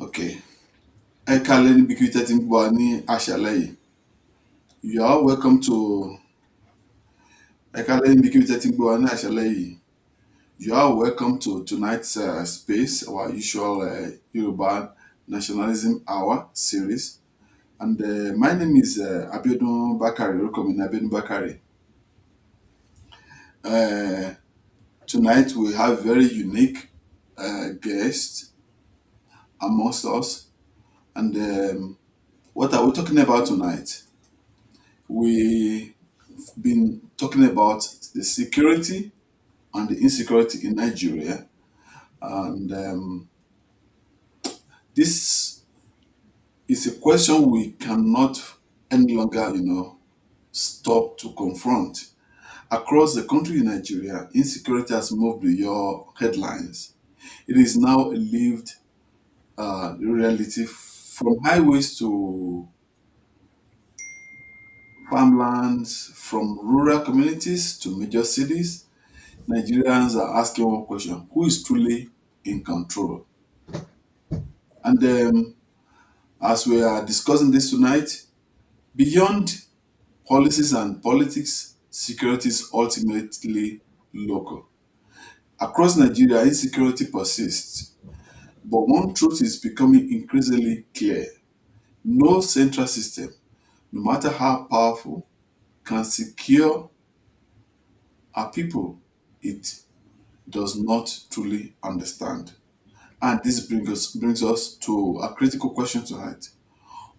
Okay. Ẹ kalẹ̀ níbikíbi tẹ́ ti ń gbọ́ wa ní àṣálẹ́ yìí. You are all welcome to Ẹ kalẹ̀ níbikíbi tẹ́ ti ń gbọ́ wa ní àṣálẹ́ yìí. You are all welcome to tonight's space, our usual Yoruba Nationalism Hour series. And my name is Abiodun Bakari, orúkọ mi ni Abiodun Bakari. Tonight we have very unique guest amongst us. And what are we talking about tonight? We've been talking about the security and the insecurity in Nigeria. And this is a question we cannot any longer, stop to confront. Across the country in Nigeria, insecurity has moved beyond headlines. It is now a lived reality from highways to farmlands, from rural communities to major cities. Nigerians are asking one question: who is truly in control? And as we are discussing this tonight, beyond policies and politics, security is ultimately local. Across Nigeria, insecurity persists, but one truth is becoming increasingly clear: no central system, no matter how powerful, can secure our people it does not truly understand. And this brings us to a critical question tonight.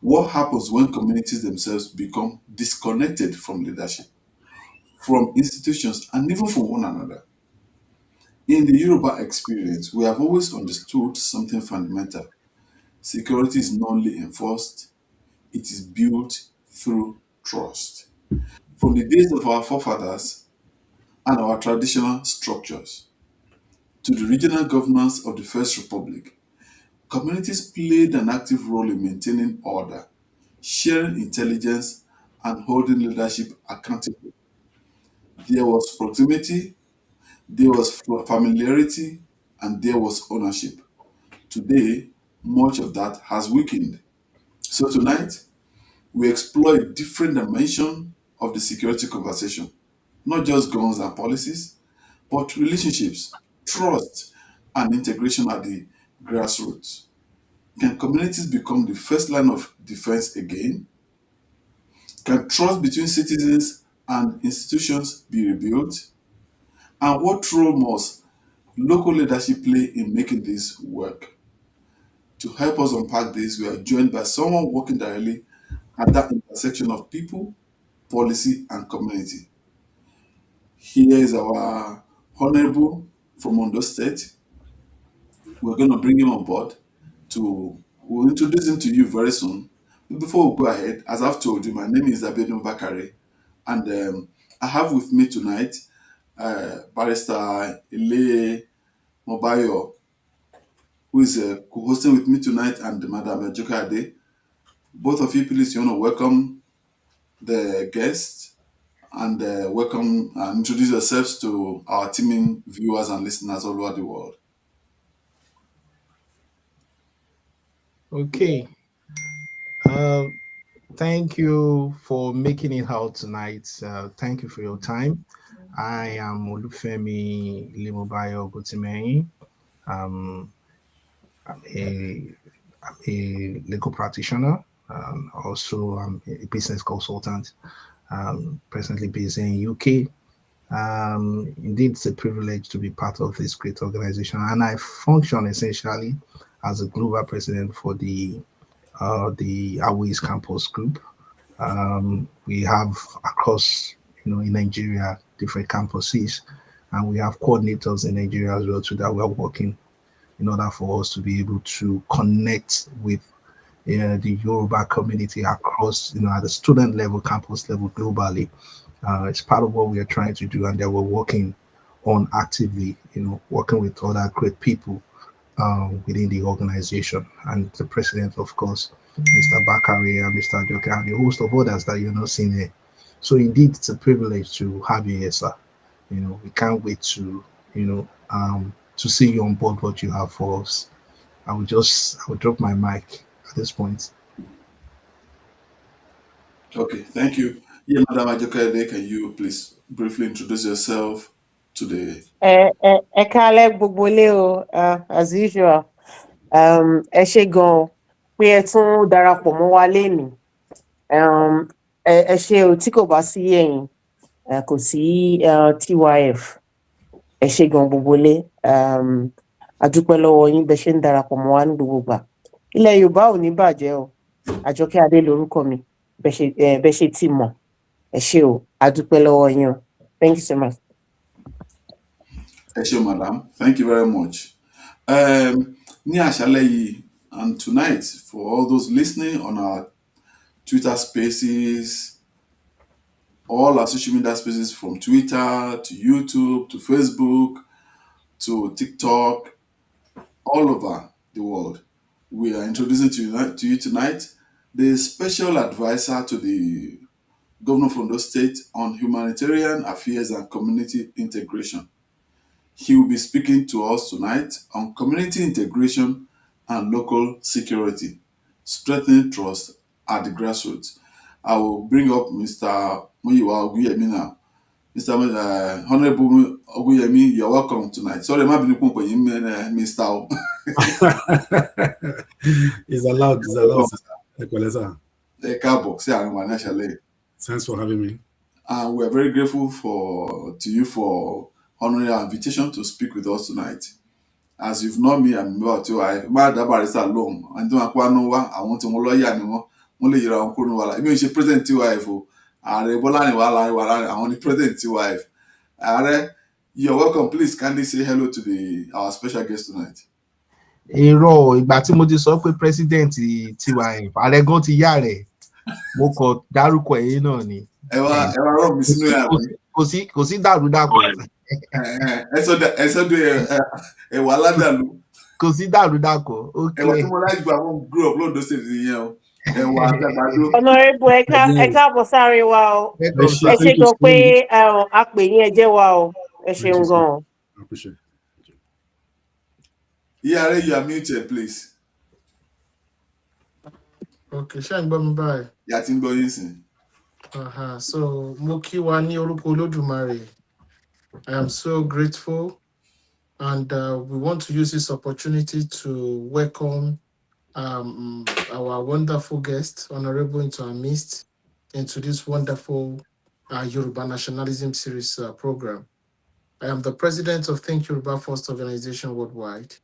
What happens when communities themselves become disconnected from leadership, from institutions, and even from one another? In the Yoruba experience, we have always understood something fundamental. Security is not only enforced, it is built through trust. From the days of our forefathers and our traditional structures to the regional governance of the First Republic, communities played an active role in maintaining order, sharing intelligence, and holding leadership accountable. There was proximity, there was familiarity, and there was ownership. Today, much of that has weakened. So tonight, we explore a different dimension of the security conversation. Not just guns and policies, but relationships, trust, and integration at the grassroots. Can communities become the first line of defense again? Can trust between citizens and institutions be rebuilt? And what role must local leadership play in making this work? To help us unpack this, we are joined by someone working directly at that intersection of people, policy, and community. Here is our Honorable from Ondo State. We're going to bring him on board we'll introduce him to you very soon. But before we go ahead, as I've told you, my name is Abedun Bakari, and I have with me tonight Barrister Ile Mobayo, who is co-hosting with me tonight, and Madam Ejoka Ade. Both of you, please, you want to welcome the guests and welcome and introduce yourselves to our teaming viewers and listeners all over the world. Okay. Uh, Thank you for making it out tonight. Thank you for your time. I am Olufemi Limobayo Gotimehin. Um, I'm a, I'm a legal practitioner. Also, I'm a business consultant. Presently based in UK. Indeed, it's a privilege to be part of this great organization, and I function essentially as a global president for the Aways Campus Group. We have across, in Nigeria, different campuses, and we have coordinators in Nigeria as well too that we are working in order for us to be able to connect with the Yoruba community across, at the student level, campus level, globally. It's part of what we are trying to do, and that we're working on actively, working with other great people within the organization, and the president, of course, Mr. Bakari and Mr. Joker, and a host of others that you're not seeing here. So indeed, it's a privilege to have you here, sir. We can't wait to see you on board what you have for us. I will drop my mic at this point. Okay, thank you. Yeah, Madam Ajokede, can you please briefly introduce yourself to the Ẹ káalẹ́ gbogbo ilé o, as usual. Ẹ ṣé gan-an pé ẹ tún darapọ̀ mọ́ wa lénìí. Ẹ ṣé o, tí kò bá sí ẹ̀yin, kò sí TYF. Ẹ ṣé gan gbogbo ilé. A dúpẹ́ lọ́wọ́ yín bẹ́ ṣe ń darapọ̀ mọ́ wa ní gbogbo ìgbà. Ilẹ̀ Yorùbá ò ní bàjẹ́ o. Àjọkẹ́ Adé lorúkọ mi, bẹ́ ṣe tí mọ̀. Ẹ ṣé o, a dúpẹ́ lọ́wọ́ yín o. Thank you so much. Eshe Madam? Thank you very much. Ní àṣálẹ́ yìí, and tonight, for all those listening on our Twitter spaces, all our social media spaces from Twitter to YouTube to Facebook to TikTok, all over the world, we are introducing to you tonight the special advisor to the Governor of Ondo State on Humanitarian Affairs and Community Integration. He will be speaking to us tonight on community integration and local security, strengthening trust at the grassroots. I will bring up Mr. Muyiwa Ogunyemi now. Mr. Honorable Ogunyemi, you're welcome tonight. Sorry, I'm having Mr. O. It's allowed. It's allowed. Thanks for having me. And we are very grateful to you for honoring our invitation to speak with us tonight. As you've known me, I'm about to my barrister alone. And don't I want to lawyer anymore. Only you're on Kurunwala. Even she present to wife. Are Bolani Wala, I only present to wife. Are you're welcome. Please kindly say hello to our special guest tonight. Irọ́ ìgbà tí mo ti sọ pé president TYF ààrẹ gan ti yá rẹ̀ mo kàn dárúkọ ẹ̀yin náà ni. Ẹ wá rọ̀ mí sínú ẹ̀ àbí? Kò sí dàrúdàpọ̀. Ẹ sọ́dọ̀ ẹ̀wà aládàlú. Kò sí dàrúdàpọ̀. Ẹ̀wà tí mo láì gbà wọ́n grow up lóńdó state nìyẹn o. Ẹ̀wà àgbàdo. Honorable ẹ káàbọ̀ sáré wa o. Ẹ ṣé gan pé a pè yín ẹ jẹ́ wa o. Ẹ ṣeun gan. I appreciate it. Iyare, you are muted, please. Okay, ṣé ń gbọ́ mi báyìí? Yà ti ń gbọ́ yín sìn. So mo kí wa ní orúkọ Olódùmarè. I am so grateful, and we want to use this opportunity to welcome our wonderful guest, Honorable, into our midst, into this wonderful Yoruba Nationalism Series program. I am the president of Think Yoruba First Organization Worldwide,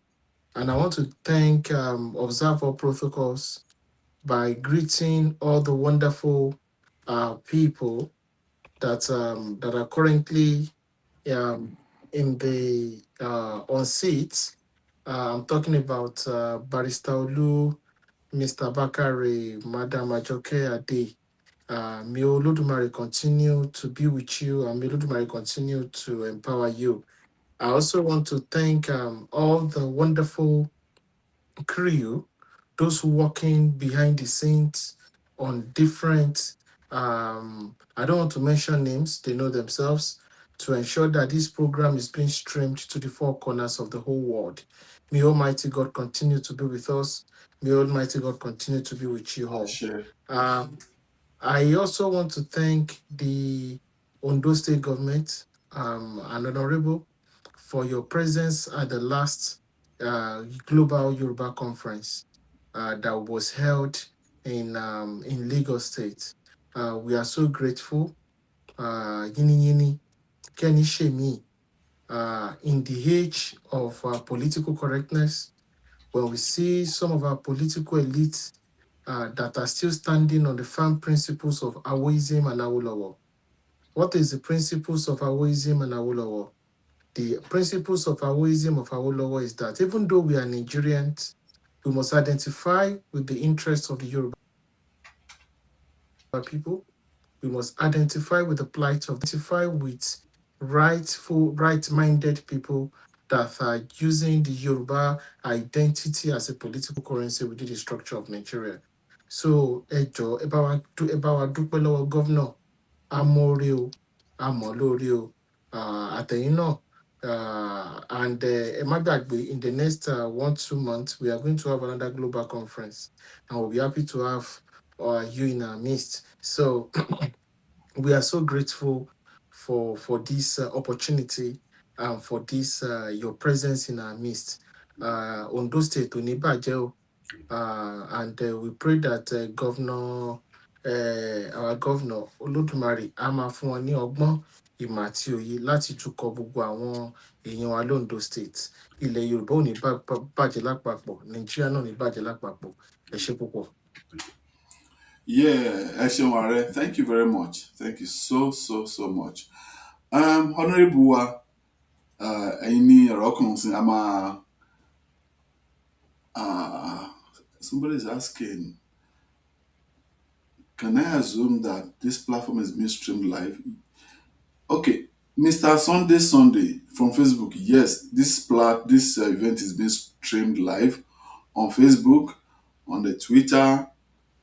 and I want to thank Observe All Protocols by greeting all the wonderful people that are currently in the on seats. I'm talking about Barrister Olu, Mr. Bakare, Madam Ajoke Ade. May Olodumare continue to be with you, and may Olodumare continue to empower you. I also want to thank all the wonderful crew, those working behind the scenes on different, I don't want to mention names, they know themselves, to ensure that this program is being streamed to the four corners of the whole world. May Almighty God continue to be with us. May Almighty God continue to be with you all. Sure. I also want to thank the Ondo State government and Honorable for your presence at the last Global Yoruba Conference that was held in Lagos State. We are so grateful. Yini Yini, Kenny Shemi, in the age of political correctness, when we see some of our political elites that are still standing on the firm principles of Awoism and Awolowo. What is the principles of Awoism and Awolowo? The principles of Awoism of Awolowo is that even though we are Nigerians, we must identify with the interests of the Yoruba people. We must identify with the plight of, identify with right-minded people that are using the Yoruba identity as a political currency within the structure of Nigeria. So, Ejo, Ebawa Dupelo Governor, Amorio, Amolorio, Ateno, And in the next 1-2 months, we are going to have another global conference, and we'll be happy to have you in our midst. So we are so grateful for this opportunity and for this your presence in our midst. Ondo State, Onibajo, and we pray that our governor Olódùmarè a máa fún wọn ní ọgbọ́n ìmọ̀ àti òye láti tukọ̀ gbogbo àwọn èèyàn wa lóńdó state. Ilẹ̀ Yorùbá ò ní bàjẹ́ lápapọ̀, Nàìjíríà náà ò ní bàjẹ́ lápapọ̀. Ẹ ṣé púpọ̀. Yeah, Esheun Are, thank you very much. Thank you so much. Honorable wa, ẹ̀yin ni ọ̀rọ̀ kan sí, somebody is asking, can I assume that this platform is being streamed live? Okay, Mr. Sunday from Facebook. Yes, this event is being streamed live on Facebook, on the Twitter.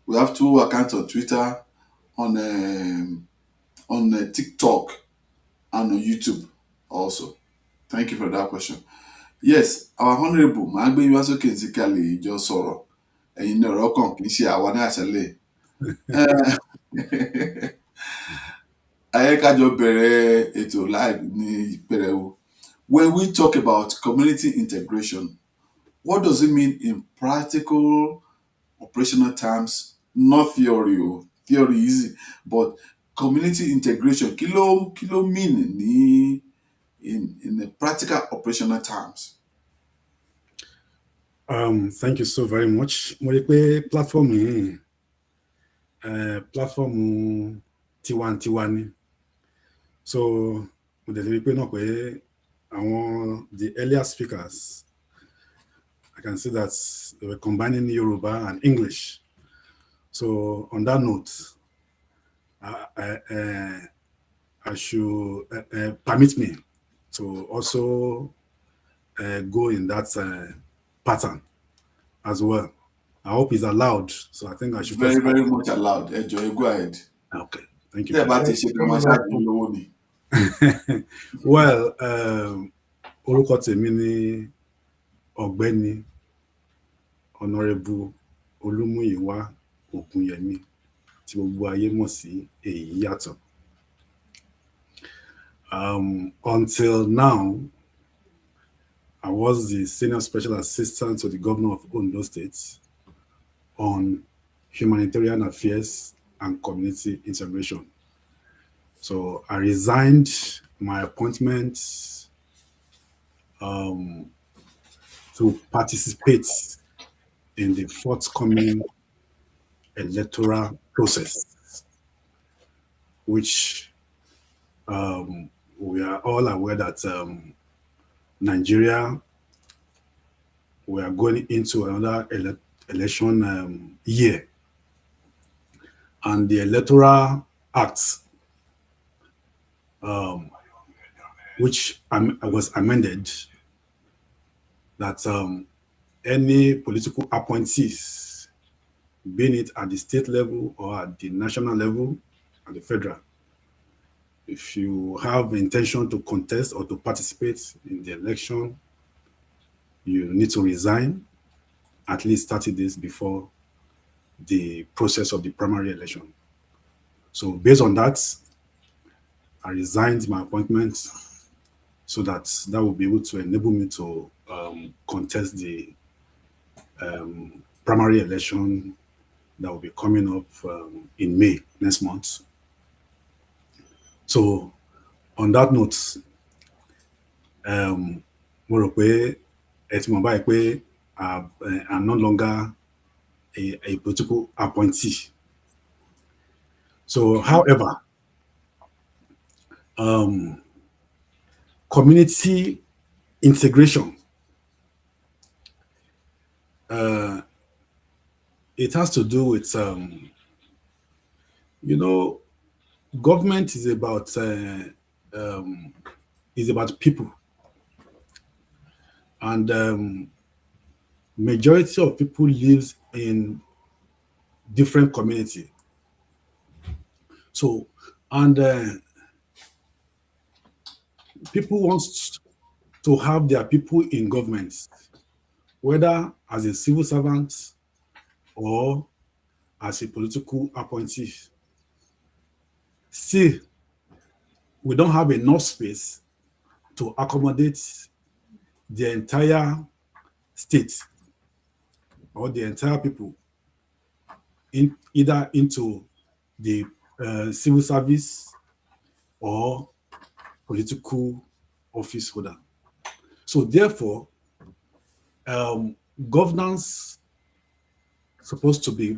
We have 2 accounts on Twitter, on TikTok, and on YouTube also. Thank you for that question. Yes, our honourable máa gbé yín wá sókè tí ká lè jọ sọ̀rọ̀. Ẹ̀yin ní ọ̀rọ̀ kan kì í ṣe àwa ní àṣálẹ́. Ayékájọ bẹ̀rẹ̀ ètò live ní pẹrẹwu. When we talk about community integration, what does it mean in practical operational terms? Not theory o, theory easy, but community integration kí ló mean ní in the practical operational terms? Thank you so very much. Mo rí pé platform yìí platform tiwantiwa ni. So mo dẹ̀ rí pé náà pé the earlier speakers, I can see that they were combining Yoruba and English. So on that note, I should permit me to also go in that pattern as well. I hope it's allowed. So I think I should. Very much allowed. Enjoy. Go ahead. Okay. Thank you. Well, orúkọ tèmi ni Ọ̀gbẹ́ni Honorable Muyiwa Ogunyemi tí gbogbo ayé mọ̀ sí Èyí Yàtọ̀. Until now, I was the Senior Special Assistant to the Governor of Ondo State on Humanitarian Affairs and Community Integration. So I resigned my appointment to participate in the forthcoming electoral process, which we are all aware that Nigeria, we are going into another election year, and the Electoral Act, which was amended, that any political appointees, being it at the state level or at the national level, at the federal, if you have intention to contest or to participate in the election, you need to resign at least 30 days before the process of the primary election. So based on that, I resigned my appointment so that will be able to enable me to contest the primary election that will be coming up in May next month. So on that note, mo rò pé ẹ ti mọ̀ báyìí pé I'm no longer a political appointee. So, however, community integration, it has to do with, government is about people, and majority of people lives in different community. So, and people want to have their people in government, whether as a civil servant or as a political appointee. Still, we don't have enough space to accommodate the entire state or the entire people either into the civil service or political office holder. So therefore, governance supposed to be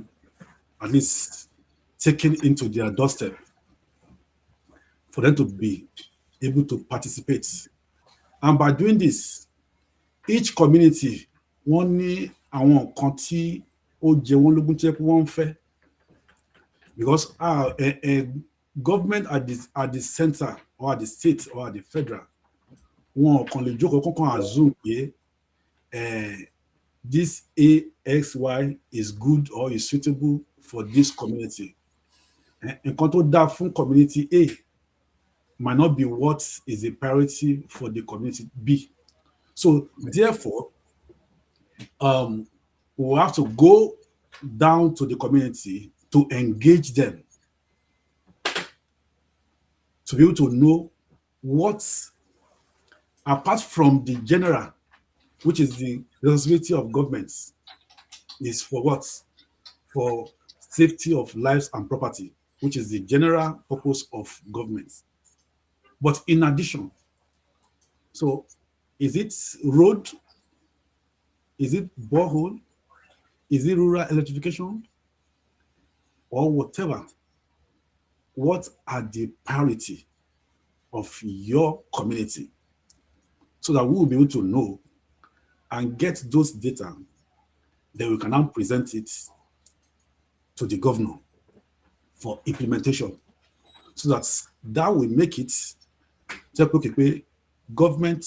at least taken into their doorstep for them to be able to participate. And by doing this, each community wọ́n ní àwọn nǹkan tí ó jẹ wọ́n lógún tí wọ́n ń fẹ́, because government at the center or at the state or at the federal, wọn kàn lè jókòó kankan assume pé this AXY is good or is suitable for this community. Nǹkan tó dáa fún community A might not be what is a priority for the community B. So therefore, we'll have to go down to the community to engage them, to be able to know what, apart from the general, which is the responsibility of governments, is for what? For safety of lives and property, which is the general purpose of governments. But in addition, so is it road? Is it borehole? Is it rural electrification? Or whatever? What are the priority of your community? So that we will be able to know and get those data, then we can now present it to the governor for implementation. So that will make it okay, government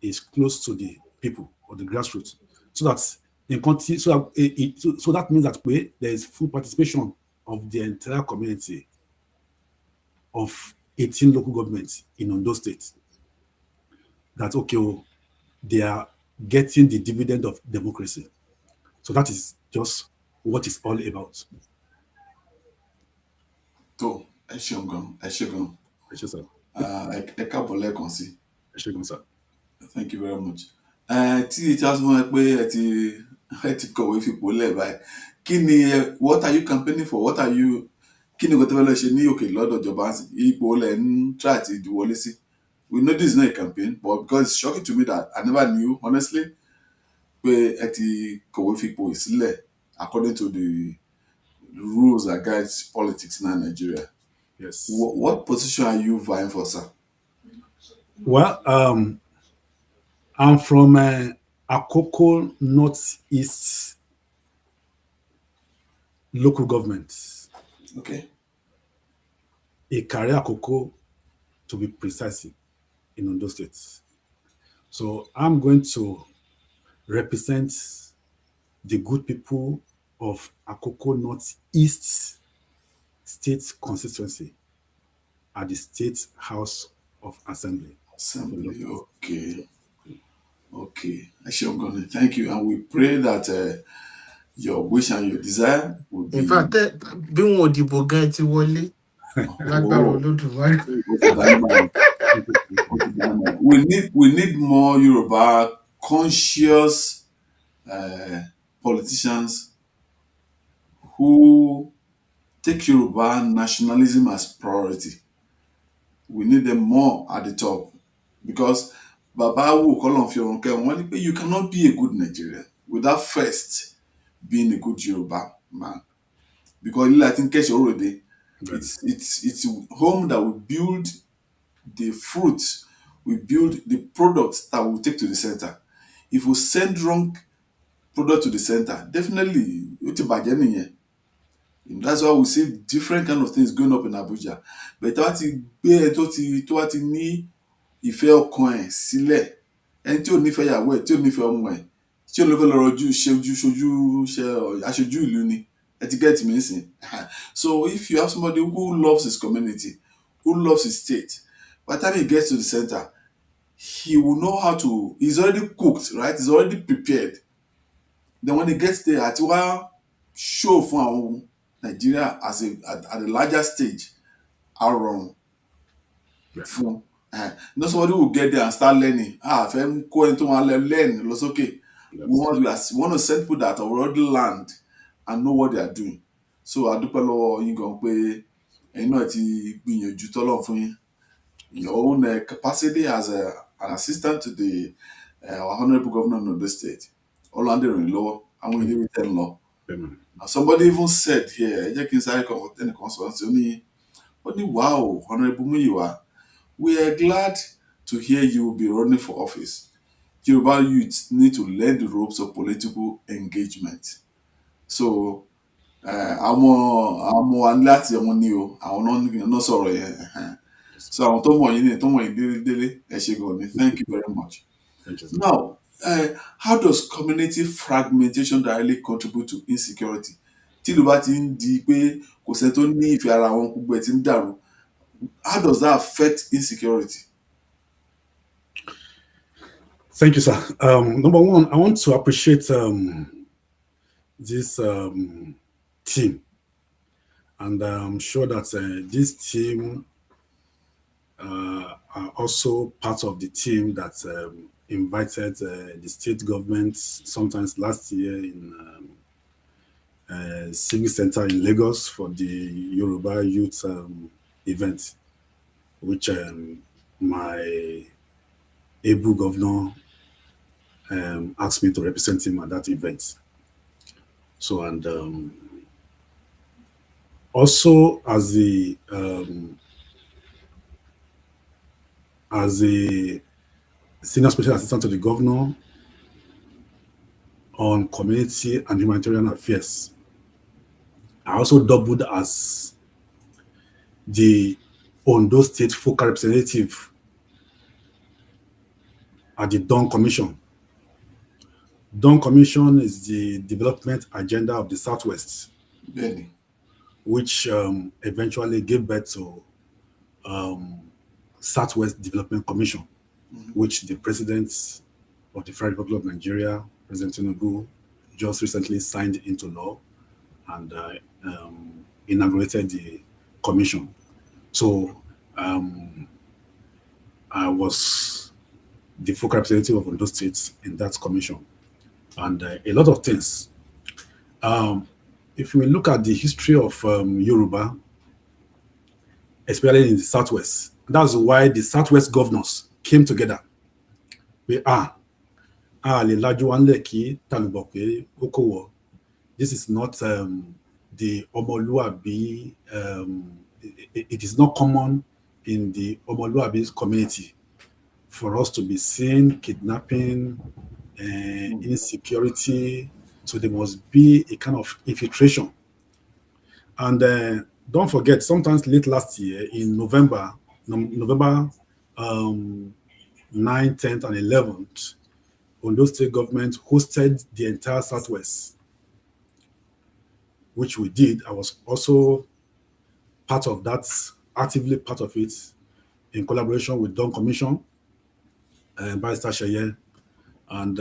is close to the people or the grassroots. So that that means that there is full participation of the entire community of 18 local governments in Ondo State. That they are getting the dividend of democracy. So that is just what it's all about. tó ẹ ṣeun gan. Ẹ ṣé sir. Ẹ káàbọ̀ lẹ́ẹ̀kan sí. Ẹ ṣé gan sir. Thank you very much. Tí a sọ fún ẹ pé ẹ ti kọ̀wé fipò lẹ̀ báyìí, kí ni what are you campaigning for? Kí ni nǹkan tó fẹ́ lọ ṣe ní òkè lọ́dọ̀ ìjọba ipò lẹ̀ ń try àti ìdíwọlé sí? We know this is not a campaign, but because it's shocking to me that I never knew, honestly, pé ẹ ti kọ̀wé fipò sílẹ̀ according to the rules that guide politics in Nigeria. Yes. What position are you vying for, sir? Well, I'm from Akoko Northeast local government. Okay. Ikare Akoko, to be precise, in Ondo State. So I'm going to represent the good people of Akoko Northeast State constituency at the State House of Assembly. Okay. Thank you. And we pray that your wish and your desire will be. In fact, bí wọn ò dìbò gan ti wọlé lágbára Olódùmarè. We need more Yoruba conscious politicians who take Yoruba nationalism as priority. We need them more at the top, because Baba Wu Kolon Fioronke, you cannot be a good Nigerian without first being a good Yoruba man. Because I think already it's a home that will build the fruits, we build the products that we take to the center. If we send wrong product to the center, definitely it's a that's why we see different kind of things going up in Abuja. But tó bá ti ní ìfẹ́ ọkàn ẹ̀ sílẹ̀, ẹni tí ò nífẹ̀ẹ́ ìyàwó ẹ̀, tí ò nífẹ̀ẹ́ ọmọ ẹ̀, tí ò ní fẹ́ lọ rọjú aṣojú ìlú ni, ẹ ti get me nsìn. So if you have somebody who loves his community, who loves his state, by the time he gets to the center, he will know how to. He's already cooked, right? He's already prepared. Then when he gets there, àti wá show fún àwọn Nigeria as at a larger stage, á rọrùn fún. No, somebody will get there and start learning. Fẹ́ kó ẹni tó máa learn lọ sókè. We want to send people that already learned and know what they are doing. So a dúpẹ́ lọ́wọ́ yín gan pé ẹ̀yin náà ti gbìyànjú tọ́lọ́run fún yín. In your own capacity as an assistant to the Honorable Governor of Ondo State, Orlando Law, and we live with law. Now, somebody even said here, only wow, Honorable Muyiwa, we are glad to hear you will be running for office. Yoruba youths need to learn the ropes of political engagement. So, àwọn wa láti ọmọ ní o, àwọn náà sọ̀rọ̀ yẹn. So àwọn tó mọ̀ yín délé ẹ ṣé gan ni. Thank you very much. Now, how does community fragmentation directly contribute to insecurity? Tí ìlú bá ti ń di pé kò sẹ́ni tó ní ìfẹ́ ara wọn, gbogbo ẹ̀ ti ń dàrú. How does that affect insecurity? Thank you, sir. Number one, I want to appreciate this team. And I'm sure that this team are also part of the team that invited the state government sometimes last year in Civic Center in Lagos for the Yoruba Youth event, which my able governor asked me to represent him at that event. So, and also as the senior special assistant to the governor on community and humanitarian affairs, I also doubled as the Ondo State focal representative at the Dawn Commission. Dawn Commission is the development agenda of the Southwest, which eventually gave birth to Southwest Development Commission, which the President of the Federal Republic of Nigeria, President Tinubu, just recently signed into law and inaugurated the commission. So I was the focal representative of Ondo State in that commission, and a lot of things. If we look at the history of Yoruba, especially in the Southwest, that's why the Southwest governors came together. This is not the Omoluabi, it is not common in the Omoluabi community for us to be seeing kidnapping, insecurity. So there must be a kind of infiltration. And don't forget, sometimes late last year in November 9th, 10th, and 11th, Ondo State government hosted the entire Southwest, which we did. I was also part of that, actively part of it, in collaboration with Dawn Commission, Barrister Sheye, and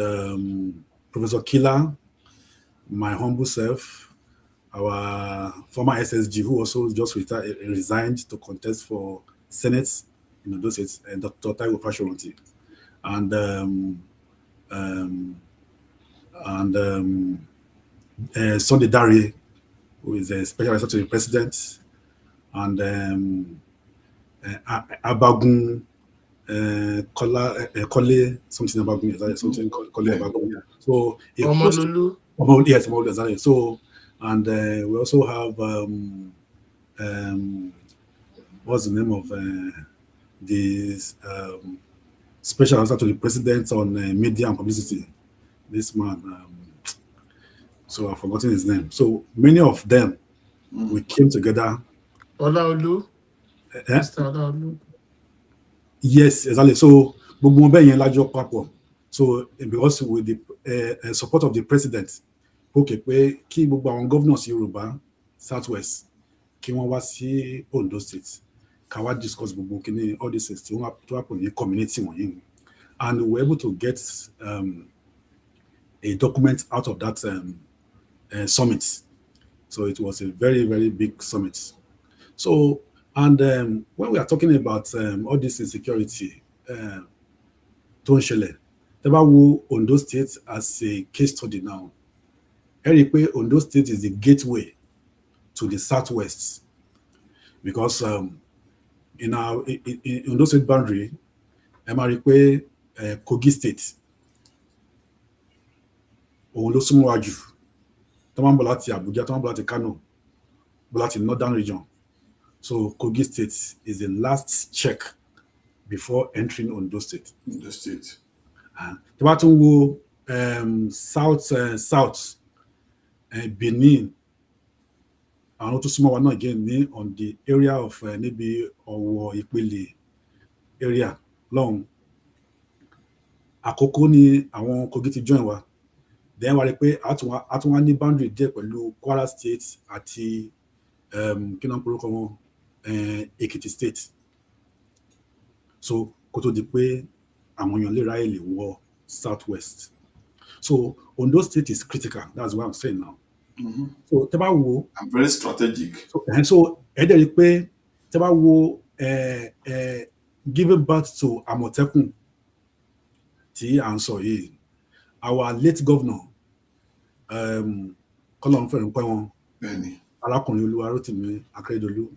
Professor Killer, my humble self, our former SSG, who also just resigned to contest for Senate in Ondo State, and Dr. Taiwo Fashoranti, and Sunday Dari, who is a special advisor to the president, and Abagun Kole, something Abagun, something Kole Abagun. Yeah. So yes, Omolulu. So, and we also have what's the name of the special advisor to the president on media and publicity. This man, so I've forgotten his name. So many of them, we came together. Olaolu. Mr. Olaolu. Yes, exactly. So so because with the support of the president, okay, we key governors Yoruba Southwest, kí wọ́n wá sí Ondo State, ká wá discuss all these things to happen in community wọ̀nyí. And we were able to get a document out of that summit. So it was a very, very big summit. So, and when we are talking about all this insecurity, tó ń ṣẹlẹ̀, tẹ́ bá wo Ondo State as a case study now, ẹ rí i pé Ondo State is the gateway to the southwest, because in Ondo State boundary, ẹ máa rí i pé Kogi State òun ló súnmọ́ wa jù, tó máa ń bọ̀ láti Abuja, tó máa ń bọ̀ láti Kano, bọ̀ láti northern region. So Kogi State is the last check before entering Ondo State. Ondo State. Tó bá tún wo south Benin, àwọn tó súnmọ́ wa náà again ní on the area of níbi Ọ̀wọ̀ Ìpele area lọ́hùn. Àkókò ni àwọn Kogi ti join wa. Then wá rí pé a tún wá ní boundary díẹ̀ pẹ̀lú Kwara State àti kí náà porúkọ wọn Ekiti State. So kó tó di pé àwọn èèyàn lè ráyè lè wọ southwest. So Ondo State is critical. That's what I'm saying now. Mm-hmm. So tẹ́ bá wo. And very strategic. So ẹ dẹ̀ rí pé tẹ́ bá wo giving birth to Àmọ̀tẹ́kùn tí à ń sọ yìí, our late governor kọ́lọ́run fẹ́ràn pẹ́ wọn, arákùnrin Olúwarótìmí Akérédolú.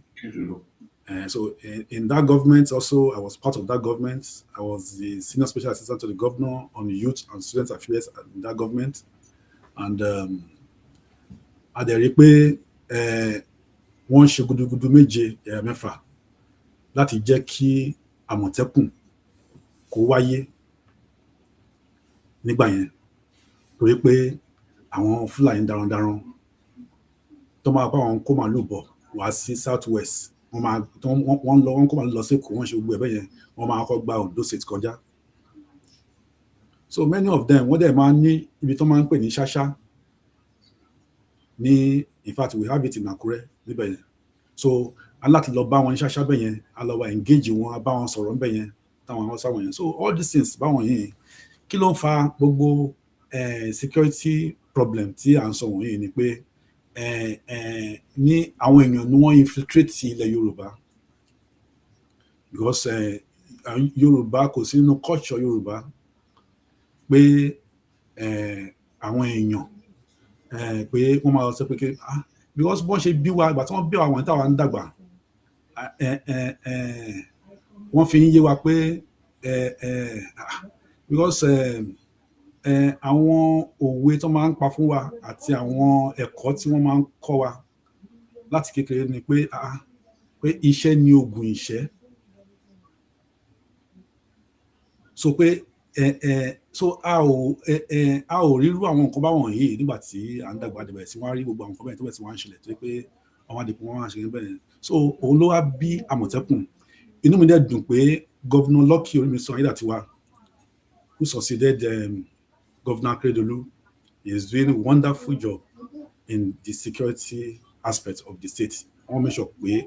So in that government also, I was part of that government. I was the senior special assistant to the governor on youth and student affairs in that government. And a dẹ̀ rí pé wọ́n ṣe gudugudu méje mẹ́fà láti jẹ́ kí Àmọ̀tẹ́kùn kó wáyé nígbà yẹn, torí pé àwọn Fúlàní darandaran tó máa bá wọn kó màálù bọ̀ wá sí southwest, wọ́n kó màálù lọ sí Èkó, wọ́n ṣe gbogbo ẹ̀bẹ̀ yẹn, wọ́n máa kọ́ gba Ondo State kọjá. So many of them, wọ́n dẹ̀ máa ní ibi tó máa ń pè ní ṣáṣá ní, in fact we have it in Àkúrẹ́ níbẹ̀ yẹn. So aláti lọ bá wọn ní ṣáṣá bẹ̀ yẹn, a lọ wá engage wọn, a bá wọn sọ̀rọ̀ níbẹ̀ yẹn, táwọn àwọn sáwọn yẹn. So all these things báwọn yẹn, kí ló ń fa gbogbo security problem tí à ń sọ wọ̀nyí ni pé ní àwọn èèyàn ni wọ́n infiltrate ilẹ̀ Yorùbá, because Yorùbá kò sí nínú culture Yorùbá pé àwọn èèyàn pé wọ́n máa sọ pé because bọ́n ṣe bí wa ìgbà tí wọ́n bí wa wọ̀nyí táwa ń dàgbà, wọ́n fi ń yé wa pé because àwọn òwe tó máa ń pa fún wa àti àwọn ẹ̀kọ́ tí wọ́n máa ń kọ́ wa láti kékeré ni pé iṣẹ́ ni oògùn ìṣẹ́. So pé so a ò rírú àwọn nǹkan báwọn yìí nígbà tí à ń dàgbà débẹ̀ tí wọ́n á rí gbogbo àwọn nǹkan bẹ́ẹ̀ tó bẹ̀ tí wọ́n á ń ṣẹlẹ̀ tó pé àwọn àdìpọ̀ wọn á ṣe bẹ́ẹ̀. So òun ló wá bí Àmọ̀tẹ́kùn. Inú mi dẹ̀ dùn pé Governor Lucky Orímisan Ayédàtiwa, who succeeded Governor Akérédolú, is doing a wonderful job in the security aspect of the state. Wọ́n make sure pé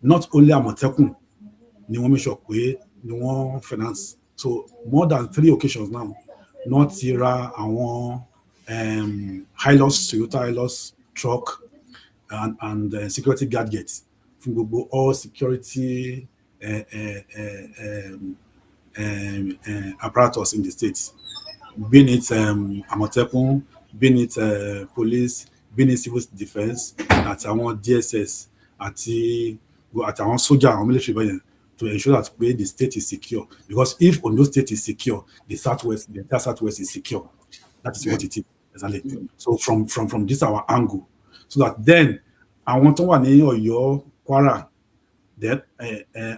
not only Àmọ̀tẹ́kùn ni wọ́n make sure pé ni wọ́n finance. So more than 3 occasions now, not ti ra àwọn Hilux, Toyota Hilux truck and security gadgets fún gbogbo all security apparatus in the state, being it Àmọ̀tẹ́kùn, being it police, being it civil defence, àti àwọn DSS àti àwọn sójà, àwọn military bẹ́yẹn, to ensure that the state is secure. Because if Ondo State is secure, the entire southwest is secure. That is what it is exactly. So from this our angle, so that then àwọn tó wà ní Ọ̀yọ́, Kwara, then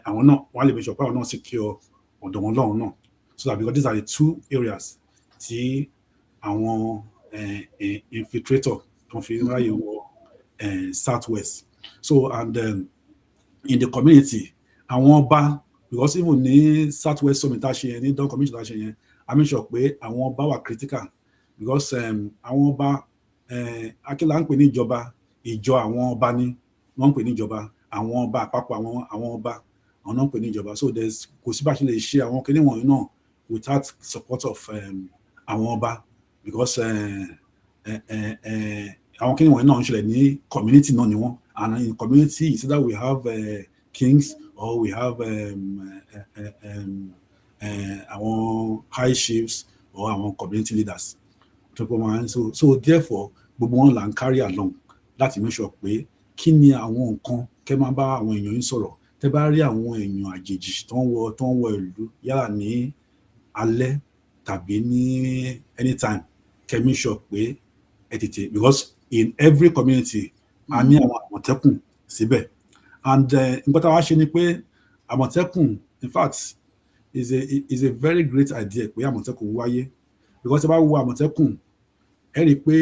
àwọn náà wọ́n lè make sure pé àwọn náà secure ọ̀dọ̀ wọn lọ́hùn náà. So that because these are the 2 areas tí àwọn infiltrator tó fi ráyè wọ southwest. So and in the community, àwọn ọba, because even ní southwest summit tá ṣe yẹn, ní Don commission tá ṣe yẹn, I make sure pé àwọn ọba wà critical, because àwọn ọba akíla ń pè ní ìjọba, ìjọ àwọn ọba ni wọ́n ń pè ní ìjọba, àwọn ọba àpapọ̀ àwọn ọba àwọn náà ń pè ní ìjọba. So kò sí bá ṣe lè ṣe àwọn kinní wọ̀nyí náà without support of àwọn ọba, because àwọn kíni wọ̀nyí náà ń ṣẹlẹ̀ ní community náà ni wọ́n, and in community it's either we have kings or we have àwọn high chiefs or àwọn community leaders. So therefore gbogbo wọn là ń carry along láti make sure pé kí ni àwọn nǹkan kẹ́ máa bá àwọn èèyàn yín sọ̀rọ̀ tẹ́ bá rí àwọn èèyàn àjèjì tó ń wọ ìlú yálà ní alẹ́ tàbí ní anytime, kẹ́ make sure pé ẹ tètè, because in every community a ní àwọn àmọ̀tẹ́kùn síbẹ̀, and nǹkan tá a wá ṣe ni pé àmọ̀tẹ́kùn, in fact is a very great idea pé àmọ̀tẹ́kùn wáyé, because ẹ bá wo àmọ̀tẹ́kùn ẹ rí i pé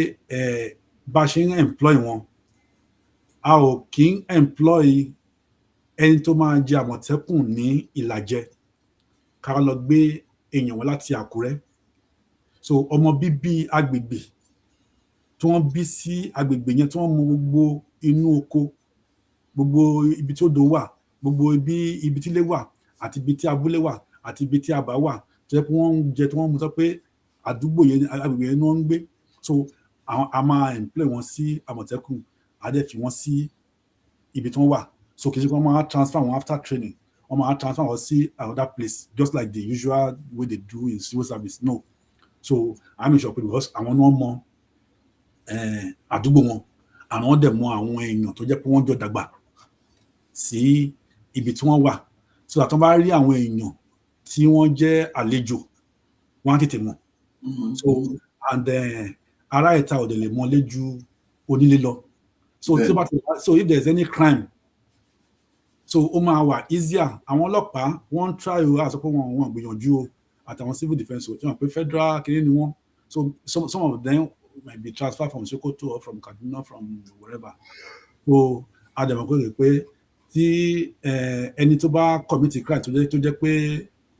bá a ṣe ń employ wọn, a ò kí ń employ ẹni tó máa jẹ àmọ̀tẹ́kùn ní Ìlàjẹ ká lọ gbé èèyàn wọn láti Àkúrẹ́. So ọmọ bíbí agbègbè tí wọ́n bí sí agbègbè yẹn, tí wọ́n mọ gbogbo inú oko, gbogbo ibi tí odò wà, gbogbo ibi tí ilé wà, àti ibi tí abúlé wà, àti ibi tí abà wà, tó yẹ pé wọ́n ń jẹ tí wọ́n mú sọ pé àdúgbò yẹn, agbègbè yẹn ni wọ́n ń gbé. So a máa employ wọn sí àmọ̀tẹ́kùn, a dẹ̀ fi wọn sí ibi tí wọ́n wà. So kì í ṣe pé wọ́n máa transfer wọn after training, wọ́n máa transfer wọn sí another place just like the usual way they do in civil service. No. So I'm sure because àwọn náà mọ àdúgbò wọn, àwọn dẹ̀ mọ àwọn èèyàn tó jẹ́ pé wọ́n jọ dàgbà sí ibi tí wọ́n wà, so that wọ́n bá rí àwọn èèyàn tí wọ́n jẹ́ àlejò wọ́n á tètè mọ̀. So and ará ìta ò dẹ̀ lè mọ léjú onílé lọ. So so if there's any crime, so ó máa wà easier. Àwọn ọlọ́pàá wọ́n try o, àsọ pé wọ́n gbìyànjú o, àtàwọn civil defence o, tí wọ́n pé federal kìíní ni wọ́n. So some of them might be transferred from Sokoto or from Kaduna, from wherever. So àdàmọ̀ pé tí ẹni tó bá commit crime tó jẹ́ pé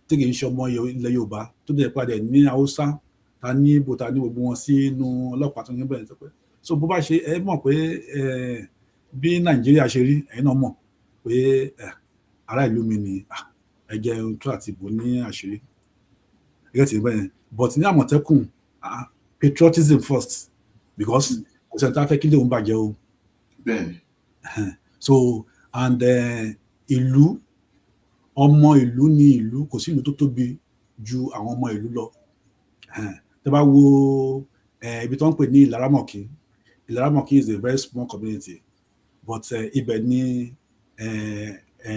tí kì í ṣe ọmọ ilẹ̀ Yorùbá tó jẹ́ padà ní Haúsá, ta ní Ìgbò, ta ní gbogbo wọn sínú ọlọ́pàá tó ń bẹ̀rẹ̀ tó pé. So bó bá ṣe ẹ mọ̀ pé bí Nàìjíríà ṣe rí, ẹ̀yin náà mọ̀ pé ará ìlú mi ni ẹ jẹ́ tó àti ìbò ní àṣírí. Ẹgbẹ́ tí bẹ́ẹ̀, but ní àmọ̀tẹ́kùn patriotism first, because kò sẹ́ni tá a fẹ́ kí lóun bàjẹ́ o. Bẹ́ẹ̀ni. So and ìlú, ọmọ ìlú ni ìlú, kò sí ìlú tó tóbi ju àwọn ọmọ ìlú lọ. Tẹ́ bá wo ibi tó ń pè ní Ìlaramọ̀kí is a very small community, but ibẹ̀ ni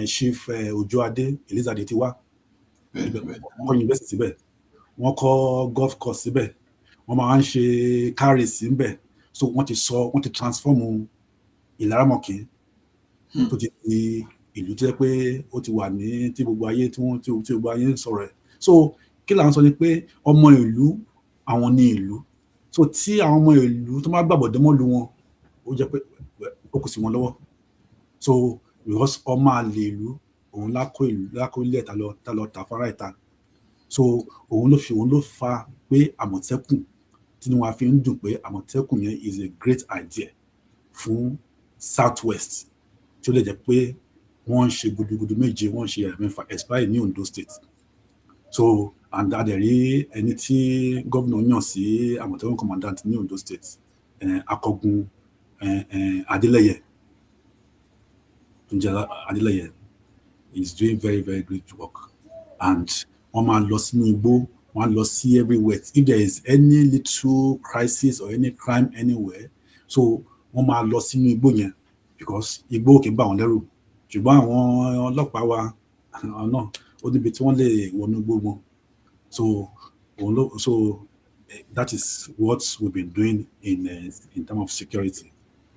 Chief Òjó Adé Elizade ti wá. Wọ́n kọ́ university síbẹ̀, wọ́n kọ́ golf course síbẹ̀, wọ́n máa ń ṣe carries síbẹ̀. So wọ́n ti transform Ìlaramọ̀kí tó ti di ìlú tó jẹ́ pé ó ti wà ní tí gbogbo ayé tí gbogbo ayé ń sọ̀rọ̀ ẹ̀. So kí là ń sọ ni pé ọmọ ìlú àwọn ní ìlú. So tí àwọn ọmọ ìlú tó máa gbàgbọ́dé mọ́ lu wọn, ó jẹ́ pé ó kù sí wọn lọ́wọ́. So because ọmọ àlè ìlú òun lákó ilé ẹ̀ta lọ tà fara ìta. So òun ló fa pé àmọ̀tẹ́kùn tí wọ́n fi ń dùn pé àmọ̀tẹ́kùn yẹn is a great idea fún Southwest, tí ó lè jẹ́ pé wọ́n ń ṣe gudugudu méje, wọ́n ń ṣe ẹ̀mẹ́fà expire ní Ondo State. So and adẹ̀rí ẹni tí gómìnà yàn sí àmọ̀tẹ́kùn commandant ní Ondo State, Akọgun Adeleye, Tunjala Adeleye, is doing very, very great work. And wọ́n máa lọ sínú igbó, wọ́n á lọ sí everywhere. If there is any little crisis or any crime anywhere, so wọ́n máa lọ sínú igbó yẹn, because igbó kì í bà wọ́n lẹ́rù. Ṣùgbọ́n àwọn ọlọ́pàá wa náà ó níbi tí wọ́n lè wọnú igbó wọn. So that is what we've been doing in terms of security.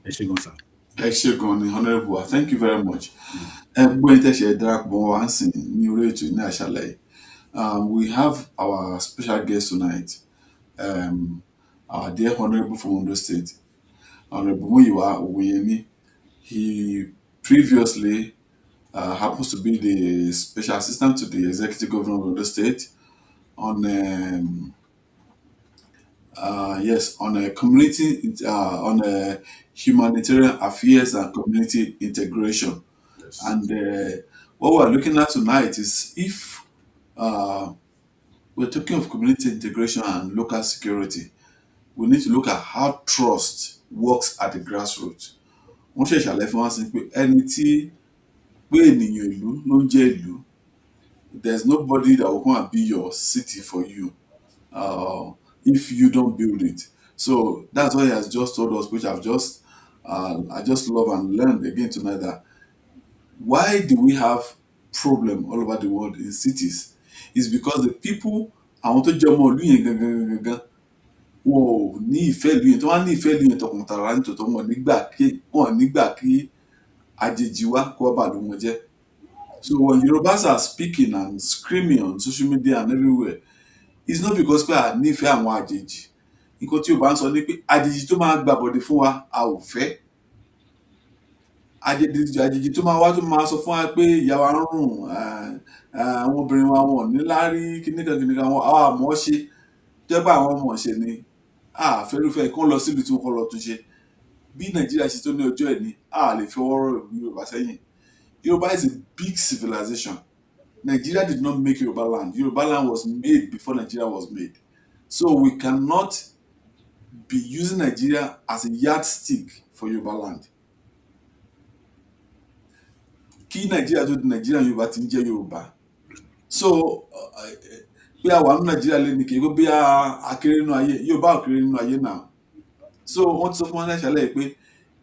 Ẹ ṣé gan sir. Ẹ ṣé gan ni Honourable, thank you very much. Gbogbo ẹni tẹ́ ṣe darapọ̀ wá ń sìn ní orí ètò ní àṣálẹ́. We have our special guest tonight, our dear Honourable from Ondo State, Honourable Muyiwa Ogunyemi. He previously happens to be the special assistant to the executive governor of Ondo State on a community on humanitarian affairs and community integration. Yes. And what we're looking at tonight is if we're talking of community integration and local security. We need to look at how trust works at the grassroots. Wọ́n ṣe ṣàlàyé fún wa sí pé ẹni tí pé ènìyàn ìlú ló ń jẹ́ ìlú. There's nobody that will come and be your city for you if you don't build it. So that's what he has just told us, which I just love and learned again tonight, that why do we have problem all over the world in cities? It's because the people àwọn tó jẹ́ ọmọ ìlú yẹn gangan wọn ò ní ìfẹ́ ìlú yẹn, tó wá ní ìfẹ́ ìlú yẹn tọkàntara nítòótọ́ wọn nígbà kí àjèjì wá kó wá bàlú wọn jẹ́. So when Yorubas are speaking and screaming on social media and everywhere, it's not because pé à nífẹ̀ẹ́ àwọn àjèjì. Nǹkan tí Yorùbá ń sọ ni pé àjèjì tó máa gbàbọ̀dé fún wa a ò fẹ́. Àjèjì tó máa wá tó máa sọ fún wa pé ìyá wa ń rùn, àwọn obìnrin wa wọn ò ní láárí kíníkan wọn àwọn àmọ́ ṣe jẹ́ pé àwọn ọmọ ṣe ni àfẹ́rúfẹ́ kán lọ sílùú tí wọ́n kọ́ lọ tún ṣe. Bí Nàìjíríà ṣe tó ní ọjọ́ ẹ̀ ni a lè fi ọwọ́ rọ̀ Yorùbá sẹ́yìn. Yoruba is a big civilization. Nigeria did not make Yoruba land. Yoruba land was made before Nigeria was made. So we cannot be using Nigeria as a yardstick for Yoruba land. Kí Nigeria tó di Nigeria, Yorùbá ti ń jẹ́ Yorùbá. So bí a wà ní Nigeria lé ní kí bí a kéré nínú ayé, Yorùbá ò kéré nínú ayé náà. So wọ́n ti sọ fún wa ní àṣálẹ́ pé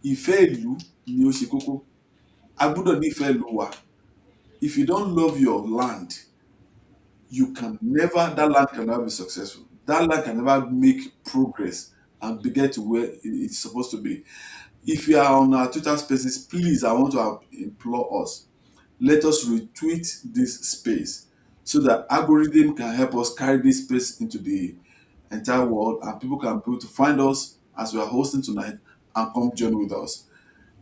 ìfẹ́ ìlú ni ó ṣe kókó. A gbọ́dọ̀ nífẹ̀ẹ́ ìlú wa. If you don't love your land, that land can never be successful. That land can never make progress and get to where it's supposed to be. If you are on our Twitter spaces, please, I want to implore us, let us retweet this space so that algorithm can help us carry this space into the entire world and people can be able to find us as we are hosting tonight and come join with us.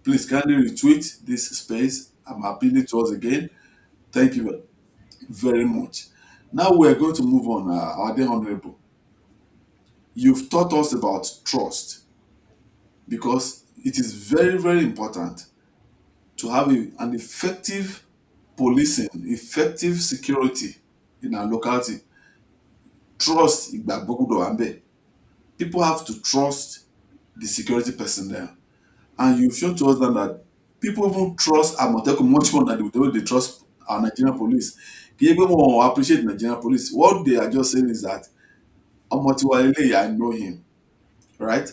Please kindly retweet this space. I'm appealing to us again. Thank you very much. Now we're going to move on, our dear Honorable. You've taught us about trust because it is very, very important to have an effective policing, effective security in our locality. Trust, people have to trust the security personnel. And you've shown to us that people even trust Amotekun much more than the way they trust our Nigerian police. People appreciate Nigerian police. What they are just saying is that Omotiwalele, I know him, right?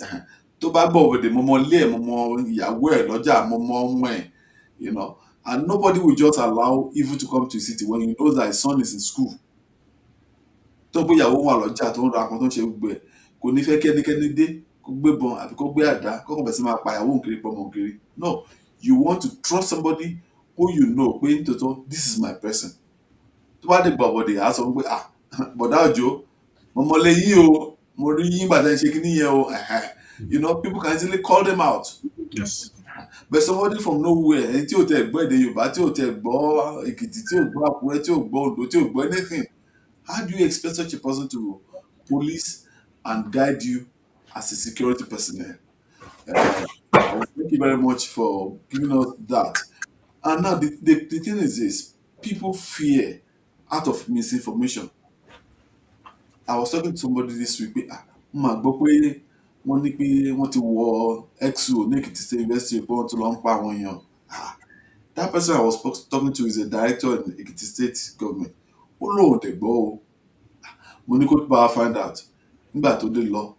To bá gbọ́ òde mọ́mọ́ lé ẹ̀ mọ́mọ́ ìyàwó ẹ̀ lọ́jà mọ́mọ́ ọmọ ẹ̀, you know, and nobody will just allow evil to come to his city when he knows that his son is in school. Tó gbé ìyàwó wà lọ́jà tó ń ra akọ tó ń ṣe gbogbo ẹ̀, kò ní fẹ́ kẹ́nikẹ́ni dé kó gbébọn àbí kó gbé àdá kó kàn bẹ̀ sí máa pa ìyàwó òǹkiri pọ̀ mọ́ òǹkiri. No, you want to trust somebody who you know pé nítòótọ́ this is my person. Tó bá dé gbọ̀bọ̀dé á sọ pé bọ̀dá Òjó mọ̀mọ́lé yìí o mo rí yín bàtà ṣe kí nìyẹn o. You know, people can easily call them out. Yes. But somebody from nowhere, ẹni tí ò tẹ gbọ́ èdè Yorùbá, tí ò tẹ gbọ́ Èkìtì, tí ò gbọ́ Àkúrẹ́, tí ò gbọ́ Oǹdó, tí ò gbọ́ anything, how do you expect such a person to police and guide you as a security personnel? Thank you very much for giving us that. And now the thing is this: people fear out of misinformation. I was talking to somebody this week. Gbọ́ pé wọ́n ní pé wọ́n ti wọ XU ní Ekiti State University pé wọ́n ti lọ ń pa àwọn èèyàn. That person I was talking to is a director in Ekiti State government. Ó lóun dẹ̀ gbọ́ o. Mo ní kó bá wa find out. Nígbà tó dé lọ,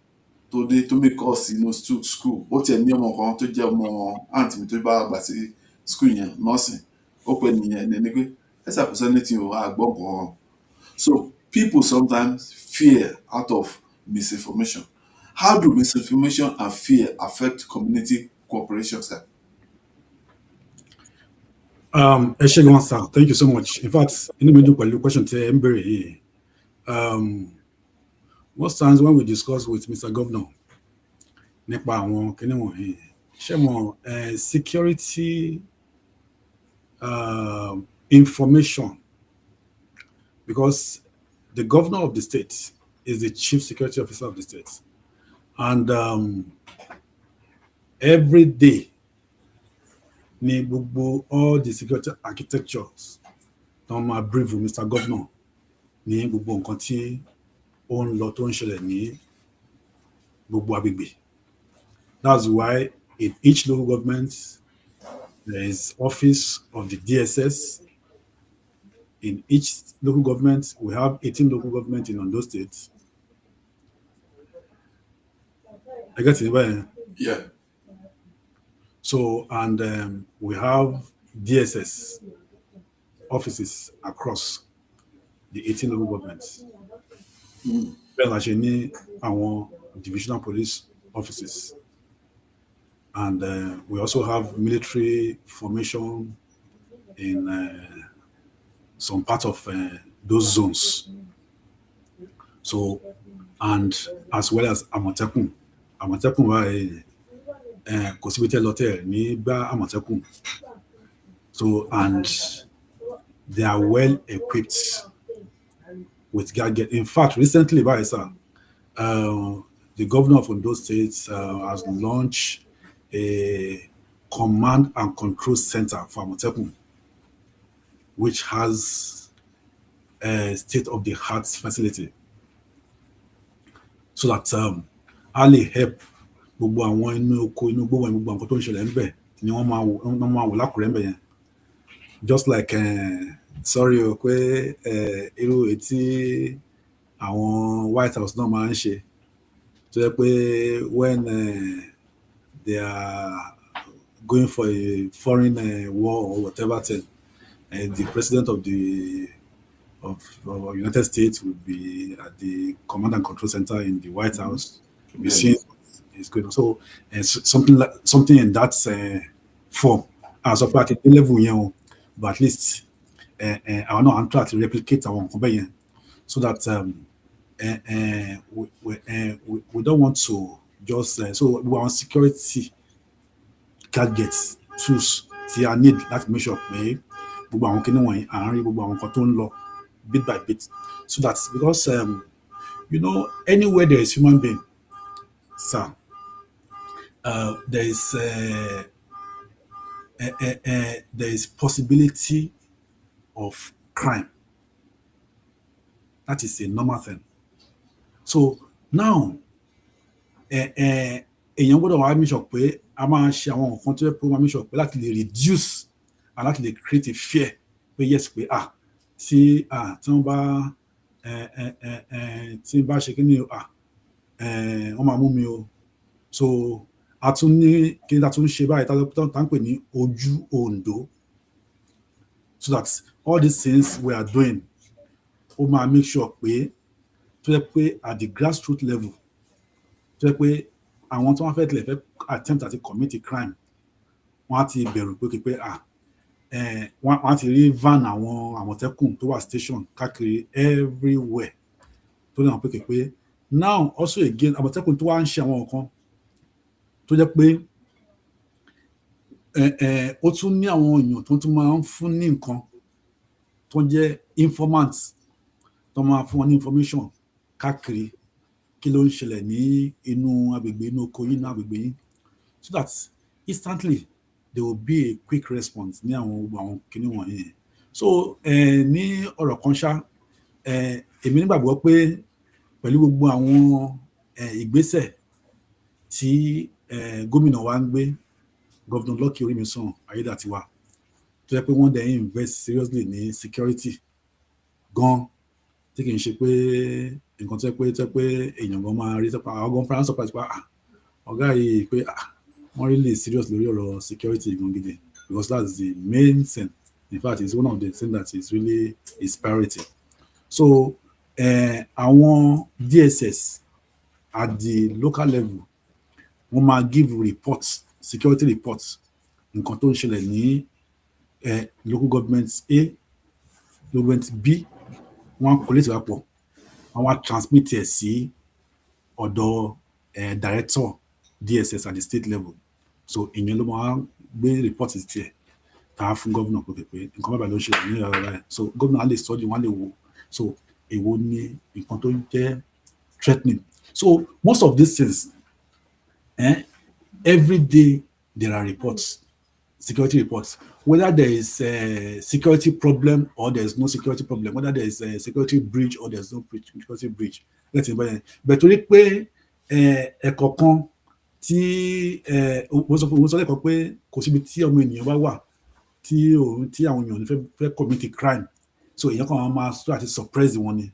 tó make course inú school, ó tiẹ̀ ní ọmọ kan tó jẹ́ ọmọ aunt mi tó bá gbà sí school yẹn, nursing. Ó pè nìyẹn ní pé let's have anything o, àgbọ̀ gan. So people sometimes fear out of misinformation. How do misinformation and fear affect community cooperation, sir? Eshegon, sir, thank you so much. In fact, in the middle of the question to Mbere, most times when we discuss with Mr. Governor, security information, because the governor of the state is the chief security officer of the state. And every day, all the security architectures on my brief with Mr. Governor. ní gbogbo nǹkan tí ó ń lọ tó ń ṣẹlẹ̀ ní gbogbo agbègbè. That's why in each local government there is office of the DSS. In each local government, we have 18 local governments in Ondo State. I get it, right? Yeah. So, and we have DSS offices across the 18 local governments. Then actually, our divisional police offices. And we also have military formation in some part of those zones. So, and as well as Àmọ̀tẹ́kùn. Àmọ̀tẹ́kùn wà kò síbi tẹ́ lọ tẹ́ ní bá Àmọ̀tẹ́kùn. So, and they are well equipped with gadgets. In fact, recently, the governor of Ondo State has launched a command and control center for Àmọ̀tẹ́kùn, which has a state-of-the-art facility, so that a lè help gbogbo àwọn inú oko inú gbogbo nǹkan tó ń ṣẹlẹ̀ ńbẹ̀ ni wọ́n máa wò lákùrẹ́ ńbẹ̀ yẹn. Just like sorry o pé irú etí àwọn White House náà máa ń ṣe tó yẹ pé when they are going for a foreign war or whatever thing, and the president of the United States would be at the command and control center in the White House. We see it's going on. So something in that form as a party level, but at least I know I'm trying to replicate our nǹkan so that we don't want to just so we want security gadgets, tools tí a need láti make sure pé gbogbo àwọn kíní wọ̀nyí à ń rí gbogbo àwọn nǹkan tó ń lọ bit by bit, so that because you know, anywhere there is human being, sir, there is possibility of crime. That is a normal thing. So now èèyàn gbọ́dọ̀ wá make sure pé a máa ṣe àwọn nǹkan tó yẹ pé wọ́n make sure pé láti lè reduce and láti lè create a fear pé yes pé tí wọ́n bá ṣe kí ni wọ́n máa mú mi o. So a tún ní kí ni a tún ṣe báyìí tá ń pè ní ojú Ondo, so that all these things we are doing ó máa make sure pé tó yẹ pé at the grassroots level tó yẹ pé àwọn tó wọ́n fẹ́ tilẹ̀ fẹ́ attempt àti commit a crime wọ́n á ti bẹ̀rù pé wọ́n á ti rí van àwọn Àmọ̀tẹ́kùn tó wà station káàkiri everywhere tó lè hàn pé now also again Àmọ̀tẹ́kùn tó wá ń ṣe àwọn nǹkan tó jẹ́ pé ó tún ní àwọn èèyàn tó tún máa ń fún ní nǹkan tó jẹ́ informants tó máa fún wọn ní information káàkiri kí ló ń ṣẹlẹ̀ ní inú agbègbè inú oko yín ní agbègbè yín, so that instantly there will be a quick response ní àwọn kinní wọ̀nyí. So ní ọ̀rọ̀ kan ṣá èmi nígbàgbọ́ pé pẹ̀lú gbogbo àwọn ìgbésẹ̀ tí gómìnà wa ń gbé, Governor Lucky Orímisan Ayédàtiwa, tó yẹ pé wọ́n dẹ̀ invest seriously ní security gan, tí kì í ṣe pé nǹkan tó yẹ pé èèyàn gan máa rí sọpá àwọn gan fúnra surprise pé ọ̀gá yìí pé wọ́n really serious lórí ọ̀rọ̀ security gan gidi, because that's the main thing. In fact, it's one of the things that is really is priority. So àwọn DSS at the local level wọ́n máa give reports, security reports, nǹkan tó ń ṣẹlẹ̀ ní local government A, local government B, wọ́n collate papọ̀, wọ́n wá transmit ẹ̀ sí ọ̀dọ̀ director DSS at the state level. So ìyẹn ló máa gbé report tiẹ̀ tá a fún gómìnà pé nǹkan bàbá ló ṣe ní ọ̀rọ̀ rẹ̀. So gómìnà á lè study, wọ́n á lè wò, so èwo ni nǹkan tó jẹ́ threatening. So most of these things every day there are reports security reports, whether there is a security problem or there's no security problem, whether there is a security breach or there's no security breach. Let's say, but torí pé ẹ̀kọ̀ọ̀kan tí wọ́n sọ lẹ́kọ̀ọ́ pé kò síbi tí ọmọ ènìyàn bá wà tí àwọn èèyàn fẹ́ commit crime, so èèyàn kan máa sọ àti suppress wọn ni.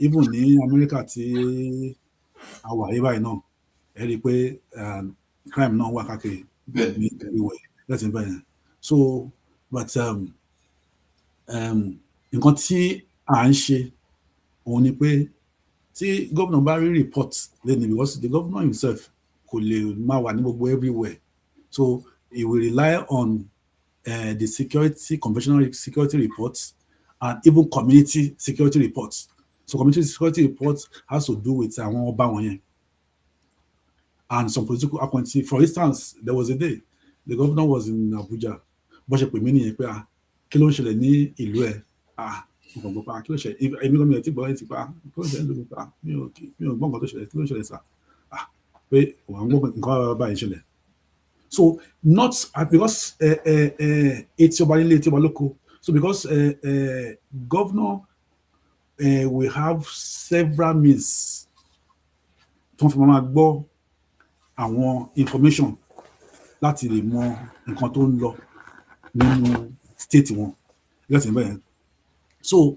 Even ní Amẹ́ríkà tí a wà yí báyìí náà, ẹ rí i pé crime náà wà káàkiri ní everywhere. That's important. So, but nǹkan tí à ń ṣe òun ni pé tí governor bá rí report lẹ́nu, because the governor himself kò lè máa wà ní gbogbo everywhere, so he will rely on the security, conventional security reports and even community security reports. So community security reports has to do with àwọn ọba wọ̀nyẹn and some political appointees. For instance, there was a day the governor was in Abuja. Bó ṣe pè mí nìyẹn pé kí ló ń ṣẹlẹ̀ ní ìlú ẹ̀? Nǹkan gbọ́ pa kí ló ṣẹlẹ̀? Èmi gómìnà tí gbọ́ ẹ̀ ti pa kí ló ń ṣẹlẹ̀ lómi pa mi ò gbọ́ nǹkan tó ṣẹlẹ̀, kí ló ń ṣẹlẹ̀ sà? Pé wà ń gbọ́ nǹkan báyìí ṣẹlẹ̀. So not because etí ọba nílé etí ọba lóko. So because governor will have several means tó fi máa gbọ́ àwọn information láti lè mọ nǹkan tó ń lọ nínú state wọn. So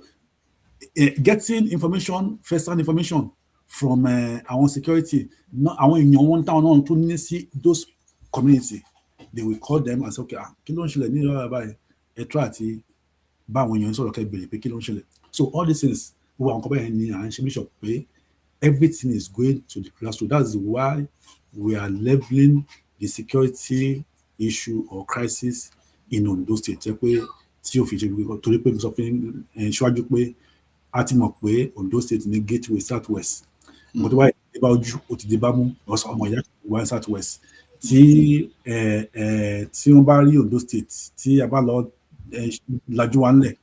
getting information, first-hand information from our security, àwọn èèyàn wọn táwọn náà tó ní sí those community, they will call them and say, okay, kí ló ń ṣẹlẹ̀ ní ìlú báyìí, ẹ try àti bá àwọn èèyàn sọ̀rọ̀ kẹ́ béèrè pé kí ló ń ṣẹlẹ̀. So all these things, gbogbo àwọn kan báyìí ni à ń ṣe bishop pé everything is going to the grassroots. That's why we are leveling the security issue or crisis in Ondo State. Jẹ́ pé tí ó fi ṣe gbogbo torí pé mo sọ fún ṣíwájú pé a ti mọ̀ pé Ondo State ní gateway southwest. Mo tó wáyé dé bá ojú ó ti dé bá mú ọ̀sán ọmọ ìyá wá southwest. Tí wọ́n bá rí Ondo State, tí a bá lọ lajú wa ńlẹ̀,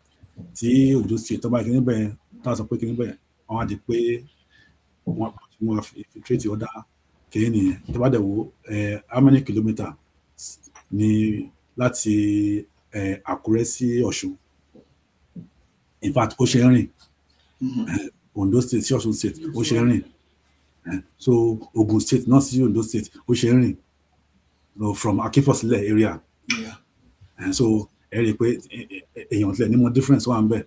tí Ondo State tó bá kí níbẹ̀ tá a sọ pé kí níbẹ̀ wọ́n á di pé wọ́n infiltrate ọ̀dà kìí nìyẹn. Tó bá dẹ̀ wo how many kilometres ni láti Àkúrẹ́ sí Ọ̀ṣun. In fact, ó ṣe rìn. Ondo State sí Ọ̀ṣun State ó ṣe rìn. So Ogun State náà sí Ondo State ó ṣe rìn. From Akínfọ̀sílẹ̀ area. And so ẹ rí i pé èèyàn tilẹ̀ ní mo difference wà ń bẹ̀.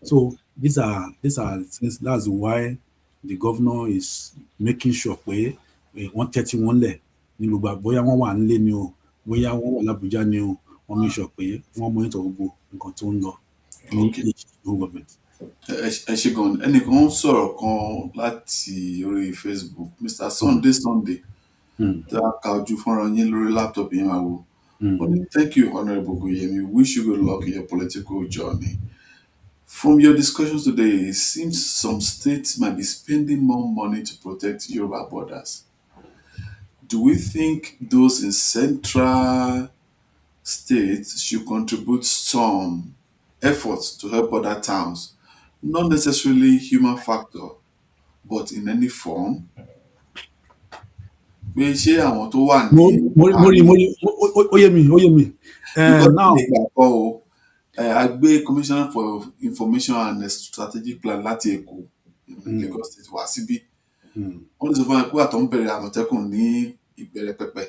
So these are things. That's why the governor is making sure pé wọ́n tẹ́tí wọn lẹ̀ ní gbogbo bóyá wọ́n wà nílé ni o, bóyá wọ́n wà l'Abuja ni o, wọ́n make sure pé wọ́n monitor gbogbo nǹkan tó ń lọ ní government. Ẹ ṣé gan. Ẹnìkan ń sọ̀rọ̀ kan láti orí Facebook, Mr. Sunday tí a ka ojú fọ́nrán yín lórí laptop yín máa wò. Thank you, Honourable Ogunyemi. Wish you good luck in your political journey. From your discussions today, it seems some states might be spending more money to protect Yoruba borders. Do we think those in central states should contribute some efforts to help other towns, not necessarily human factor, but in any form? Pé ṣé àwọn tó wà ní. Ó yé mi. Now, I gbé Commissioner for Information and Strategic Plan láti Èkó, Lagos State wá síbí. Wọ́n ti sọ fún mi pé àtọ̀ ń bẹ̀rẹ̀ Àmọ̀tẹ́kùn ní ìbẹ̀rẹ̀ pẹpẹ.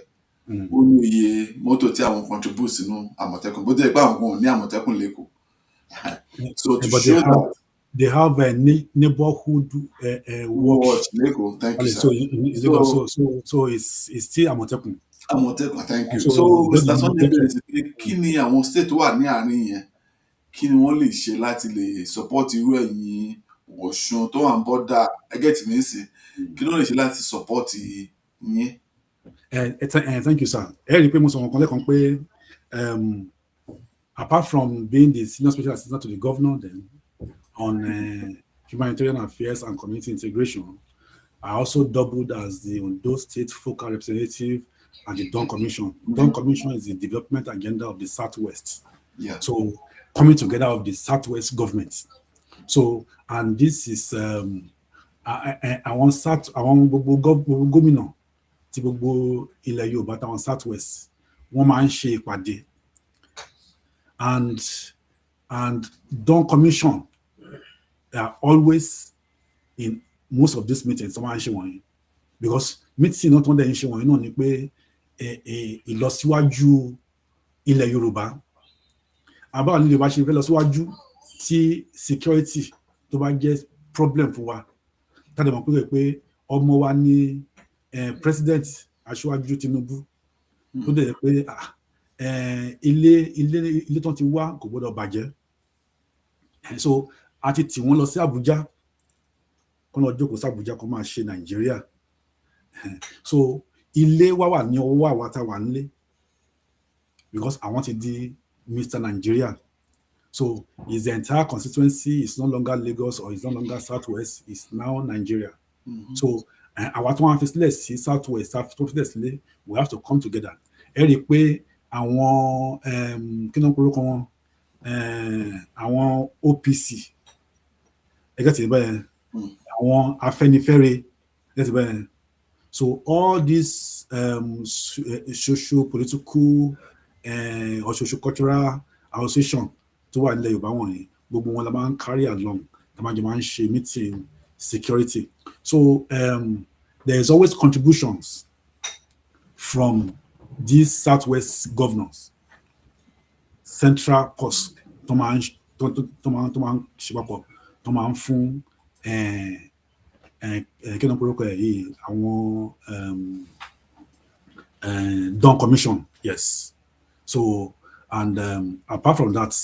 Ó ní iye mọ́tò tí àwọn contribute sínú Àmọ̀tẹ́kùn, bó jẹ́ pé àwọn kan ò ní Àmọ̀tẹ́kùn l'Èkó. So to show that they have a neighborhood watch. Lagos, thank you, sir. So it's still Àmọ̀tẹ́kùn. Àmọ̀tẹ́kùn, thank you. So Mr. Sunday bẹ̀rẹ̀ sí pé kí ni àwọn state tó wà ní àárín yẹn, kí ni wọ́n lè ṣe láti lè support irú ẹ̀yin Ọ̀ṣun tó wà ń bọ́dà ẹgẹ́tì mi sí, kí ló lè ṣe láti support yín? Thank you, sir. Ẹ rí i pé mo sọ wọn kan lẹ́kan pé apart from being the senior special assistant to the governor then on humanitarian affairs and community integration, I also doubled as the Ondo State focal representative and the Dawn Commission. Dawn Commission is the development agenda of the Southwest. Yeah. So coming together of the Southwest government. So, and this is àwọn gómìnà tí gbogbo ilẹ̀ Yorùbá táwọn Southwest wọ́n máa ń ṣe ìpàdé, and Dawn Commission are always in most of these meetings. Wọ́n máa ń ṣe wọ̀nyí because meeting náà tó ń dẹ̀ ń ṣe wọ̀nyí náà ni pé ìlọsíwájú ilẹ̀ Yorùbá, àbáwọ̀ nílẹ̀ Yorùbá ṣe fẹ́ lọ síwájú tí security tó bá jẹ́ problem fún wa, tàbí mọ̀ pé ọmọ wa ní president Aṣíwájú Tinubu tó dẹ̀ pé ilé tó ti wá kò gbọ́dọ̀ bàjẹ́, so a ti tì wọ́n lọ sí Àbújá kó lọ jókòó sí Àbújá kó máa ṣe Nàìjíríà, so ilé wa wà ní ọwọ́ àwa tá wà nílé because àwọn ti di Mr. Nigeria. So his entire constituency is no longer Lagos or is no longer Southwest, it's now Nigeria. So àwa tó wá fi sílẹ̀ sí Southwest, tó fi sílẹ̀ sílé, we have to come together. Ẹ rí i pé àwọn kí ló ń porúkọ wọn, àwọn OPC, ẹgbẹ́ tí bẹ́ẹ̀, àwọn Afẹ́nifẹ́re, ẹgbẹ́ tí bẹ́ẹ̀. So all these socio-political or socio-cultural association tó wà nílẹ̀ Yorùbá wọ̀nyí, gbogbo wọn la máa ń carry along, la máa jọ máa ń ṣe meeting security. So there is always contributions from these Southwest governors, central post tó máa ń ṣe papọ̀, tó máa ń fún kí ló ń porúkọ ẹ̀ yìí, àwọn Dawn Commission, yes. So and apart from that,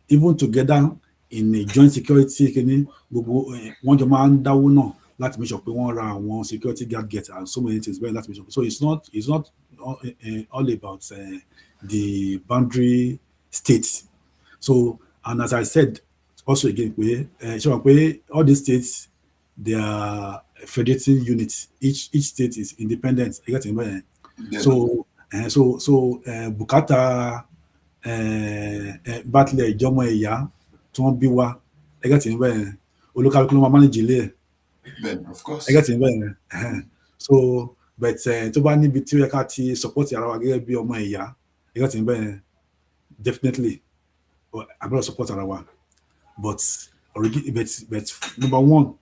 even together in a joint security kìíní, gbogbo wọ́n jọ máa ń dáwó náà láti make sure pé wọ́n ra àwọn security gadgets and so many things bẹ́ẹ̀ láti make sure. So it's not all about the boundary states. So and as I said also again, pé all these states, they are federating units. Each state is independent. So bùkátà bátìlẹ̀ ìjọmọ ẹ̀yà tí wọ́n bí wa, olúkálùkù ló máa manage ilé ẹ̀. Of course. So but tó bá níbi tí ó yẹ ká ti support ara wa gẹ́gẹ́ bí ọmọ ẹ̀yà, definitely àbúrò support ara wa. But number one,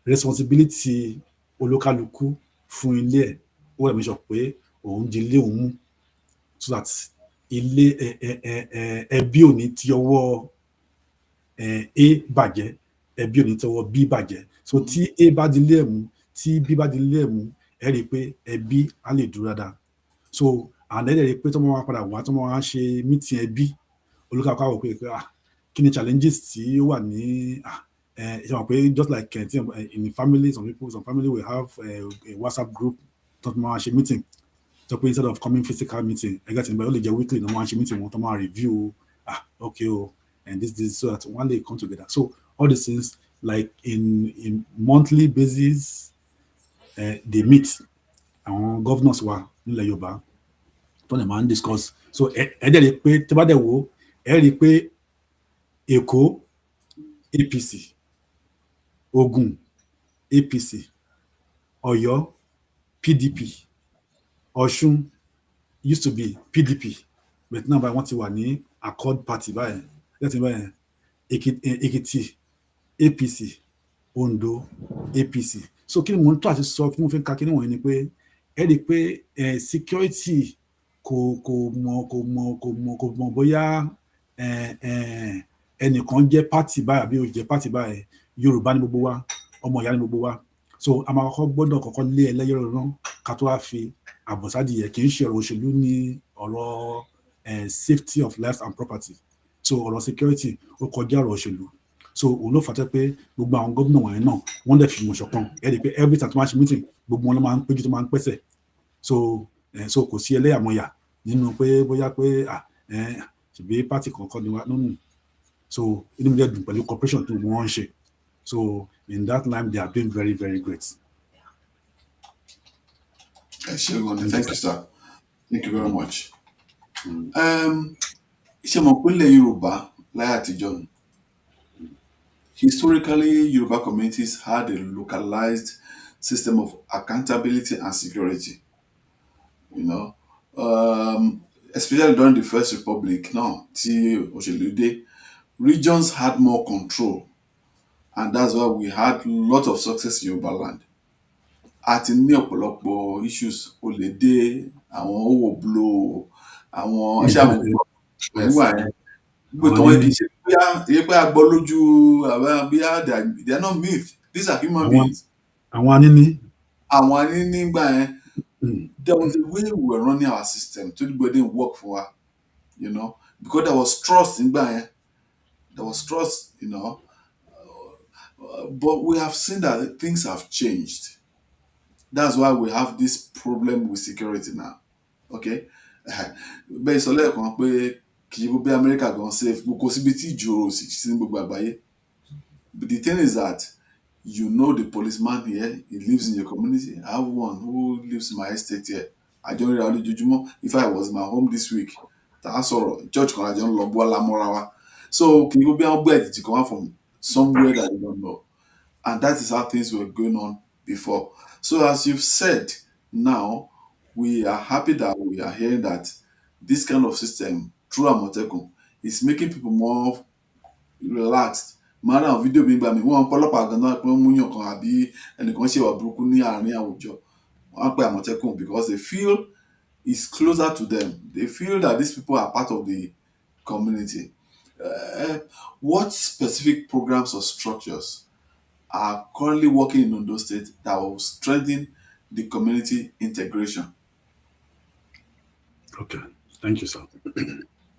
responsibility olúkálùkù fún ilé ẹ̀, ó wà make sure pé òun di ilé òun mú, so that ilé ẹbí ò ní ti ọwọ́ A bàjẹ́, ẹbí ò ní ti ọwọ́ B bàjẹ́. So tí A bá di ilé ẹ̀ mú, tí B bá di ilé ẹ̀ mú, ẹ rí i pé ẹbí á lè dúró dáadáa. So àná ẹ rí i pé tó máa padà wá, tó máa ṣe meeting ẹbí, olúkálùkù á wò pé kí ni challenges tí ó wà ní just like in family, some family will have a WhatsApp group tó máa ṣe meeting. So instead of coming physical meeting, only the weekly no meeting, want to review, and this so that one day come together. So all these things, like in monthly basis, they meet. Our governors were in La Yoruba, to the man discuss. So Èkó APC, Ogun APC, Ọ̀yọ́ PDP, Ọ̀ṣun used to be PDP, but now by wọ́n ti wà ní Accord Party báyìí, Èkìtì APC, Ondo APC. So kí ni mo ń tọ́ àti sọ fún mo fi ń ka kí ni wọ̀nyí ni pé ẹ rí i pé security kò mọ̀ bóyá ẹnìkan jẹ́ party báyìí àbí ó jẹ́ party báyìí. Yorùbá ni gbogbo wa, ọmọ ìyá ni gbogbo wa. So a máa gbọ́dọ̀ kọ́kọ́ lé ẹlẹ́yọ̀rọ̀ náà ká tó wá fi àbọ̀sádìyẹ, kì í ṣe ọ̀rọ̀ òṣèlú ní ọ̀rọ̀ safety of lives and property. So ọ̀rọ̀ security ó kọjá ọ̀rọ̀ òṣèlú. So òun ló fàtẹ́ pé gbogbo àwọn gómìnà wọ̀nyí náà wọ́n dẹ̀ fi mọ̀ ṣọ̀kan. Ẹ rí i pé every time tó máa ṣe meeting, gbogbo wọn ló máa ń péjú tó máa ń pẹ́sẹ̀. So kò sí ẹlẹ́yàmọ̀yà nínú pé bóyá pé ṣèbí party kankan ni wá nínú. So inú mi dẹ̀ dùn pẹ̀lú cooperation tó wọ́n ń ṣe. So in that line, they are doing very, very great. Thank you, sir. Thank you very much. Ṣé mo pé ilẹ̀ Yorùbá láyé àtijọ́ ni? Historically, Yoruba communities had a localized system of accountability and security. especially during the First Republic, now, regions had more control, and that's why we had a lot of success in Yoruba land. Àti ní ọ̀pọ̀lọpọ̀ issues olè dé, àwọn owó blow, àwọn aṣáàmù nígbà yẹn. Gbogbo ìtàn wọn kì í ṣe pé a gbọ́ lójú they are not myth. These are human beings. Àwọn anini. Àwọn anini nígbà yẹn. There was a way we were running our system. Everybody didn't work for her, because there was trust in Bayern. There was trust, but we have seen that things have changed. That's why we have this problem with security now. Okay? Bẹ́ẹ̀ sọ lẹ́ẹ̀kan pé kì í bí America gan safe, kò síbi tí ìjòrò sí ní gbogbo àgbáyé. But the thing is that the policeman here, he lives in your community. I have one who lives in my estate here. I don't really judgment. If I was in my home this week, that's all. Church can I don't love Morawa. So can you be on bed to come from somewhere that you don't know? And that is how things were going on before. So as you've said, now we are happy that we are hearing that this kind of system through Amotekun is making people more relaxed. Máa ràn fídíò mi gbà mí wọ́n pọ́lọ́pàá gan-an pé wọ́n múyàn kan àbí ẹnìkan ṣe wà burúkú ní àárín àwùjọ. Wọ́n á pe Àmọ̀tẹ́kùn because they feel it's closer to them. They feel that these people are part of the community. What specific programs or structures are currently working in Ondo State that will strengthen the community integration? Okay, thank you, sir.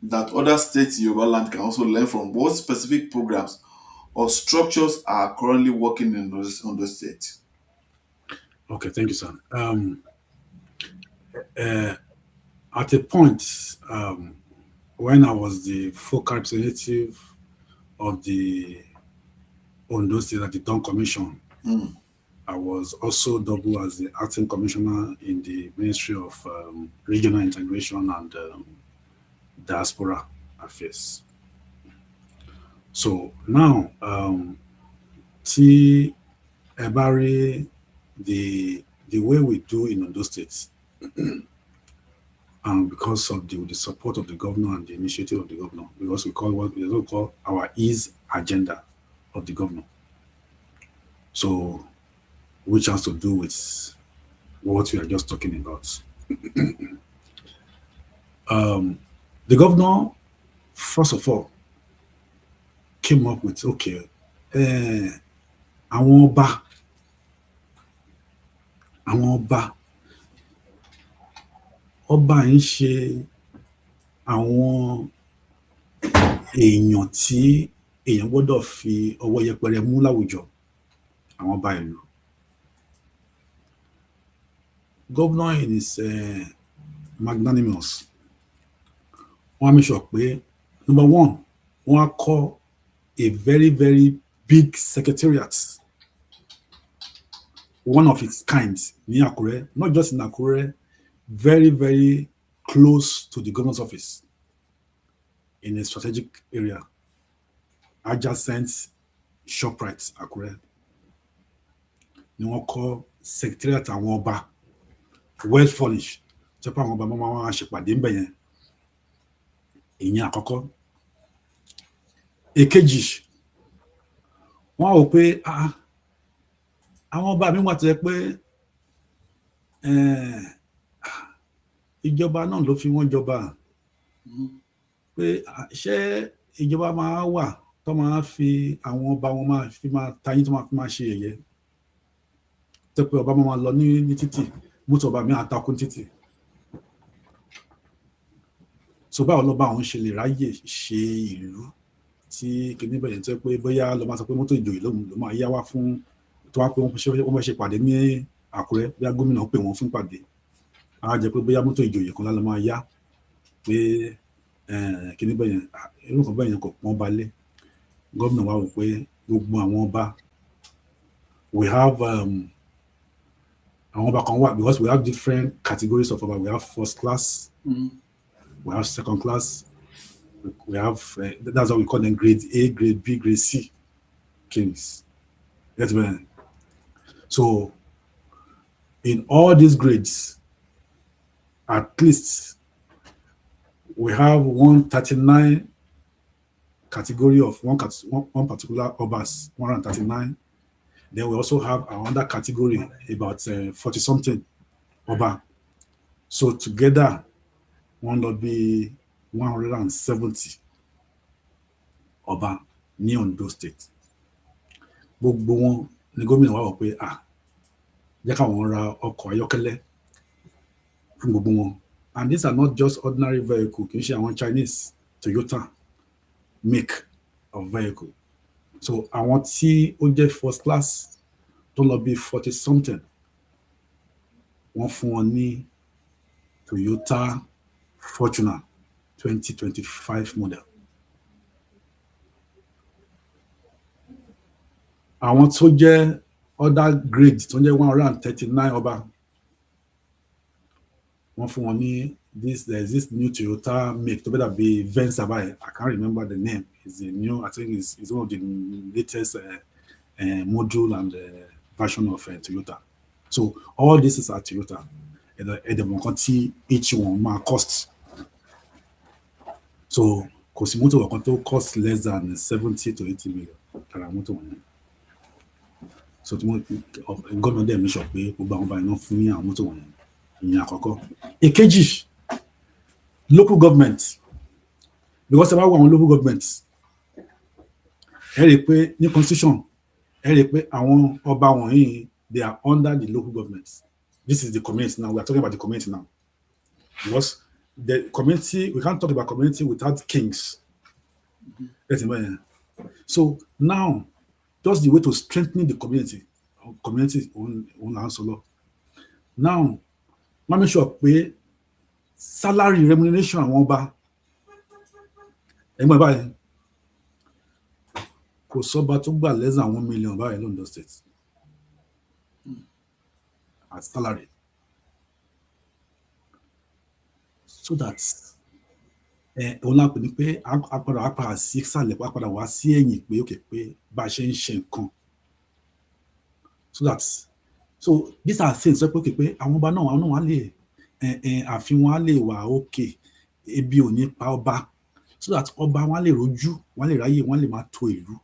That other states in Yoruba land can also learn from. What specific programs or structures are currently working in Ondo State? Okay, thank you, sir. At a point, when I was the focal representative of the Ondo State at the Dawn Commission, I was also double as the acting commissioner in the Ministry of Regional Integration and Diaspora Affairs. So now, the way we do in Ondo State, and because of the support of the governor and the initiative of the governor, because we call our ease agenda of the governor. So, which has to do with what we are just talking about. The governor, first of all, came up with, okay, àwọn ọba ń ṣe àwọn èèyàn tí èèyàn gbọ́dọ̀ fi ọwọ́ yẹpẹrẹ mú láwùjọ, àwọn ọba ìlú. Governor in his magnanimous, wọ́n á make sure pé, number one, wọ́n á kọ́ a very, very big secretariat, one of its kind ní Àkúrẹ́, not just in Àkúrẹ́, very, very close to the governor's office in a strategic area, adjacent ShopRite Àkúrẹ́. Ni wọ́n kọ́ secretariat àwọn ọba, well furnished. Tó pa àwọn ọba máa wá ṣèpàdé ń bẹ̀ yẹn. Ìyẹn àkọ́kọ́. Èkejì, wọ́n á wò pé àwọn ọba mi wà tó yẹ pé ìjọba náà ló fi wọ́n jọba, pé ṣé ìjọba máa wà tó máa fi àwọn ọba wọn máa fi máa tayín tó máa fi máa ṣe yẹ̀yẹ́, tó pé ọba máa lọ ní títì, mọ́tò ọba mi àtakùn títì. So báwo lọ́ba àwọn ṣe lè ráyè ṣe ìlú tí kìíní bẹ̀rẹ̀ tó pé bóyá lọ máa sọ pé mọ́tò ìjòyè ló máa yá wá fún tó wá pé wọ́n fẹ́ ṣe pàdé ní Àkúrẹ́, bí gómìnà pè wọ́n fún pàdé, á jẹ́ pé bóyá mọ́tò ìjòyè kan lálọ́ máa yá pé kìíní bẹ̀yẹn irú kan bẹ̀yẹn kò pọ́n balẹ̀. Gómìnà wa wò pé gbogbo àwọn ọba we have àwọn ọba kan wà, because we have different categories of ọba. We have first class, we have second class, we have that's what we call them grade A, grade B, grade C kings. Yes, man. So in all these grades, at least we have 139 category of one particular obas, 139. Then we also have another category about 40 something oba. So together, one will be 170 ọba ní Ondo State. Gbogbo wọn ni gómìnà wa wò pé jẹ́ káwọn ra ọkọ̀ ayọ́kẹ́lẹ́ fún gbogbo wọn. And these are not just ordinary vehicle, kì í ṣe àwọn Chinese Toyota make of vehicle. So àwọn tí ó jẹ́ first class tó lọ bí 40 something, wọ́n fún wọn ní Toyota Fortuner 2025 model. Àwọn tó jẹ́ other grade tó jẹ́ 139 ọba, wọ́n fún wọn ní there's this new Toyota make tó better be Venza by, I can't remember the name. It's a new, I think it's one of the latest module and version of Toyota. So all this is at Toyota. And the each one ma cost. So kò sí mọ́tò ọ̀kan tó cost less than 70 to 80 million. Tara mọ́tò wọn. So government dem make sure pé gbogbo àwọn báyìí náà fún ní àwọn mọ́tò wọn. Ìyẹn àkọ́kọ́. Èkejì, local government. Because about one local government, ẹ rí pé ní constitution, ẹ rí pé àwọn ọba wọ̀nyí, they are under the local government. This is the community now. We are talking about the community now. Because the community, we can't talk about community without kings. So now, just the way to strengthen the community on answer law. Now, let me show pé salary remuneration àwọn ọba ẹgbẹ́ báyìí kò sọ́ba tó gbà less than 1 million báyìí l'Ondo State as salary. So that òun náà pè ní pé apàdà sí ìsàlẹ̀ apàdà wá sí ẹ̀yìn pé òkè pé bá a ṣe ń ṣe nǹkan. So these are things pé òkè pé àwọn ọba náà wà lè àfihàn wọn á lè wà òkè, ebi ò ní pa ọba, so that ọba wọn á lè rojú, wọn á lè ráyè, wọn á lè máa tò ìlú.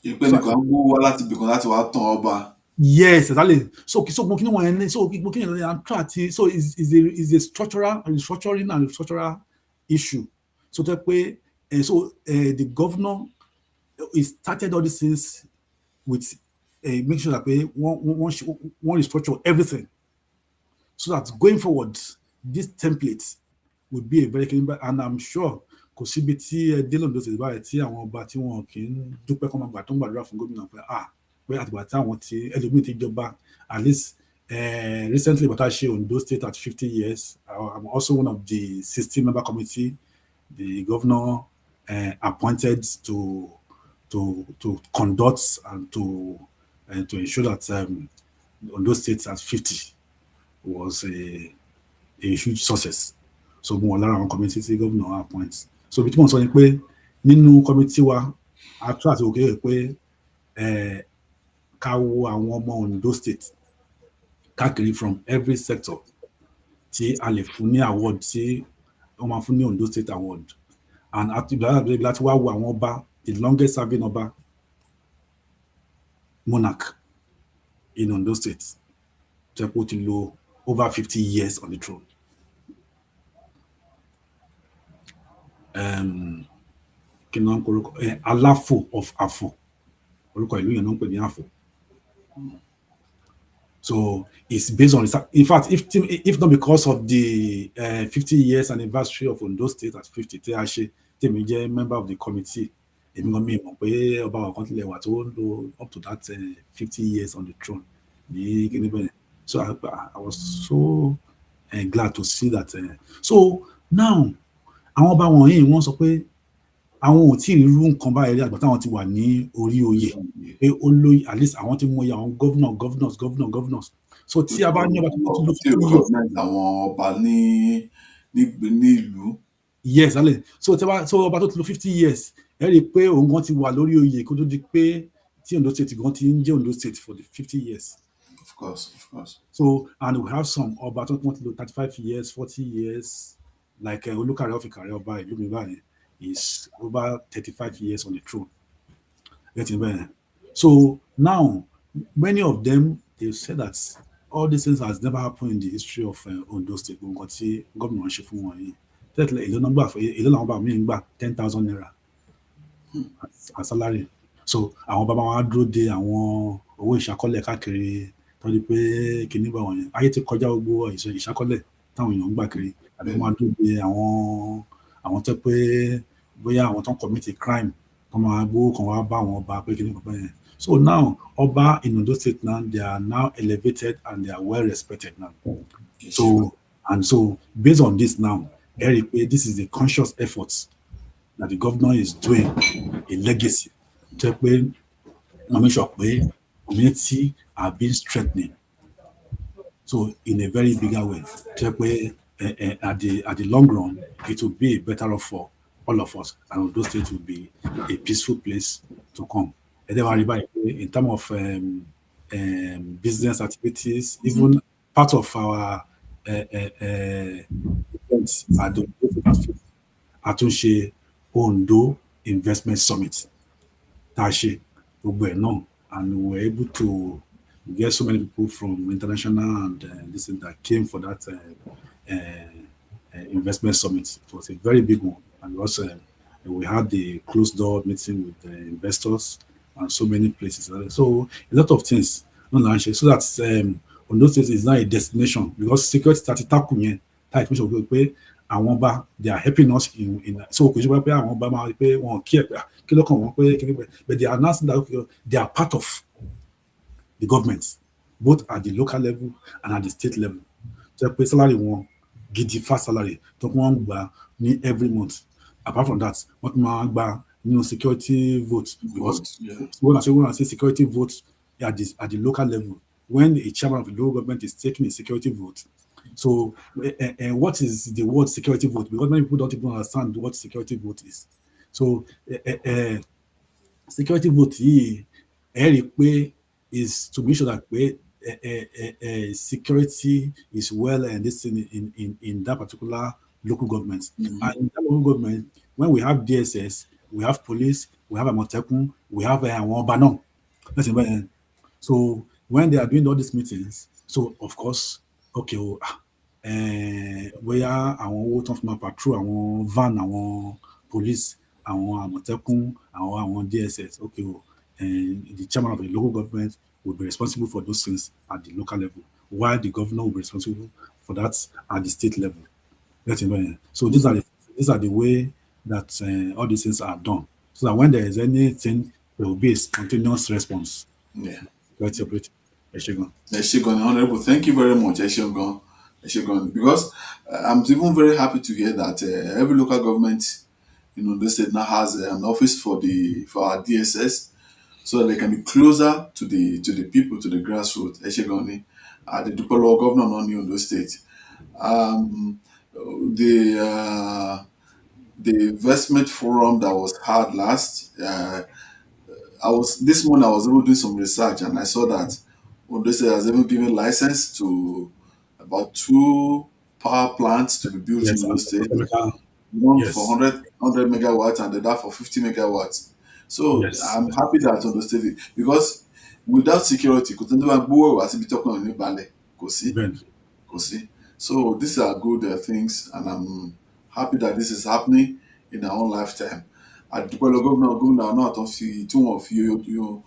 Ìpè nìkan gbó wá láti ibìkan láti wá tàn ọba. Yes, exactly. So mo kí ni wọ́n ẹni, so mo kí ni I'm trying to, so is a restructuring and structural issue. So that way, the governor started all these things with make sure that one restructure everything, so that going forward, this template would be a very clean, and I'm sure kò síbi tí délé Ondo State báyìí tí àwọn ọba tí wọn kì í dúpẹ́ kọ́ máa gbà tó ń gbàdúrà fún gómìnà pé àtìgbà tí àwọn tí ẹlòmíì ti jọba, at least recently bàtà ṣe Ondo State at 50 years. I'm also one of the 60-member committee the governor appointed to conduct and to ensure that Ondo State at 50 was a huge success. So mo wà lára àwọn committee tí governor appoint. So bí tí mo sọ ni pé nínú committee wa a try àti òkè pé ká wo àwọn ọmọ Ondo State káàkiri from every sector tí a lè fún ní award tí wọ́n máa fún ní Ondo State award, and láti wá wo àwọn ọba, the longest serving ọba monarch in Ondo State tó kó ti lò over 50 years on the throne. Kí ni wọ́n ń korúkọ Aláfò of Afo, orúkọ ìlú yẹn náà ń pè ní Afo. So it's based on, in fact, if not because of the 50 years anniversary of Ondo State at 50, tí a ṣe tèmi jẹ́ member of the committee, èmi gan mi mọ̀ pé ọba ọ̀kan tilẹ̀ wà tó ń lò up to that 50 years on the throne ní kíní bẹ́ẹ̀. So I was so glad to see that. So now àwọn ọba wọ̀nyí wọ́n sọ pé àwọn ò tí ì rú nǹkan báyìí àgbà táwọn ti wà ní orí oyè pé ó lóyè, at least àwọn ti mọ iye àwọn governors. So tí a bá ní ọba tó lò 50 years àwọn ọba ní ìlú. Yes, ale. So ọba tó lò 50 years, ẹ rí i pé òun gan ti wà lórí oyè kó tó di pé tí Ondo State gan ti ń jẹ́ Ondo State for the 50 years. Of course. So, and we have some ọba tó lò 35 years, 40 years, like Olukare of Ikare Oba Ilumiba is over 35 years on the throne. Getting better. So now, many of them, they said that all these things has never happened in the history of Ondo State. Nǹkan tí gómìnà ṣe fún wọn yìí. Tẹ́lẹ̀ èlò náà gbà fún èlò làwọn bá mi ń gbà 10,000 naira as salary. So àwọn bàbá wọn á dúró de àwọn owó ìṣàkọọ́lẹ̀ káàkiri tọ́jú pé kìíní bá wọn yẹn. Ayé ti kọjá gbogbo ìṣàkọọ́lẹ̀ táwọn èèyàn ń gbà kiri. Àbí wọn á dúró de àwọn tó pé bóyá àwọn tó ń commit a crime tó máa gbówó kan wá bá àwọn ọba pé kìíní kan bẹ́ẹ̀ yẹn. So now, Oba in Ondo State now, they are now elevated and they are well respected now. So based on this now, Eric, this is a conscious effort that the governor is doing, a legacy to make sure community are being strengthened. So in a very bigger way, at the long run, it will be better off for all of us, and Ondo State will be a peaceful place to come. And then in terms of business activities, even part of our events at the Atunse Ondo Investment Summit, Tashi, and we were able to get so many people from international and this and that came for that investment summit. It was a very big one, and also we had the closed door meeting with the investors and so many places. So a lot of things, so that Ondo State is now a destination because security started tapping tight. They are helping us in so but they are announcing that they are part of the government, both at the local level and at the state level. So pay salary one, give the fast salary, every month. Apart from that, what security votes, because when I say security votes at the local level, when a chairman of the local government is taking a security vote. So what is the word security vote? Because many people don't even understand what security vote is. So security vote is to make sure that security is well and this in that particular local government. And in that local government, when we have DSS, we have police, we have Amotekun, we have Banon. So when they are doing all these meetings, so of course, okay, where àwọn owó tán fi máa patrol àwọn van àwọn police àwọn Àmọ̀tẹ́kùn àwọn DSS, okay, the chairman of the local government will be responsible for those things at the local level, while the governor will be responsible for that at the state level. So these are the way that all these things are done, so that when there is anything, there will be a spontaneous response. Yeah. That's your point. Eshegon, Honorable, thank you very much, Eshegon. Because I'm even very happy to hear that every local government in Ondo State now has an office for our DSS, so they can be closer to the people, to the grassroots. Eshegon, the Dupolo Governor of Ondo State. The investment forum that was held last. This morning I was able to do some research and I saw that Ondo State has even given license to about 2 power plants to be built in Ondo State. One for 100 megawatts and the other for 50 megawatts. So I'm happy that Ondo State, because without security, so these are good things, and I'm happy that this is happening in our own lifetime. Àdúpẹ́ gómìnà náà tó fi tí wọ́n fi ojú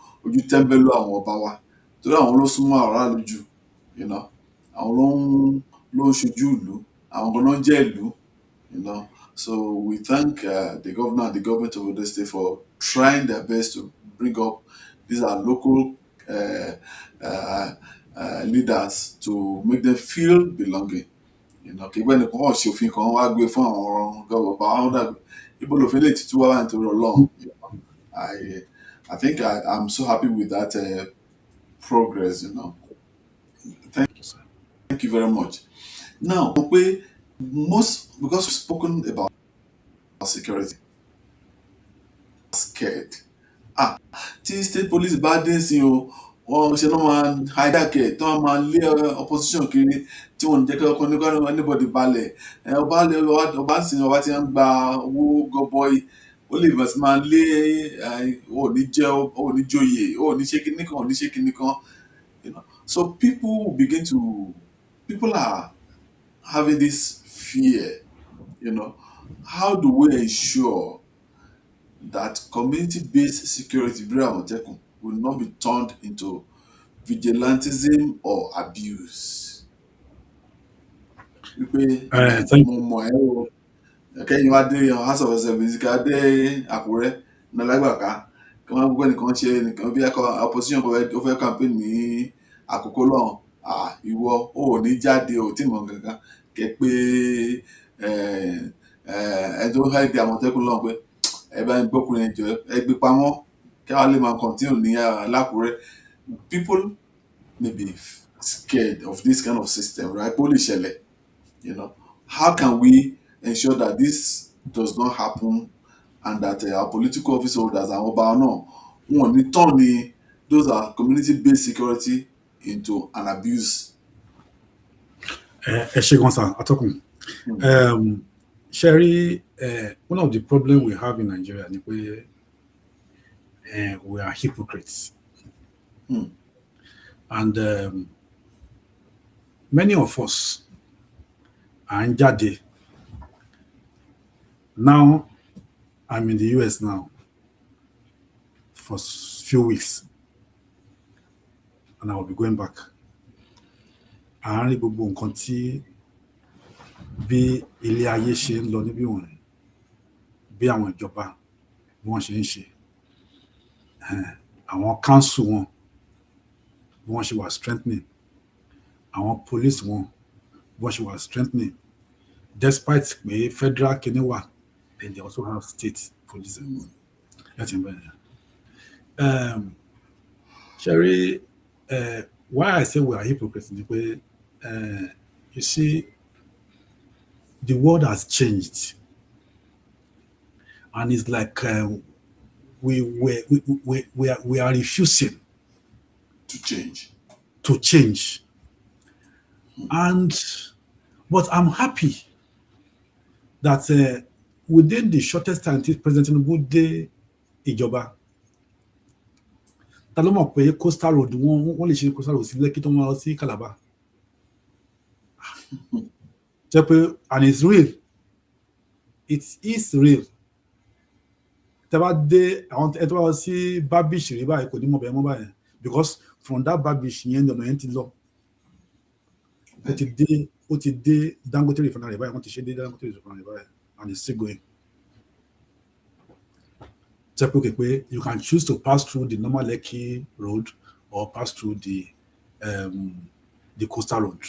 tẹ́ḿbẹ́lú àwọn ọba wa, torí àwọn ló súnmọ́ aráàlú jù, àwọn ló ń ṣojú ìlú, àwọn gan-an jẹ́ ìlú, So we thank the governor and the government of Ondo State for trying their best to bring up these are local leaders to make them feel belonging. Kí gbẹ́ni kan wọ́n ṣe òfin kan wá gbé fún àwọn ọba wọn dàgbé. Ibo lòfin lè títí wá nítorí Ọlọ́run. I think I'm so happy with that progress. Thank you very much. Now, because we've spoken about security, scared. Tí state police bá dé sí o, wọ́n ṣe náà máa hijack ẹ̀, tí wọ́n máa lé opposition kiri, tí wọ́n ń jẹ́ kí ọkàn nígbà anybody balẹ̀ ọba ń sìn ọba tí wọ́n ń gba owó gọbọi ó lè bẹ̀rẹ̀ sí máa lé òní jẹ́ òní joyè òní ṣe kinní kan òní ṣe kinní kan, you know. So people are having this fear, you know. How do we ensure that community-based security will not be turned into vigilantism or abuse? Wípé mo mọ̀ ẹ́ o kẹ́yìn wá dé House of Assembly ká dé Àkúrẹ́ Nàlágbàká kí wọ́n gbogbo ẹnìkan ṣe nìkan bí opposition ó fẹ́ campaign ní àkókò lọ́hùn ìwọ ò ní jáde ò tí mọ̀ gangan kẹ́ pé ẹ tó fẹ́ di Àmọ̀tẹ́kùn lọ́hùn pé ẹ bá ń gbókùnrin ẹjọ́ ẹ gbé pamọ́ kí wọ́n lè máa continue ní Lákúrẹ́. People may be scared of this kind of system, right? Ó lè ṣẹlẹ̀, you know. How can we ensure that this does not happen and that our political office holders and ọba náà wọn ní turn ní those are community-based security into an abuse? Ṣé gan sa atọ́kùn. Sherry, one of the problems we have in Nigeria ni pé we are hypocrites. And many of us are in jáde. Now, I'm in the US now for a few weeks, and I will be going back. Àárín gbogbo nǹkan tí bí ilé ayé ṣe ń lọ níbí wọ̀nyí, bí àwọn ìjọba bí wọ́n ṣe ń ṣe, àwọn council wọn bí wọ́n ṣe wà strengthening, àwọn police wọn bí wọ́n ṣe wà strengthening, despite pé federal kìíní wà, and they also have state police. Sherry, why I say we are hypocrites is because you see, the world has changed, and it's like we are refusing to change. But I'm happy that within the shortest time till President Tinubu dé ìjọba, ta ló mọ̀ pé coastal road wọ́n lè ṣe coastal road sí Lẹ́kì tó máa lọ sí Calabar. Jẹ́ pé, and it's real. It is real. Tẹ́ bá dé àwọn ẹ̀ tó bá lọ sí Babish rí báyìí kò ní mọ̀ bẹ́ẹ̀ mọ́ báyìí, because from that Babish yẹn lọ́nà yẹn ti lọ. Ó ti dé Dangote refinery báyìí, wọ́n ti ṣe dé Dangote refinery báyìí, and it's still going. You can choose to pass through the normal Lekki road or pass through the coastal road.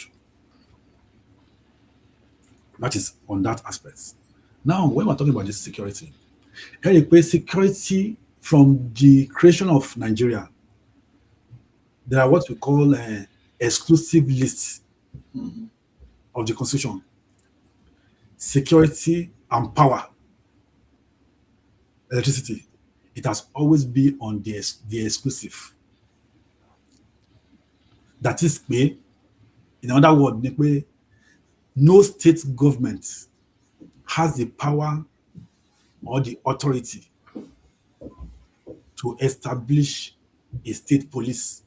That is on that aspect. Now, when we're talking about this security, security from the creation of Nigeria, there are what we call exclusive lists of the Constitution. Security and power, electricity, it has always been on the exclusive. That is, in other words, no state government has the power or the authority to establish a state police.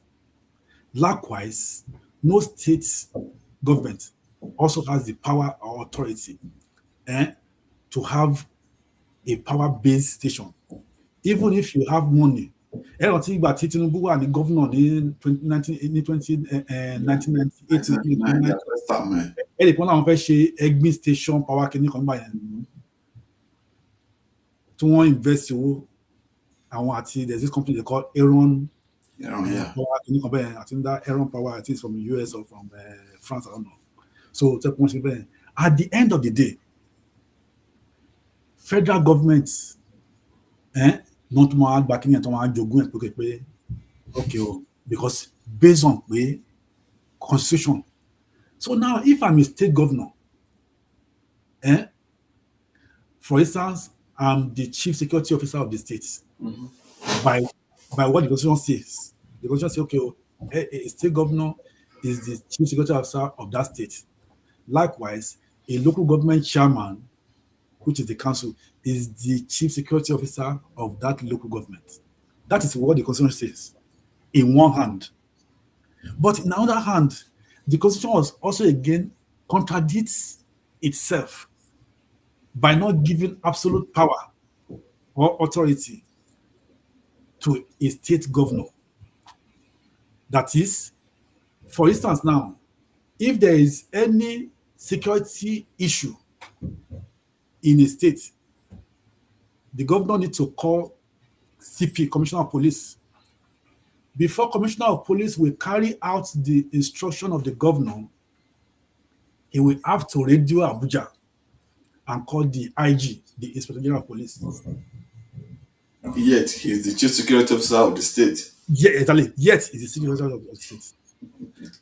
Likewise, no state government also has the power or authority to have a power-based station. Even if you have money. Ẹ̀rọ tí ìgbà tí Tinubu wà ní governor ní 1998, ẹ̀rì kan láwọn fẹ́ ṣe Egbin station power kìíní kan báyẹn tí wọ́n invest owó àwọn àti there's this company they call Aaron power kìíní kan bẹ́ẹ̀. I think that Aaron power I think is from the US or from France, I don't know. So at the end of the day, federal government not more backing and okay, because based on the constitution. So now if I'm a state governor, for instance, I'm the chief security officer of the state. By what the constitution says, the constitution says, okay, a state governor is the chief security officer of that state. Likewise, a local government chairman, which is the council, is the chief security officer of that local government. That is what the Constitution says in one hand. But in another hand, the Constitution was also again contradicts itself by not giving absolute power or authority to a state governor. That is, for instance, now, if there is any security issue in a state, the governor needs to call CP, Commissioner of Police. Before Commissioner of Police will carry out the instruction of the governor, he will have to radio Abuja and call the IG, the Inspector General of Police. Yet he's the chief security officer of the state. Yeah, exactly. Yet he's the security officer of the state.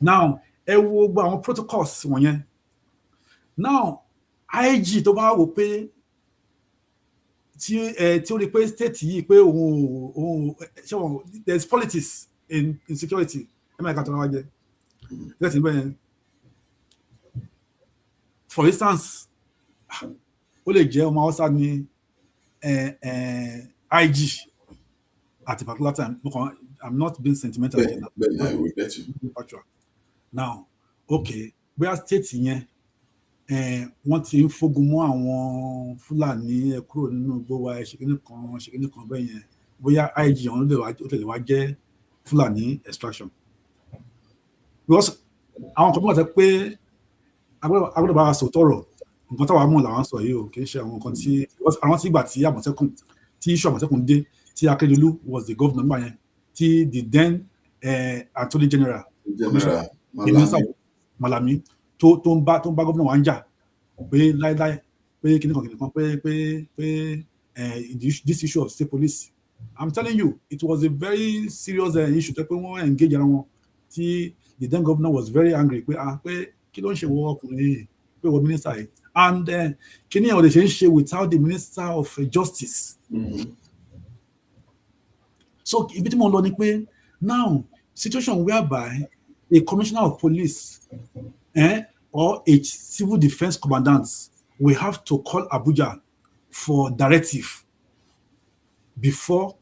Now, our protocols. Now, IG tó bá wò pé tí ó rí pé state yìí pé there's politics in security. For instance, ó lè jẹ́ ọmọ Hausa ní IG at a particular time. I'm not being sentimental. But I will get you. Now, okay, where state yẹn wọ́n ti ń fógun mọ́ àwọn Fúlàní kúrò nínú igbó wa ṣèkínní kan bẹ́ẹ̀ yẹn, bóyá IG ọ̀hún lè wá jẹ́ Fúlàní extraction. Because àwọn kan bí wọ́n sọ pé agbọ́dọ̀ bá wa sọ tọrọ nǹkan táwa mọ̀ làwọn sọ yìí o, kì í ṣe àwọn nǹkan tí àwọn tí ìgbà tí iṣu Àmọ̀tẹ́kùn dé, tí Akérédolú was the governor nígbà yẹn, tí the then Attorney General Malami tó ń bá gómìnà wa ń jà pé láíláí pé kìnìkan pé this issue of state police, I'm telling you, it was a very serious issue pé wọ́n engage ara wọn, tí the then governor was very angry pé kí ló ń ṣe wọ́n ọkùnrin yìí pé wọ́n minister yìí, and kìnì ẹ̀ wọ́n lè ṣe ń ṣe without the Minister of Justice. So ibi tí mo lọ ni pé now situation whereby a commissioner of police or a civil defense commandant will have to call Abuja for directive before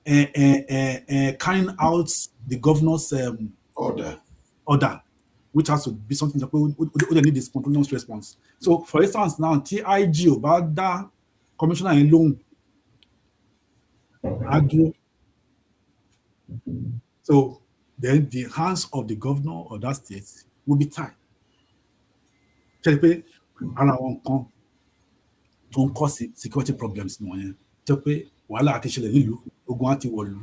carrying out the governor's order, which has to be something that we need this spontaneous response. So, for instance, now TIG about that commissioner alone, so then the hands of the governor of that state will be tied. Ara wọn kan tó ń cause security problems nìwọ̀nyẹn, jẹ́ pé wàhálà àti ìṣẹ̀lẹ̀ nílùú, ogun àti wọ̀lú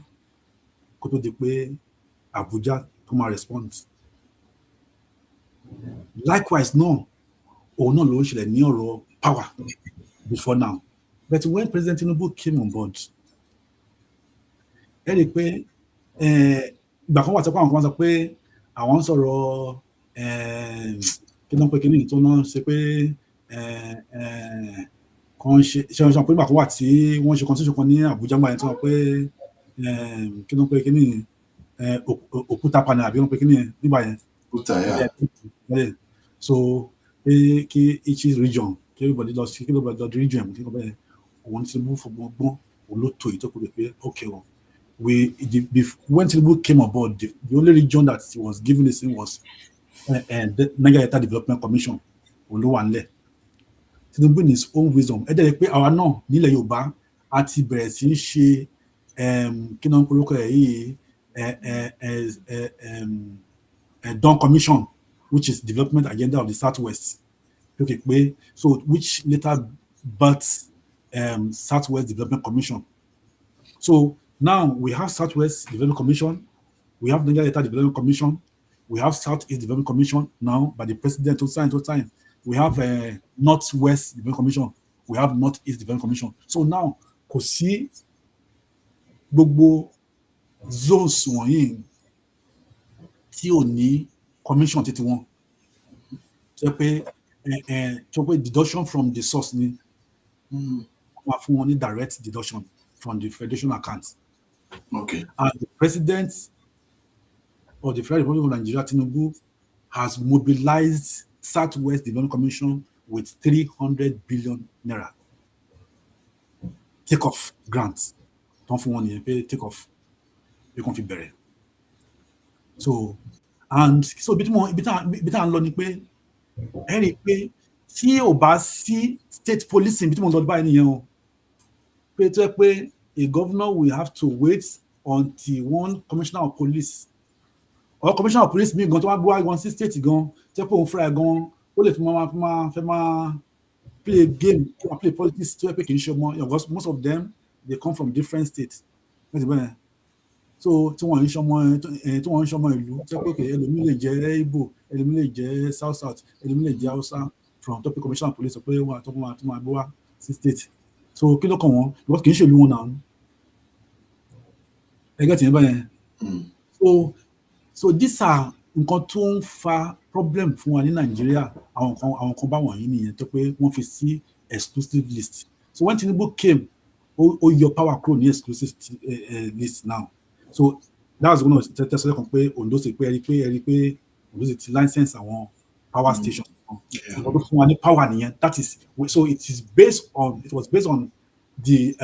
kó tó di pé Abuja tó máa respond. Likewise, no, òun náà ló ń ṣẹlẹ̀ ní ọ̀rọ̀ power before now. But when President Tinubu came on board, ẹ rí i pé ìgbà kan wà tó pé àwọn kan sọ pé àwọn ń sọ̀rọ̀ kí ló ń pè kí ní tó náà ṣe pé kan ṣe pé ìgbà kan wà tí wọ́n ṣe constitution kan ní Abuja gbà yẹn tó sọ pé kí ló ń pè kí ní òkúta panel àbí wọ́n pè kí ní nígbà yẹn. So kí each region, kí everybody lọ sí the region kí wọ́n bẹ̀rẹ̀ òun ti mú fọgbọ́n òun ló tó ìtọ́kùn pé okay o. When Tinubu came on board, the only region that was given this thing was the Nigeria Development Commission. Tinubu in his own wisdom, ẹ dẹ̀ pé àwa náà nílẹ̀ Yorùbá a ti bẹ̀rẹ̀ sí í ṣe kí náà ń polókọ ẹ̀ yìí Dawn Commission, which is Development Agenda of the Southwest. Okay, so which later birthed Southwest Development Commission. So now we have Southwest Development Commission, we have Nigeria Development Commission, we have Southeast Development Commission now by the president to time. We have Northwest Development Commission, we have Northeast Development Commission. So now kò sí gbogbo zones wọ̀nyí tí ò ní commission títí wọn. Tó pé deduction from the source ni wọ́n fún wọn ní direct deduction from the federation account. Okay. And the president of the Federal Republic of Nigeria, Tinubu, has mobilized Southwest Development Commission with 300 billion naira take off grants. Don't for 1 year, pay take off. You can feel better. So, and so bit lọ ni pé ẹ rí i pé tí ò bá sí state policing bit mo lọ báyìí nìyẹn o pé tó yẹ pé a governor will have to wait until one commissioner of police or commissioner of police mi gan tó wá gbé wá gan sí state gan tó yẹ pé òun fúnra ẹ̀ gan ó lè fi máa play a game play politics tó yẹ pé kì í ṣe ọmọ because most of them they come from different states. So tí wọ́n ń ṣọmọ ìlú tí pé ẹlòmí lè jẹ́ Igbo ẹlòmí lè jẹ́ south ẹlòmí lè jẹ́ Hausa from topic commissioner of police pé wọ́n tó máa gbé wá sí state. So kí ló kàn wọ́n because kì í ṣèlú wọn náà ẹgẹ́ tìyẹn báyẹn. So these are nǹkan tó ń fa problem fún wa ní Nàìjíríà àwọn kan bá wọ̀nyí nìyẹn tó pé wọ́n fi sí exclusive list. So when Tinubu came ó yọ power kúrò ní exclusive list now. So that was one of the test kan pé Ondo State pé ẹ rí pé Ondo State license àwọn power station. Ọdún fún wa ní power nìyẹn. That is so it was based on the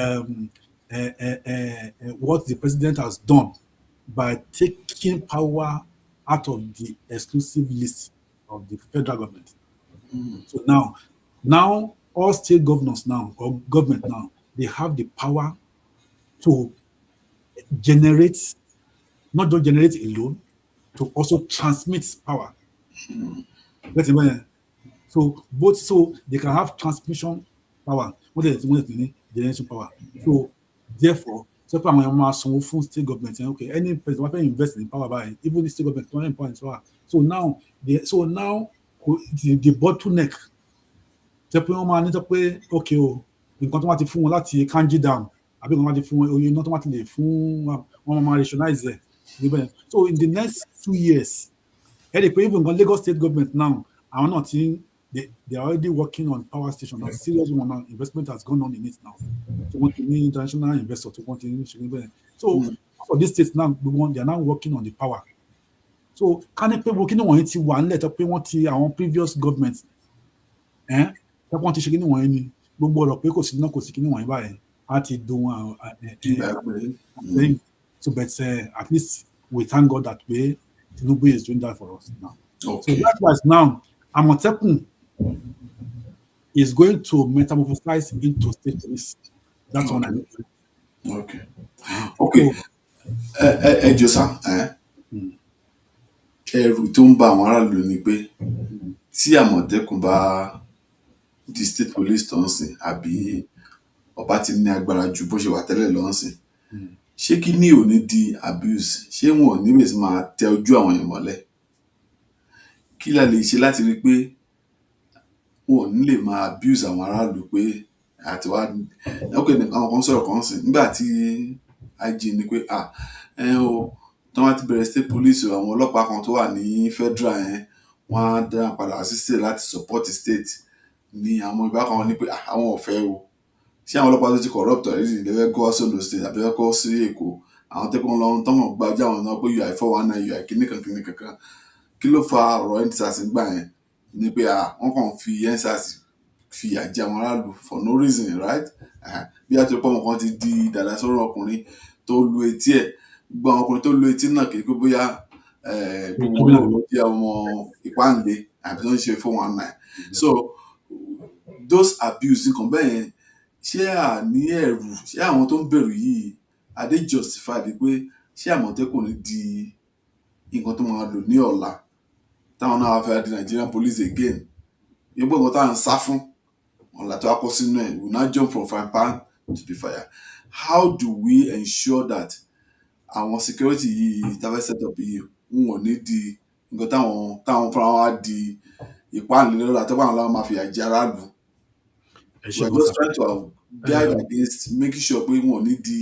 what the president has done by taking power out of the exclusive list of the federal government. So now all state governors now or government now they have the power to generate, not just generate alone, to also transmit power. So they can have transmission power, generation power. So therefore, so state government, okay, any president want to invest in power by even the state government want to empower in power. So now the bottleneck. Okay, nǹkan tó wá ti fún wọn láti kanji down àbí nǹkan tó wá ti fún wọn oye iná tó wá ti lè fún wọn máa rationalize ẹ̀. So in the next 2 years ẹ rí i pé even Lagos state government now àwọn náà they are already working on power station now serious one now investment has gone on in it now so wọ́n ti ní international investor tó wọ́n ti ní ṣe níbẹ̀. So for this state now they are now working on the power. So ká ní pé kí ni wọ̀nyí ti wà nílẹ̀ tó pé wọ́n ti àwọn previous government wọ́n ti ṣe kí ni wọ̀nyí ni gbogbo ọ̀rọ̀ pé kò sí náà kò sí kí ni wọ̀nyí báyìí á ti dùn so but at least we thank God that way Tinubu is doing that for us now. Okay. So likewise now Amotekun is going to metamorphosize into state police. That's one I know. Okay. Ẹ jọ̀sà ẹ̀rù tó ń bá àwọn aráàlú ni pé tí Àmọ̀tẹ́kùn bá di state police tó ń sìn àbí ọba ti ní agbára ju bó ṣe wà tẹ́lẹ̀ lọ ń sìn ṣé kí ní òní di abuse ṣé wọn ò ní bèsì máa tẹ ojú àwọn èèyàn mọ́lẹ̀ kí la lè ṣe láti rí pé wọn ò ní lè máa abuse àwọn aráàlú pé àti wá okay àwọn kan sọ̀rọ̀ kan sìn nígbà tí IG ní pé tí wọ́n ti bẹ̀rẹ̀ state police àwọn ọlọ́pàá kan tó wà ní federal yẹn wọ́n á dá padà sí state láti support state ní àwọn ìbá kan ní pé àwọn ò fẹ́ o ṣé àwọn ọlọ́pàá tó ti corrupt already lẹ́fẹ́ kọ́ sí Ondo State àbí lẹ́fẹ́ kọ́ sí Èkó àwọn tẹ́kọ̀ lọ́wọ́ tọ́mọ̀ gbajú àwọn náà pé UI 419 UI kìnnìkan kí ló fa ọ̀rọ̀ EndSARS gbà yẹn ni pé wọ́n kàn fi EndSARS fi àjẹ àwọn aráàlú for no reason right bí a ti pọ́ wọn kan ti di dàda sọ́rọ̀ ọkùnrin tó lu etí ẹ̀ gbogbo àwọn ọkùnrin tó lu etí náà kì í pé bóyá gbogbo wọn ló jẹ́ ọmọ ìpáǹlé àbí tó ń ṣe 419 so those abuse nǹkan bẹ́ẹ̀ yẹn ṣé ní ẹ̀rù ṣé àwọn tó ń bẹ̀rù yìí are they justified pé ṣé Àmọ̀tẹ́kùn ní di nǹkan tó máa lò ní ọ̀la táwọn náà wá fẹ́ di Nigerian police again yóò gbọ́ nǹkan táwọn ń sá fún ọ̀la tó wá kó sínú ẹ̀ we now jump from frying pan to the fire. How do we ensure that àwọn security yìí tá fẹ́ set up yìí wọn ò ní di nǹkan táwọn fúnra wọn á di ìpánilélọ́la tó bá wọn láwọn máa fi àjẹ aráàlú. We are just trying to guide against making sure pé wọn ò ní di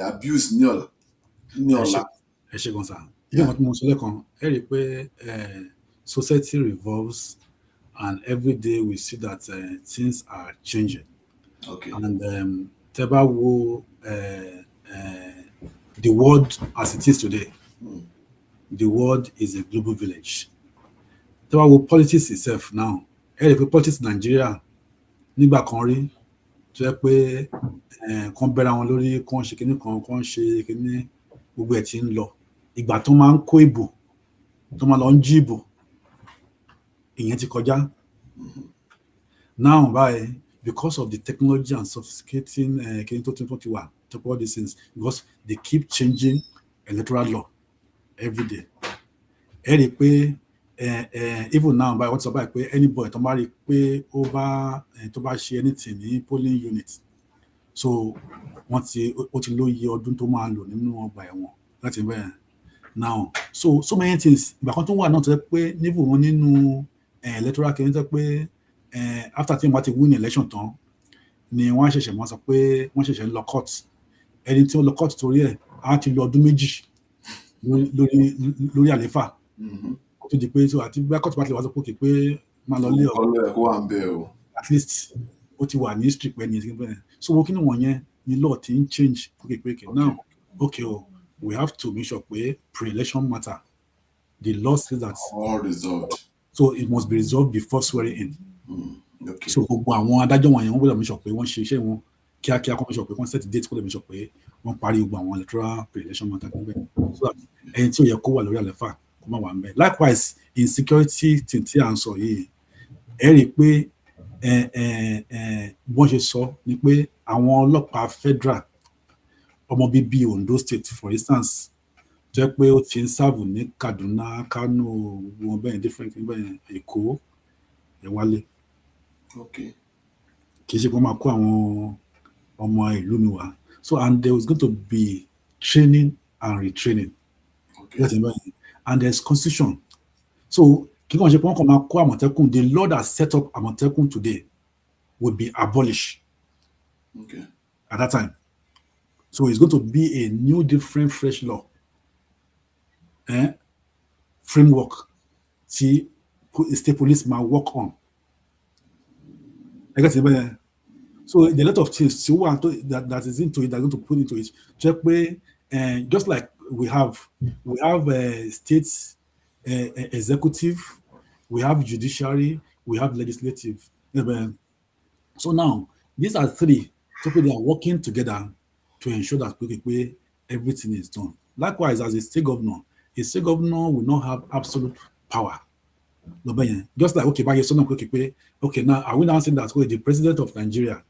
abuse ní ọ̀la. Ẹ ṣe gan sa bí wọn tí mo sọ lẹ́kan ẹ rí i pé society revolves and every day we see that things are changing. Okay. And tẹ́ bá wo the world as it is today, the world is a global village. tí wàá wo politics itself now, ẹ rí i pé politics Nàìjíríà nígbà kan rí tó yẹ pé kán bẹ́ra wọn lórí, kán ṣe kinní kan, kán ṣe kinní, gbogbo ẹ̀ ti ń lọ. Ìgbà tó máa ń kó ìbò, tó máa lọ ń jí ìbò, ìyẹn ti kọjá. Now báyìí, because of the technology and sophisticating kinní tó ti wà, to all these things, because they keep changing electoral law every day. Ẹ rí i pé even now báyìí wọ́n ti sọ báyìí pé anybody tó bá rí i pé tó bá ṣe anything ní polling unit, so ó ti lóye ọdún tó máa lò nínú ọgbà ẹ̀wọ̀n láti bẹ́ẹ̀. Now so many things. Ìgbà kan tó wà náà tó yẹ pé níbo wọn nínú electoral kìíní tó pé after tí wọ́n ti win election tán ni wọ́n ṣẹ̀ṣẹ̀ wọ́n sọ pé wọ́n ṣẹ̀ṣẹ̀ ń lọ court. Ẹni tí ó lọ court torí ẹ̀ á ti lo ọdún méjì lórí àlééfà. Ó ti di pé àti bí court bá ti wá sọ pé máa lọ lé ọ̀rọ̀ at least ó ti wà ní history pẹ́ ní ẹ̀sìn bẹ́ẹ̀. So wọ́n kí ni wọ̀nyẹn ni law ti ń change now we have to make sure pé pre-election matter, the law says that all resolved, so it must be resolved before swearing in. So gbogbo àwọn adájọ́ wọ̀nyẹn wọ́n gbọ́dọ̀ make sure pé wọ́n ṣe iṣẹ́ wọn kíákíá, kó make sure pé wọ́n set date, kó lè make sure pé wọ́n parí gbogbo àwọn electoral pre-election matter níbẹ̀, so that ẹni tí ó yẹ kó wà lórí àlééfà kó má wà níbẹ̀. Likewise in security tí à ń sọ yìí, ẹ rí i pé bọ́n ṣe sọ ni pé àwọn ọlọ́pàá federal ọmọ bíbí Ondo State for instance tó yẹ pé ó ti ń sáàbù ní Kaduna, Kano, wọn bẹ́ẹ̀ different bẹ́ẹ̀, Èkó, Wálé. Kì í ṣe pé wọ́n máa kó àwọn ọmọ ìlú mi wá. So and there was going to be training and retraining. And there's constitution. So kí wọ́n ṣe pé wọ́n kàn máa kó Àmọ̀tẹ́kùn, the law that set up Àmọ̀tẹ́kùn today would be abolished at that time. So it's going to be a new, different, fresh law framework tí state police might work on. So there are a lot of things that is into it, that are going to put into it. Just like we have states executive, we have judiciary, we have legislative. So now these are three. So they are working together to ensure that everything is done. Likewise, as a state governor will not have absolute power. Just like now are we now saying that the president of Nigeria,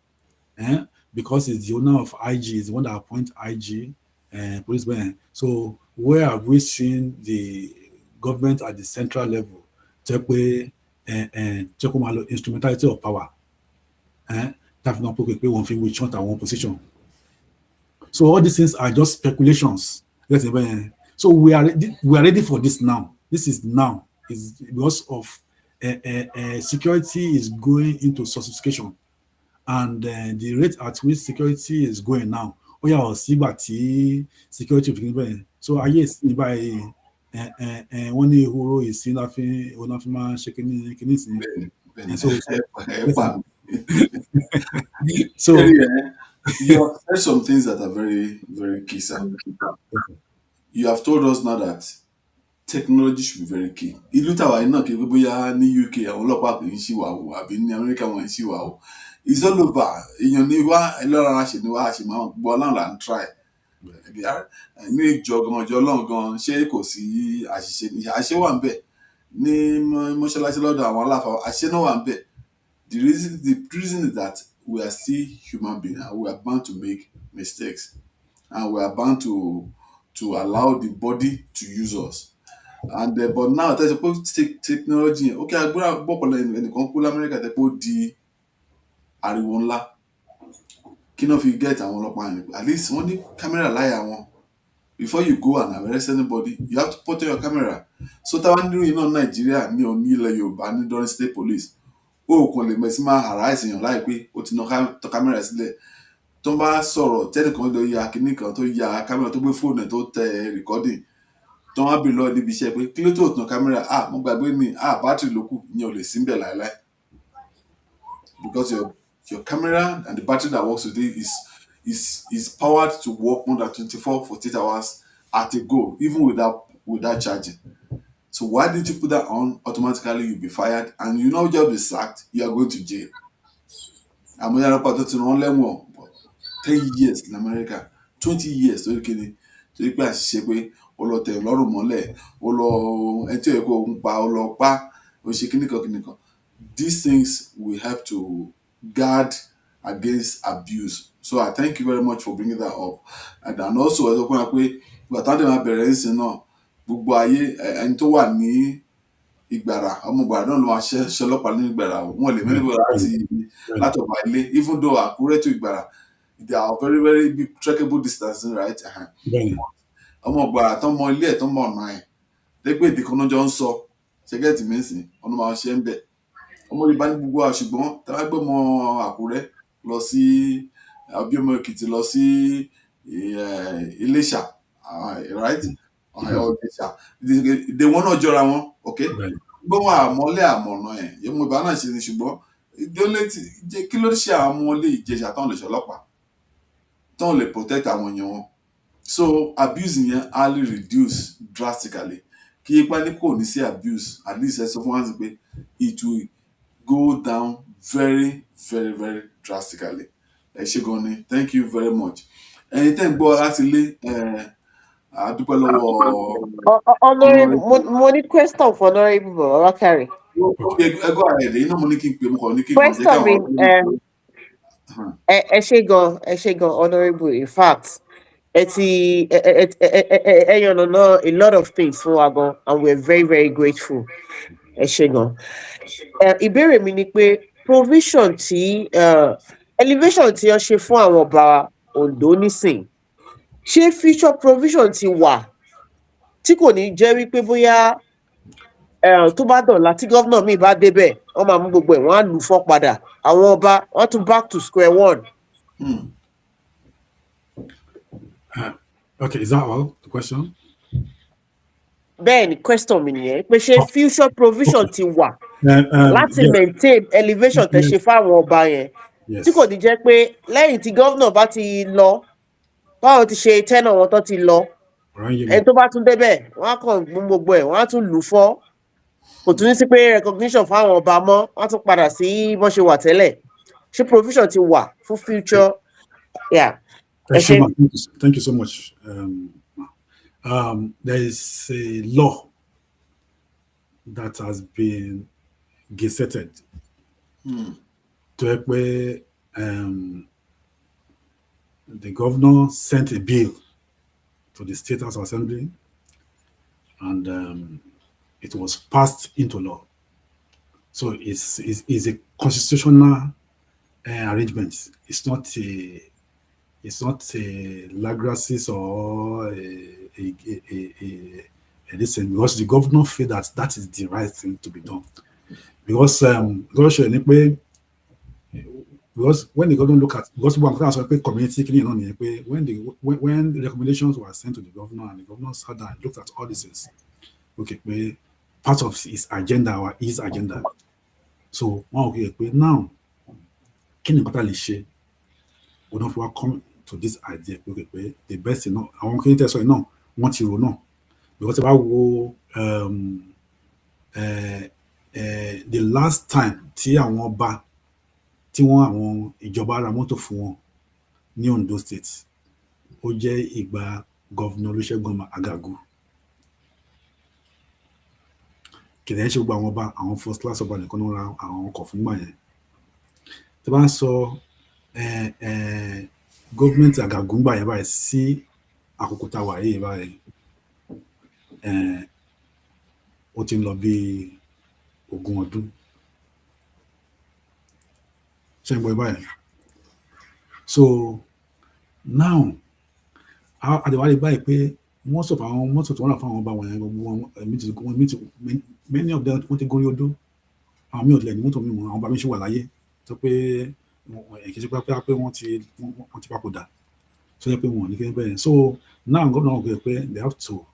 because he's the owner of IG, is the one that appoints IG policemen. So where have we seen the government at the central level instrumentality of power? That's not one thing we want our own position. So all these things are just speculations. So we are ready for this now. This is now. It's because of security is going into sophistication, and the rate at which security is going now. Security. So I guess by one hero is still nothing. So you have said some things that are very, very key, sir. You have told us now that technology should be very key. Ìlú tàwa iná kí bóyá ní UK àwọn ọlọ́pàá kì í ṣì wà o, àbí ní Amẹ́ríkà wọn ṣì wà o. It's all over. Èèyàn ní wá ẹlọ́run àṣẹ ní wá àṣẹ máa gbọ́ ọlọ́run là ń try. Ní ìjọ ọlọ́run gan ṣé kò sí àṣìṣe, àṣẹ wà ń bẹ̀. Ní mọ́ṣáláṣí lọ́dọ̀ àwọn aláfa àṣẹ náà wà ń bẹ̀. The reason is that we are still human beings and we are bound to make mistakes, and we are bound to allow the body to use us. And but now there's a technology. Okay, agbára gbọ́pọ̀lọ́ ẹnìkan kú l'Amẹ́ríkà tẹ́ pé ó di ariwo ńlá. Kí náà fi get àwọn ọlọ́pàá yẹn? At least wọ́n ní camera láyà wọn. Before you go and arrest anybody, you have to put on your camera. So táwa nínú iná Nàìjíríà ní òní ilẹ̀ Yorùbá ní during state police. Ó kàn lè mẹ́sì máa harass èèyàn láìpẹ́ ó ti ná kámẹ́rà sílẹ̀. Tó bá sọ̀rọ̀ tẹ́nìkan lọ ya kíní kan tó ya kámẹ́rà tó gbé fóònù tó tẹ recording. Tó wá bèrè lọ níbi iṣẹ́ pé kí ló tó tàn kámẹ́rà? Mo gbàgbé ní bátìrì ló kù, ìyẹn ò lè sí ń bẹ̀ láéláé. Because your camera and the battery that works with it is powered to work more than 24-48 hours at a go, even without charging. So why did you put that on? Automatically you'll be fired, and you not just be sacked, you are going to jail. I'm going to 10 years in America, 20 years tó kéde tó yí pé àṣìṣe pé ó lọ tẹ̀ lọ́rùn mọ́lẹ̀, ó lọ ẹni tí ó yẹ kó ń pa, ó lọ pa, ó ṣe kíníkan. These things will help to guard against abuse. So I thank you very much for bringing that up. And also ẹ sọ fún wa pé ìgbà táwọn máa bẹ̀rẹ̀ ń sin náà, gbogbo ayé ẹni tó wà ní Ìgbàrà, ọmọ Ìgbàrà náà ló máa ṣe ọlọ́pàá ní Ìgbàrà. Wọ́n lè mẹ́rin láti ọ̀bà ilé, even though Àkúrẹ́ to Ìgbàrà, they are very, very big trackable distance, right? Ọmọ Ìgbàrà tó mọ ilé ẹ̀ tó mọ ọ̀nà ẹ̀, lẹ́gbẹ̀ẹ́ èdè kan náà jọ ń sọ, ṣẹ́gẹ́tì mẹ́sìn, ọ̀nà máa ṣe ń bẹ̀. Ọmọ Yorùbá ní gbogbo wa, ṣùgbọ́n tá bá gbé ọmọ Àkúrẹ́ lọ sí àbí ọmọ Èkìtì lọ sí Iléṣà, right? Ọ̀dẹ̀ṣà, ìdè wọn náà jọra wọn, okay? Gbọ́n wọn àmọ́lé àmọ̀nà ẹ̀, yẹ́n mo ìbá náà ṣe ni, ṣùgbọ́n kí ló ṣe àwọn ọmọlé Ìjẹ̀ṣà tán lè ṣe ọlọ́pàá, tán lè protect àwọn èèyàn wọn? So abuse yẹn highly reduce drastically. Kí ipa ní kò ní sí abuse, at least ẹ sọ fún wa sí pé it will go down very, very, very drastically. Ẹ ṣé gan ni, thank you very much. Ẹ̀yin tẹ́ ń gbọ́ láti ilé, a dúpẹ́ lọ́wọ́ Honorable, mo ní question for Honorable Babakari. Okay, go ahead. Iná mo ní kí n pè, mo kàn ní kí n Question mi, ẹ ṣé gan, Honorable. In fact, you know a lot of things fún wa gan, and we're very, very grateful. Ẹ ṣé gan. Ìbéèrè mi ni pé provision tí elevation tí wọ́n ṣe fún àwọn ọba Ondo nísìn, ṣé future provision ti wà tí kò ní jẹ́ wípé bóyá tó bá dọ̀la tí gómìnà mi bá débẹ̀, wọ́n máa mú gbogbo ẹ̀, wọ́n á lù fọ́ padà, àwọn ọba wọ́n tún back to square one. Okay, is that all the question? Bẹ́ẹ̀ni, question mi nìyẹn pé ṣé future provision ti wà láti maintain elevation tẹ́ ṣe fáwọn ọba yẹn, tí kò ní jẹ́ pé lẹ́yìn tí gómìnà bá ti lọ, báwọn ti ṣe tenure wọn tó ti lọ, ẹni tó bá tún débẹ̀, wọ́n á kàn mú gbogbo ẹ̀, wọ́n á tún lù fọ́, kò tún ní sí pé recognition fáwọn ọba mọ́, wọ́n á tún padà sí bó ṣe wà tẹ́lẹ̀. Ṣé provision ti wà fún future? Yeah. Thank you so much. There is a law that has been gazetted to where the governor sent a bill to the State House Assembly, and it was passed into law. So it's a constitutional arrangement. It's not a Lagrasis or a listen, because the governor feel that is the right thing to be done. Because when the governor look at, because one community, when the recommendations were sent to the governor and the governor sat down and looked at all these things, okay, part of his agenda or his agenda. So okay, now can you we don't come to this idea, okay, the best thing, I won't tell you no, want you know, because if I go the last time tí àwọn ọba tí wọ́n àwọn ìjọba ra mọ́tò fún wọn ní Ondo State, ó jẹ́ ìgbà Governor Olusegun Agagu. Kìdẹ̀ ṣe gbogbo àwọn ọba, àwọn first class ọba nìkan ló ra àwọn ọkọ̀ fún gbà yẹn. Tí bá ń sọ government Agagu gbà yẹn báyìí sí àkókò tá a wà yìí báyìí, ó ti ń lọ bí 20 ọdún. Ṣé ń gbọ́ báyìí? So now àdéhùn báyìí pé most of àwọn mọ́tò tó wọ́n rà fún àwọn ọba wọ̀nyẹn gbogbo wọn, many of them wọ́n ti gorí odó. Àwọn míì ò tilẹ̀ ní mọ́tò mímọ́, àwọn ọba mi ṣì wà láyé tó pé kì í ṣe pé wọ́n ti papòdà, so yẹ pé wọn ò ní kí bẹ́ẹ̀. So now gómìnà wọn gbé pé they have to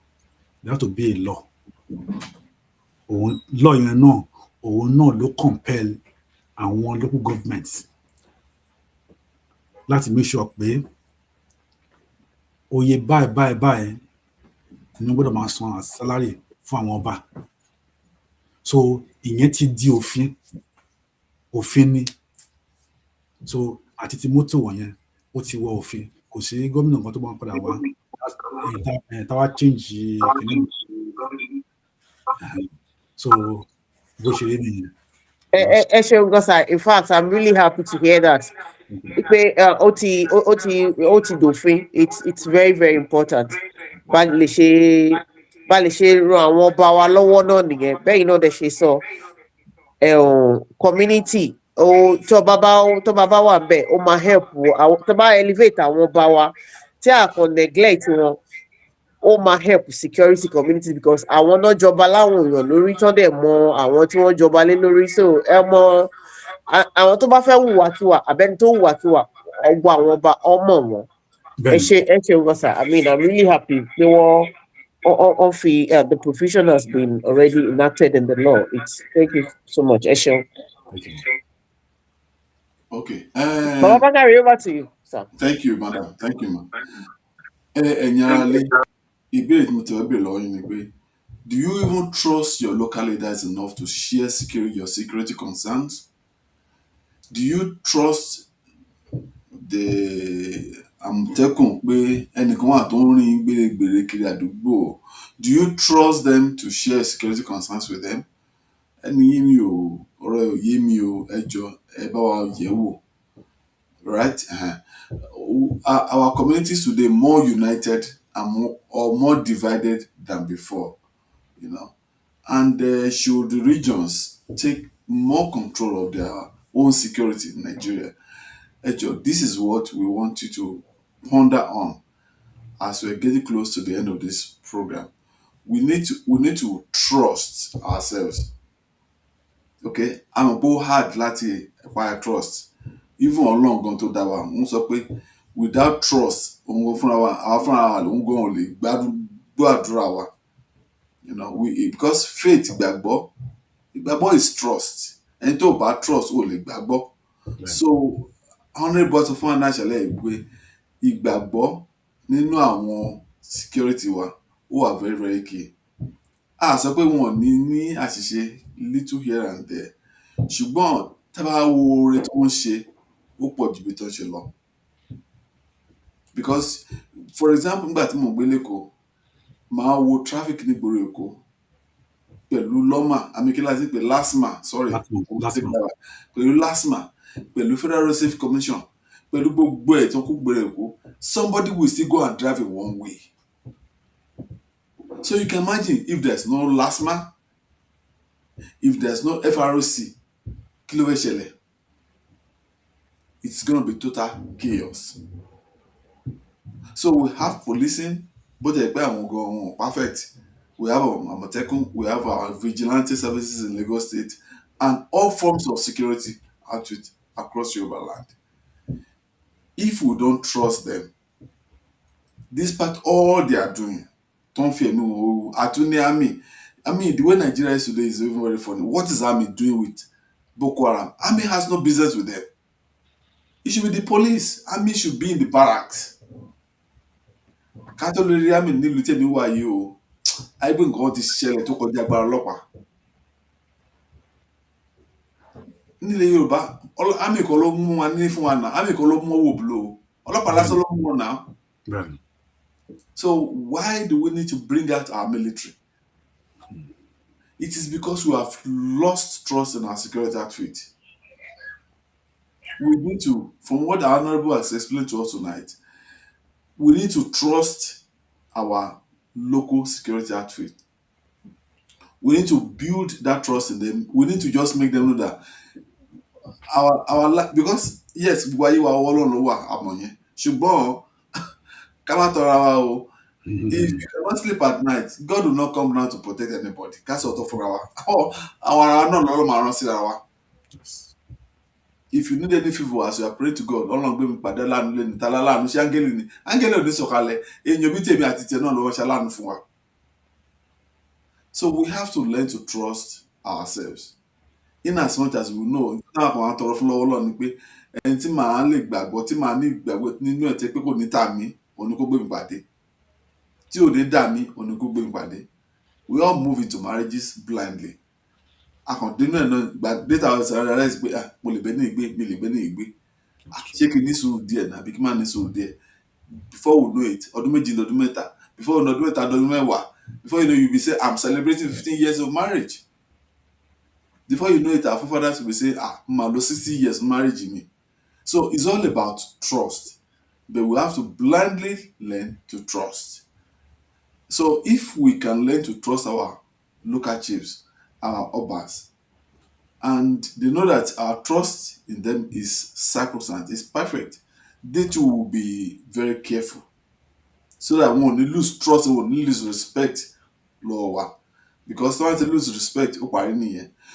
be a law. Òun law yẹn náà, òun náà ló compel àwọn local governments láti make sure pé oye báyìí ni wọ́n gbọ́dọ̀ máa san as salary fún àwọn ọba. So ìyẹn ti di òfin ni. So àti ti mọ́tò wọ̀nyẹn ó ti wọ òfin, kò sí gómìnà kan tó bá ń padà wá táwa change kìíní. So bó ṣe rí nìyẹn. Ẹ ṣeun gan sir. In fact, I'm really happy to hear that. Pé ó ti dòfin. It's very very important. Bá lè ṣe ran àwọn ọba wa lọ́wọ́ náà nìyẹn. Bẹ́ẹ̀ náà dẹ̀ ṣe sọ. Community tó bá wà bẹ́ẹ̀ ó máa help tó bá elevate àwọn ọba wa tí a kàn neglect wọn ó máa help security community because àwọn náà jọba láwọn èèyàn lórí tán dẹ̀ mọ àwọn tí wọ́n jọba lé lórí. So ẹ mọ àwọn tó bá fẹ́ hùwàkiwà àbẹ́ni tó hùwàkiwà ọgbà àwọn ọba ọmọ wọn. Ẹ ṣe gan sir. I mean, I'm really happy pé wọ́n fi the provision has been already enacted in the law. Thank you so much. Ẹ ṣeun. Okay. Baba Bakari, over to you, sir. Thank you, madam. Thank you, ma'am. Ẹ̀nyàrálé, ìbéèrè tí mo ti wá béèrè lọ́wọ́ yín ni pé, do you even trust your local leaders enough to share your security concerns? Do you trust the Àmọ̀tẹ́kùn pé ẹnìkan wà tó ń rìn gbèrègbèrè kiri àdúgbò? Do you trust them to share security concerns with them? Ẹni yé mi o, ọ̀rọ̀ ẹ̀ ò yé mi o, ẹ jọ̀ọ́ ẹ bá wa yẹ̀ wò. Right? Our communities today more united and more divided than before, you know. And should the regions take more control of their own security in Nigeria? This is what we want you to ponder on as we're getting close to the end of this program. We need to trust ourselves. Okay? I'm a hard láti acquire trust. Even Ọlọ́run gan tó dá wa ń sọ pé without trust òun fúnra wa lòun gan ò lè gbọ́ àdúrà wa, you know, because faith ìgbàgbọ́ is trust. Ẹni tó bá trust ò lè gbàgbọ́. So honourable sọ fún anáṣẹ́lẹ̀ pé ìgbàgbọ́ nínú àwọn security wa ó wà very very key. A sọ pé wọn ò ní àṣìṣe little here and there, ṣùgbọ́n tá bá wo oore tó ń ṣe ó pọ̀ jù bí tó ń ṣe lọ. Because for example nígbà tí mo gbé lÉkòó máa wo traffic nígboro Èkó pẹ̀lú lọ́mà amikíláàsì pé LASTMA pẹ̀lú LASTMA pẹ̀lú Federal Road Safety Commission pẹ̀lú gbogbo ẹ̀ tó kú gbèrè Èkó, somebody will still go and drive in one way. So you can imagine if there's no LASTMA, if there's no FROC, kí ló fẹ́ ṣẹlẹ̀? It's going to be total chaos. So we have policing, but they're perfect. We have our Àmọ̀tẹ́kùn, we have our vigilante services in Lagos State, and all forms of security outfit across Yoruba land. If we don't trust them, despite all they are doing, don't fear me. Army. I mean, the way Nigeria is today is even very funny. What is Army doing with Boko Haram? Army has no business with them. It should be the police. Army should be in the barracks. Kátólórí Army nílùú tèmi wà yìí o. Àìpé nǹkan ti ṣẹlẹ̀ tó kọjá agbára ọlọ́pàá. Nílẹ̀ Yorùbá, Army kan ló mú wa ní fún wa náà. Army kan ló mú owó blow. Ọlọ́pàá lásán ló mú wọn náà. So why do we need to bring out our military? It is because we have lost trust in our security outfit. We need to, from what the Honorable has explained to us tonight, we need to trust our local security outfit. We need to build that trust in them. We need to just make them know that our because yes, wáyé wa Ọlọ́run ló wà àmọ̀yẹn. Ṣùgbọ́n ká má tọra wa o. If you cannot sleep at night, God will not come down to protect anybody. Ká sọ̀tọ̀ fúnra wa. Àwọn ará náà lọ́rọ̀ máa rán síra wa. If you need any favor as you are praying to God, Ọlọ́run gbé mi pàdé láàánú lẹ́nu tálá láàánú ṣé áńgẹ́lì ni. Áńgẹ́lì ò ní sọ̀kalẹ̀. Èèyàn bí tèmi àti tiẹ̀ náà ló wọ́n ṣe aláàánú fún wa. So we have to learn to trust ourselves. In as much as we know, náà kàn án tọrọ fún lọ́wọ́ Ọlọ́run ni pé ẹni tí màá lè gbàgbọ́, tí màá ní ìgbàgbọ́ nínú ẹ̀ tẹ́ pé kò ní tà mí, òun ni kó gbé mi pàdé. Tí ò ní dà mí, òun ni kó gbé mi pàdé. We all move into marriages blindly. Àkàndínú ẹ̀ náà gba data ọ̀sẹ̀ ara rẹ̀ pé mo lè bẹ́ ní ìgbé mi lè bẹ́ ní ìgbé. Ṣé kí n ní sùúrù díẹ̀ náà àbí kí n má ní sùúrù díẹ̀? Before we know it, ọdún méjì ọdún mẹ́ta. Before we know ọdún mẹ́ta ọdún mẹ́wàá. Before you know, you'll be saying, I'm celebrating 15 years of marriage. Before you know it, our forefathers will be saying, Malo 60 years marriage in me. So it's all about trust. But we have to blindly learn to trust. So if we can learn to trust our local chiefs, our obas, and they know that our trust in them is sacrosanct, is perfect, they too will be very careful. So that we won't lose trust, we won't lose respect, Lord. Because once they lose respect,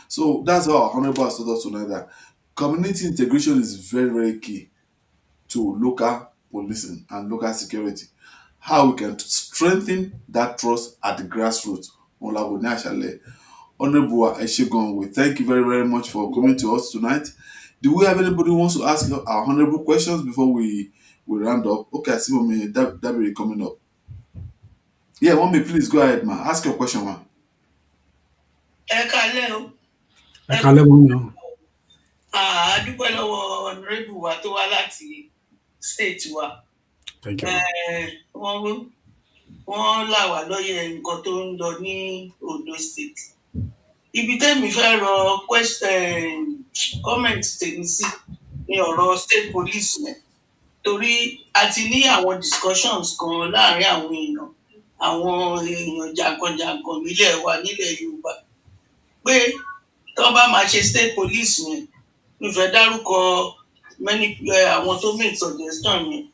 so that's how our honorable has told us tonight that community integration is very, very key to local policing and local security. How we can strengthen that trust at the grassroots. Honorable Eshegon, we thank you very, very much for coming to us tonight. Do we have anybody who wants to ask our honorable questions before we round up? Okay, I see Mommy Dabiri coming up. Yeah, Mommy, please go ahead, ma. Ask your question, ma. Ẹ káalẹ́ o. Ẹ káalẹ́ mọ́ mi o. A dúpẹ́ lọ́wọ́ honorable wa tó wá láti state wa. Thank you. Wọ́n là wá lóye nǹkan tó ń lọ ní Ondo State. Ibi tẹ́mi fẹ́ rọ comment tèmi sí ní ọ̀rọ̀ state police yẹn. Torí a ti ní àwọn discussions kan láàárín àwọn èèyàn jàǹkànjàǹkàn nílẹ̀ wa nílẹ̀ Yorùbá. Pé tó bá máa ṣe state police yẹn, mi fẹ́ dárúkọ àwọn tó make suggestion yẹn.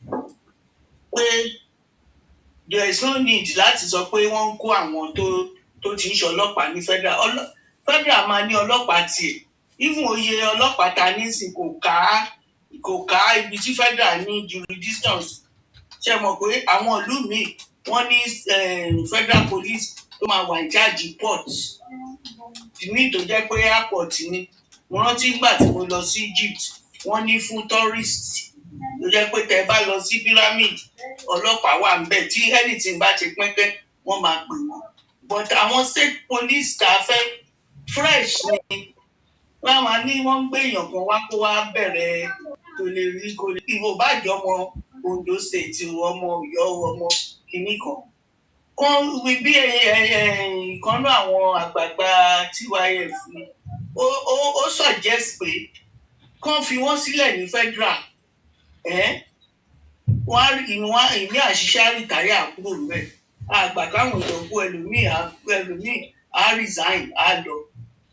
Pé there is no need láti sọ pé wọ́n ń kó àwọn tó ti ń ṣe ọlọ́pàá ní federal. Federal máa ní ọlọ́pàá tiẹ̀. Even oyè ọlọ́pàá ta nísìn kò ká ibi tí federal ní jurisdictions. Ṣé mọ̀ pé àwọn ìlú míì wọ́n ní federal police tó máa wà in charge ports. Ní tó jẹ́ pé airport ni. Mo rántí nígbà tí mo lọ sí Egypt, wọ́n ní fún tourists. Tó jẹ́ pé tẹ́ bá lọ sí pyramid, ọlọ́pàá wà ńbẹ̀ tí anything bá ti pínpín, wọ́n máa pè wọ́n. But àwọn state police tá a fẹ́ fresh ni. Wọ́n máa ní wọ́n ń gbé èèyàn kan wá kó wá bẹ̀rẹ̀ kò lè rí ìwò bá jọ ọmọ Ondo State, ọmọ Ọ̀yọ́, ọmọ kìíní kan. Kan wí bí ìkànnú àwọn àgbààgbà TYF ni. Ó suggest pé kán fi wọ́n sílẹ̀ ní federal. Wọ́n ìní àṣìṣe àrìtàrí àkúrò rẹ̀. Àgbà káwọn èèyàn kú ẹlòmíì á resign á lọ.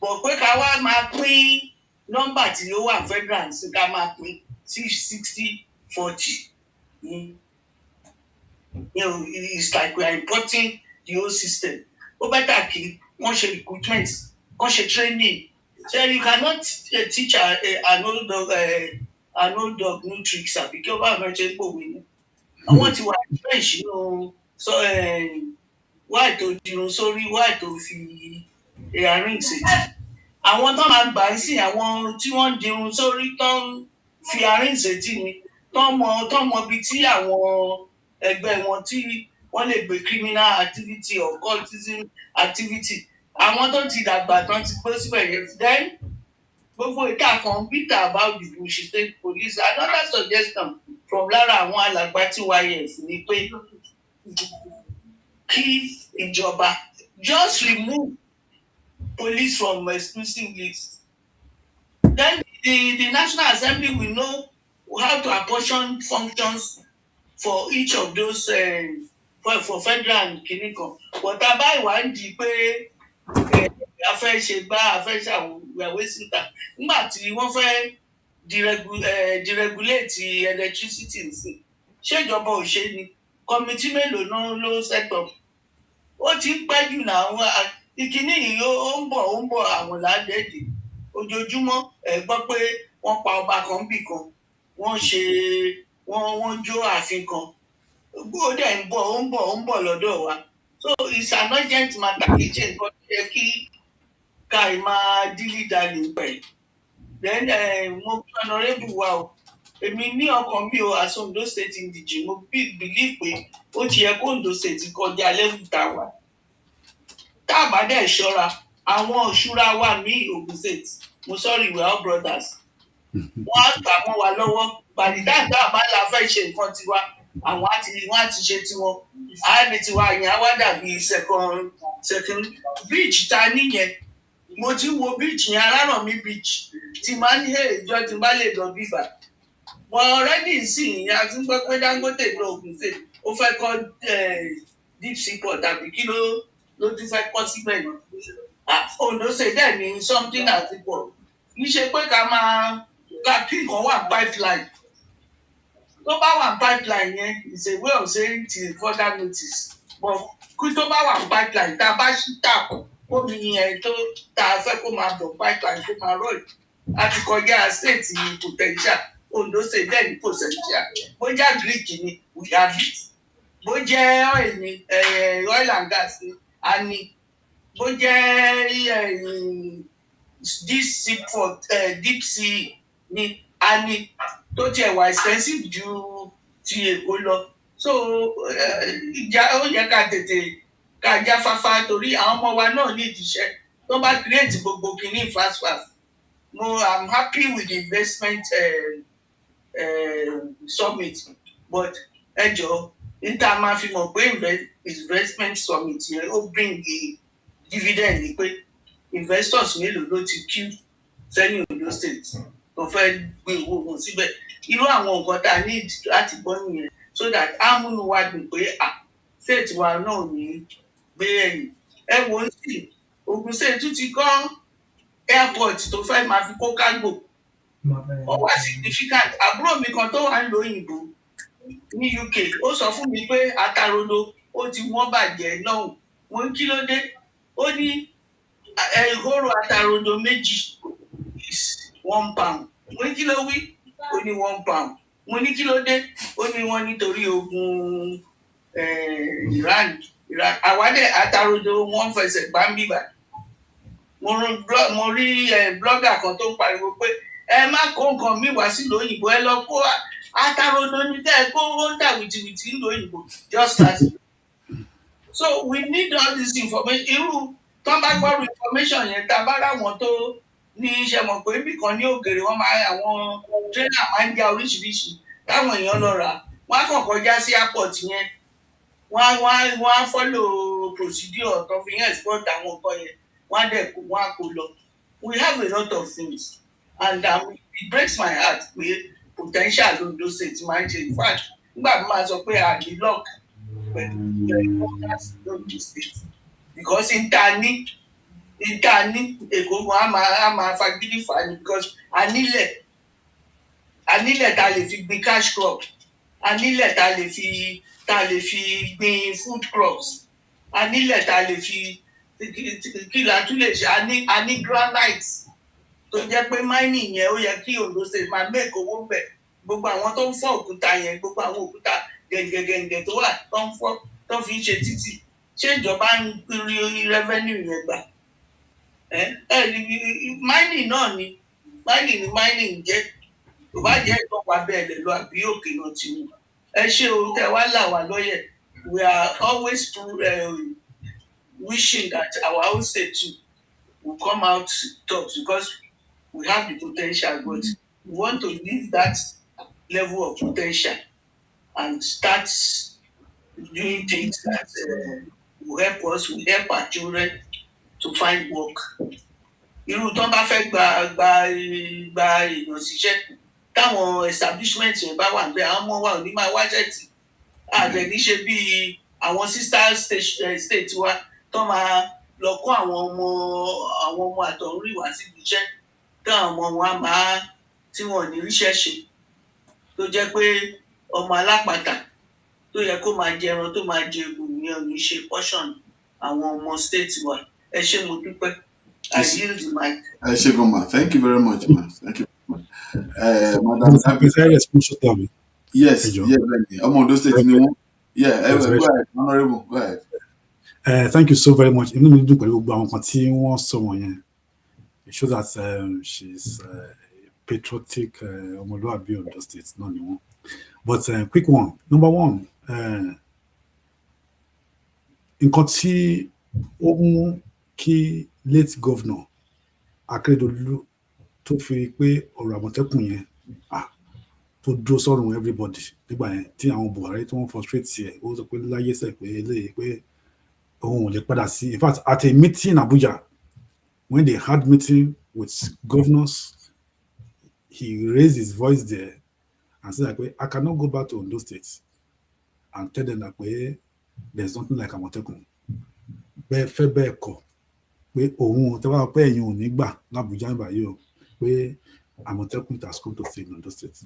Bọ̀ pé ká wá máa pín nọ́mbà tí ó wà federal sí ká máa pín 60-40. It's like we are importing the whole system. Ó bẹ́tà kí wọ́n ṣe recruitment, wọ́n ṣe training. So you cannot teach an old dog new tricks àbí kí ó bá àwọn ẹ̀ṣẹ̀ gbòòwò ni. Àwọn ti wà French nínú wáì tó dirun sórí, wáì tó fi earring ṣètì. Àwọn tó máa gbà sí àwọn tí wọ́n dirun sórí tó ń fi earring ṣètì ni tó mọ ibi tí àwọn ẹgbẹ́ wọn tí wọ́n lè gbé criminal activity or cultism activity. Àwọn tó ti dàgbà tán ti gbé síbẹ̀ yẹn. Then gbogbo ìta kan bitter about the Bush State Police. Another suggestion from lára àwọn alàgbà TYF ni pé kí ìjọba just remove police from exclusive list. Then the National Assembly will know how to apportion functions for each of those for federal and kìíní kan. But àbá ìwádìí pé a fẹ́ ṣe gbá, a fẹ́ ṣàwẹ̀wé síta. Nígbà tí wọ́n fẹ́ deregulate electricity nsìn, ṣé ìjọba ò ṣe ni? Committee mélòó náà ló set up? Ó ti ń pẹ́ jù náà. Ìkíní yìí ó ń bọ̀ àwọn ládẹ́ẹ̀dẹ̀. Ojoojúmọ́ gbọ́ pé wọ́n pa ọba kan bì kan, wọ́n jó ààfin kan. Ó dẹ̀ ń bọ̀ lọ́dọ̀ wa. So it's an urgent matter. Kì í ṣe nǹkan tó yẹ kí ká máa dílí-dalì pẹ̀. Then mo bí honorable wa o. Èmi ní ọkàn mi o as Ondo State indigene, mo believe pé ó ti yẹ kó Ondo State kọjá level tá a wà. tá a bá dẹ̀ ṣọ́ra àwọn òṣùra wà ní Ogun State mo sorry we are all brothers wọ́n á gbà mọ́ wa lọ́wọ́ gbàdídá tá a bá la fẹ́ ṣe nǹkan tiwa àwọn wọ́n á ti ṣe tiwọn àádé tiwa yẹn á wá dàbí second beach ta níyẹn mo ti wo beach yẹn Arárọ̀mí beach ti máa ń hé ìjọ tí n bá lè lọ bíbà wọn already sì yẹn a ti ń gbọ́ pé Dangote lọ Ogun State ó fẹ́ kọ́ deep sea port tàbí kí ló tún fẹ́ kọ́ síbẹ̀ náà Ondo State dẹ̀ ní something àti pọ̀ kì í ṣe pé ká kí nǹkan wà pipeline tó bá wà pipeline yẹn is a way of saying till further notice but kí tó bá wà pipeline tá a bá ṣí tap omi yẹn tó tá a fẹ́ kó máa bọ̀ pipeline kó máa rọ̀ àti kọjá state ní potential Ondo State dẹ̀ ní potential bó jẹ́ Greek ni we have it bó jẹ́ oil ni oil and gas ni a ní bó jẹ́ deep sea ni a ní tó tiẹ̀ wà expensive ju ti Èkó lọ so ìjà ó yẹ ká tètè ká jáfáfá torí àwọn ọmọ wa náà ní ìdíṣẹ́ tó bá create gbogbo kìíní fast I'm happy with the investment summit but ẹ jọ̀ọ́ níta máa fi mọ̀ pé investment summit yẹn ó bring the dividend ni pé investors mélòó ló ti queue sẹ́yìn Ondo State tó fẹ́ gbé owó wọn síbẹ̀ irú àwọn nǹkan tá a need láti gbọ́ nìyẹn so that amúnú wa dùn pé state wa náà ní gbé ẹ̀yìn ẹ wò ó sì Ogun State tún ti kọ́ airport tó fẹ́ máa fi kó cargo ó wà significant àbúrò mi kan tó wà ń lo òyìnbó ní UK ó sọ fún mi pé atarodo ó ti wọ́n bàjẹ́ náà wọ́n kí ló dé ó ní ìhóró atarodo méjì is £1 mo ní kí ló wí ó ní £1 mo ní kí ló dé ó ní wọ́n nítorí ogun Iran àwádẹ atarodo wọ́n fẹsẹ̀ gbá ń bíbà mo rí blogger kan tó ń pariwo pé ẹ má kó nǹkan mi wá sílùú òyìnbó ẹ lọ kó atarodo ní tẹ́ ẹ kó róńdà wìtìwìtì nílùú òyìnbó just as so we need all this information irú tó bá gbọ́rù information yẹn tá a bá ráwọn tó ní iṣẹ́ mọ̀ pé ibì kan ní ògèrè wọ́n máa àwọn trainer máa ń já oríṣiríṣi táwọn èèyàn lọ rà wọ́n á kàn kọjá sí airport yẹn wọ́n á follow procedure tó fi yẹn export àwọn nǹkan yẹn wọ́n á dẹ̀ wọ́n á kó lọ we have a lot of things and it breaks my heart pé potential Ondo State máa ń ṣe in fact nígbà tó máa sọ pé àdí lock pẹ̀lú Ondo State because ìta ní Èkó wọn á máa fagídí fà ní because anílẹ̀ tá a lè fi gbin cash crop anílẹ̀ tá a lè fi gbin food crops anílẹ̀ tá a lè fi kí la tún lè ṣe aní granite tó jẹ́ pé mining yẹn ó yẹ kí Ondo State máa make owó bẹ̀ gbogbo àwọn tó ń fọ́ òkúta yẹn gbogbo àwọn òkúta gẹ̀ǹgẹ̀gẹ̀ǹgẹ̀ tó wà tó ń fọ́ tó fi ń ṣe títì ṣé ìjọba ń rí revenue yẹn gbà mining náà ni mining jẹ́ tó bá jẹ́ ìtọ́pọ̀ abẹ́ẹ̀lẹ̀ lọ àbí òkè náà ti mú ẹ ṣé o tẹ wá là wá lọ́yẹ̀ we are always wishing that our own state too will come out top because we have the potential but we want to leave that level of potential and start doing things that will help us, will help our children to find work. Irú tó bá fẹ́ gba èèyàn síṣẹ́ táwọn establishment yẹn bá wà níbẹ̀ àwọn ọmọ wa ò ní máa wáṣẹ́ tì àgbẹ̀ ní ṣe bí àwọn sister state wa tó máa lọ kó àwọn ọmọ àtọ̀húnrìn wá síbi iṣẹ́ táwọn ọmọ wọn máa tí wọn ò ní ríṣẹ́ ṣe tó jẹ́ pé ọmọ alápàtà tó yẹ kó máa jẹran tó máa jẹ egun ní ọ̀nà ìṣe portion àwọn ọmọ state wa ẹ ṣé mo dúpẹ́ I yield the mic. ẹ ṣé gan ma thank you very much ma thank you very much. Madam yes ọmọ Ondo State ni wọ́n go ahead honourable go ahead. Thank you so very much. Inú mi dùn pẹ̀lú gbogbo àwọn kan tí wọ́n sọ wọ̀nyẹn. It shows that she's patriotic ọmọlúwàbí Ondo State náà ni wọ́n. But quick one, number one, nǹkan tí ó mú kí late governor Akérédolú tó fi pé ọ̀rọ̀ Àmọ̀tẹ́kùn yẹn tó dúró sọ́rùn everybody nígbà yẹn tí àwọn Buhari tí wọ́n frustrate ẹ̀ ó sọ pé láyé sẹ̀ pé eléyìí pé òun ò lè padà sí. In fact, at a meeting in Abuja, when they had meeting with governors, he raised his voice there and said like, I cannot go back to Ondo State and tell them that there's nothing like Àmọ̀tẹ́kùn. Bẹ́ẹ̀ fẹ́ bẹ́ẹ̀ kọ̀ pé òun tẹ́ wá pé ẹ̀yin ò ní gbà l'Abuja nígbà yìí o pé Àmọ̀tẹ́kùn has come to stay in Ondo State.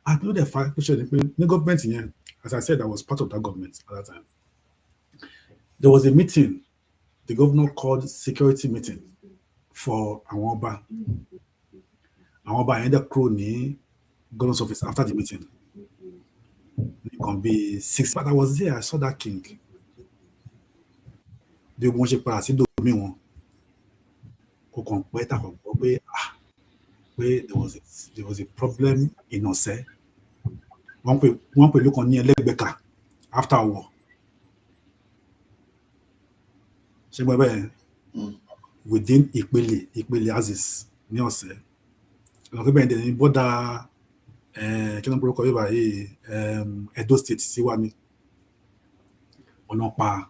I know the fact pé the government yẹn, as I said, I was part of that government at that time. There was a meeting the governor called security meeting for àwọn ọba. Àwọn ọba yẹn dẹ̀ kúrò ní governor's office after the meeting. It can be 6, but I was there, I saw that king. Bí wọ́n ṣe padà sí domi wọn, kò kàn pẹ́ tà kàn gbọ́ pé there was a problem in Ọ̀sẹ̀. Wọ́n pẹ̀lú kan ní Ẹlẹ́gbẹ̀ka after war. Ṣé gbọ́ bẹ́ẹ̀? Within Ìpele Aziz ní Ọ̀sẹ̀. Ọ̀sẹ̀ bẹ́ẹ̀ dẹ̀ ní bọ́dà kí ló ń porúkọ yóò báyìí Edo State sí wa ní ọ̀nà pa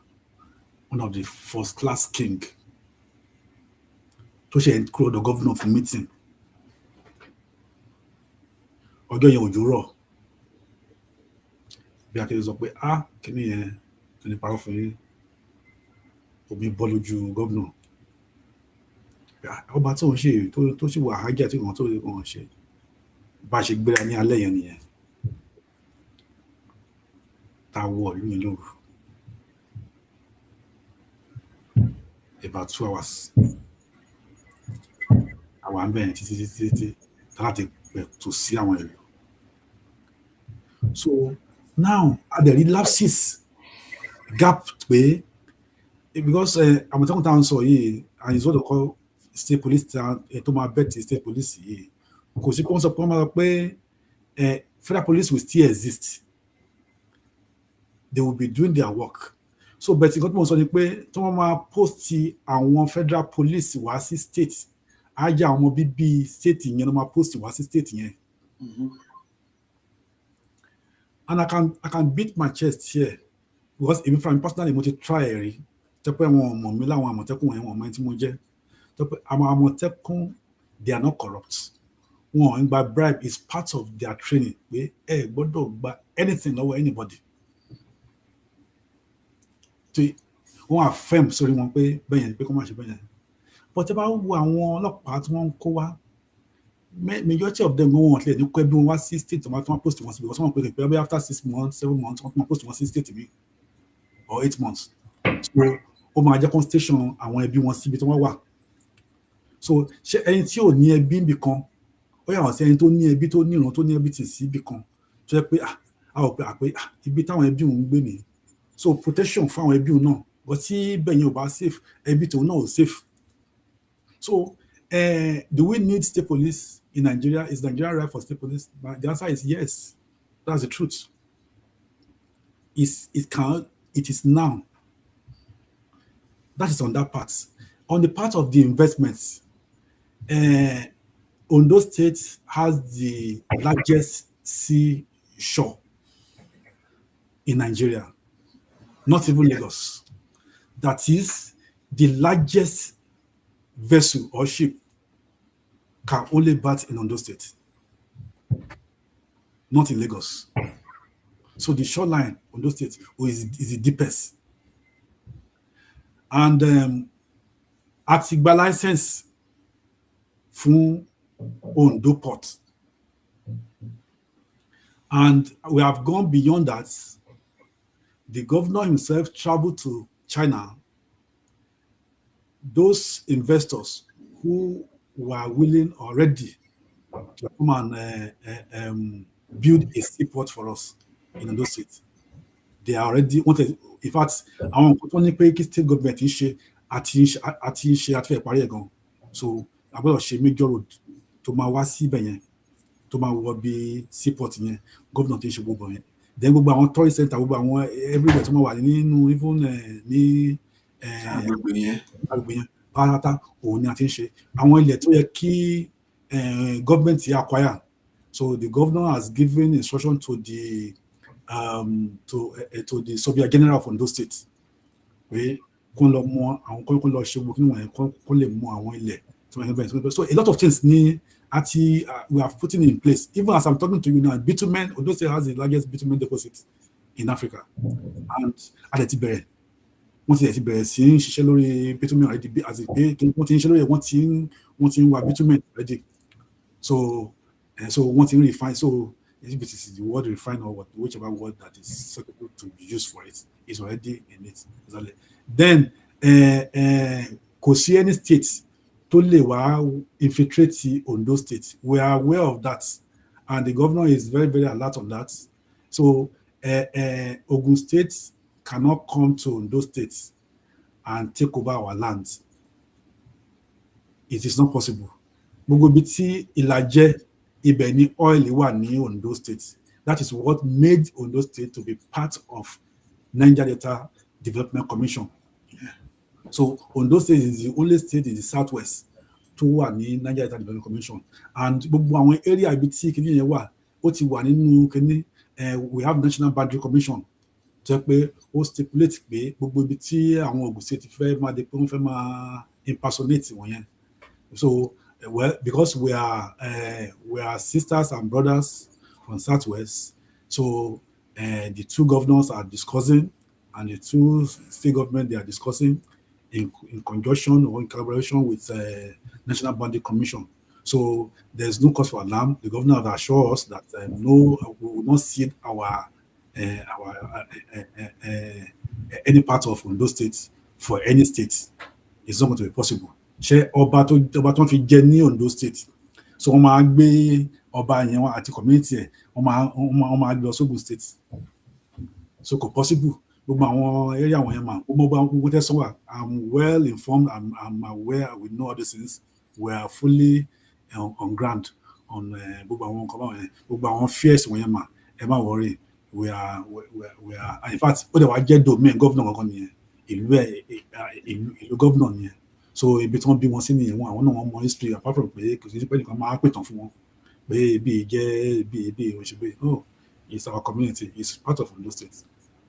one of the first class king tó ṣe kúrò the governor for meeting. Ọjọ́ yẹn òjò rọ̀ bí Akéde sọ pé kí ni yẹn tó ní parọ́ fún yín omi bọ́ lójú governor. Ọba tó ń ṣe tó ṣì wà ágíà tí wọ́n tó ń ṣe bá ṣe gbéra ní alẹ́ yẹn nìyẹn tá wọ ìlú yẹn lóru about 2 hours àwọn àbẹ̀ títí láti pẹ̀tù sí àwọn ìlú. So now there are lapses gap pé because Àmọ̀tẹ́kùn tá à ń sọ yìí and it's what they call state police tó máa bẹ̀ tí state police yìí kò sí pé wọ́n sọ pé wọ́n máa sọ pé federal police will still exist, they will be doing their work. So bẹ́ẹ̀ tí nǹkan tí mo sọ ni pé tí wọ́n máa post àwọn federal police wá sí state á jẹ́ àwọn ọmọ bíbí state yẹn ló máa post wá sí state yẹn. And I can beat my chest here because even from personally mo ti try rí tẹ́ pé wọn mọ̀ mí láwọn Àmọ̀tẹ́kùn yẹn wọ́n mọ̀ tí mo jẹ́ tẹ́ pé àwọn Àmọ̀tẹ́kùn they are not corrupt. Wọn ń gba bribe is part of their training pé gbọ́dọ̀ gba anything lọ́wọ́ anybody. Tí wọ́n affirm sórí wọn pé bẹ́yẹn pé kó má ṣe bẹ́yẹn. But ẹ bá wo àwọn ọlọ́pàá tí wọ́n ń kó wá majority of them wọ́n lè ní kó ẹbí wọn wá sí state tó máa post wọn sí because wọ́n pè pé after 6 months 7 months wọ́n máa post wọn sí state mi or 8 months. So ó máa jẹ́ kó station àwọn ẹbí wọn síbi tí wọ́n wà. So ṣé ẹni tí ò ní ẹbí níbì kan ó yà wọ́n sí ẹni tó ní ẹbí tó ní ìran tó ní ẹbí tì sí ibì kan tó yẹ pé a ò pé ibi táwọn ẹbí òun gbé nìyí. So protection fún àwọn ẹbí òun náà but tí bẹ́yẹn ò bá safe ẹbí tòun náà ò safe. So do we need state police in Nigeria? Is Nigeria right for state police? The answer is yes. That's the truth. It is now. That is on that part. On the part of the investments, Ondo State has the largest seashore in Nigeria, not even Lagos. That is the largest vessel or ship can only berth in Ondo State, not in Lagos. So the shoreline Ondo State is the deepest. And Atigba license from Ondo Port. And we have gone beyond that. The governor himself traveled to China. Those investors who were willing or ready to come and build a seaport for us in Ondo State, they are already wanted. In fact, àwọn nǹkan tó ní pé kí state government ṣe àti fẹ́ parí ẹ̀ gan. So a gbọ́dọ̀ ṣe major road tó máa wá sí ibẹ̀ yẹn tó máa wọ bí seaport yẹn governor ti ń ṣe gbogbo yẹn. Then gbogbo àwọn tourist center gbogbo àwọn everywhere tó máa wà nínú even ní agbègbè yẹn. agbègbè yẹn pátápátá òun ni a ti ń ṣe àwọn ilẹ̀ tó yẹ kí gọ́ọ̀mẹ̀ntì acquire. So the governor has given instruction to the to the Surveyor General of Ondo State pé kó lọ mọ àwọn kó lọ ṣe gbogbo kí wọ́n kó lè mọ àwọn ilẹ̀ tí wọ́n bẹ̀rẹ̀. So a lot of things ni àti we are putting in place. Even as I'm talking to you now, bitumen, Ondo State has the largest bitumen deposit in Africa, and adẹ̀ ti bẹ̀rẹ̀ wọ́n ti bẹ̀rẹ̀ sí ń ṣiṣẹ́ lórí bitumen already as pé wọ́n ti ń ṣiṣẹ́ lórí wọ́n ti ń wa bitumen already. So wọ́n ti ń refine. So if it is the word refine or whichever word that is suitable to be used for it is already in it. Exactly. Then kò sí any state tó lè wá infiltrate Ondo State. We are aware of that, and the governor is very, very alert on that. So Ogun State cannot come to Ondo State and take over our lands. It is not possible. Gbogbo ibi tí Ìlàjẹ ibẹ̀ ni oil wà ní Ondo State. That is what made Ondo State to be part of Niger Delta Development Commission. So Ondo State is the only state in the southwest tó wà ní Niger Delta Development Commission, and gbogbo àwọn area ibi tí kìíní yẹn wà ó ti wà nínú kìíní. We have National Boundary Commission tó yẹ pé ó stipulate pé gbogbo ibi tí àwọn Ogun State fẹ́ máa de pé wọ́n fẹ́ máa impersonate wọ̀nyẹn. So well, because we are sisters and brothers from southwest, so the two governors are discussing, and the two state government, they are discussing in conjunction or in collaboration with National Boundary Commission. So there's no cause for alarm. The governor has assured us that no, we will not cede our any part of Ondo State for any state. It's not going to be possible. Ṣé ọba tó fi jẹ ní Ondo State, so wọ́n máa gbé ọba yẹn wọn àti community ẹ̀ wọ́n máa lọ sógun state. So kò possible. Gbogbo àwọn area wọn yẹn mà gbogbo tẹ̀sán wà. I'm well informed. I'm aware. We know all these things. We are fully on ground on gbogbo àwọn nǹkan báwọn yẹn. Gbogbo àwọn fears wọn yẹn mà ẹ má worry. We are and in fact ó dẹ̀ wá jẹ́ domain governor kankan nìyẹn ìlú governor nìyẹn. So ibi tí wọ́n bí wọn sí nìyẹn àwọn náà wọ́n mọ history apart from pé kò sí pé nìkan máa pètàn fún wọn pé ibi jẹ́ ibi òṣèlú. No, it's our community. It's part of Ondo State.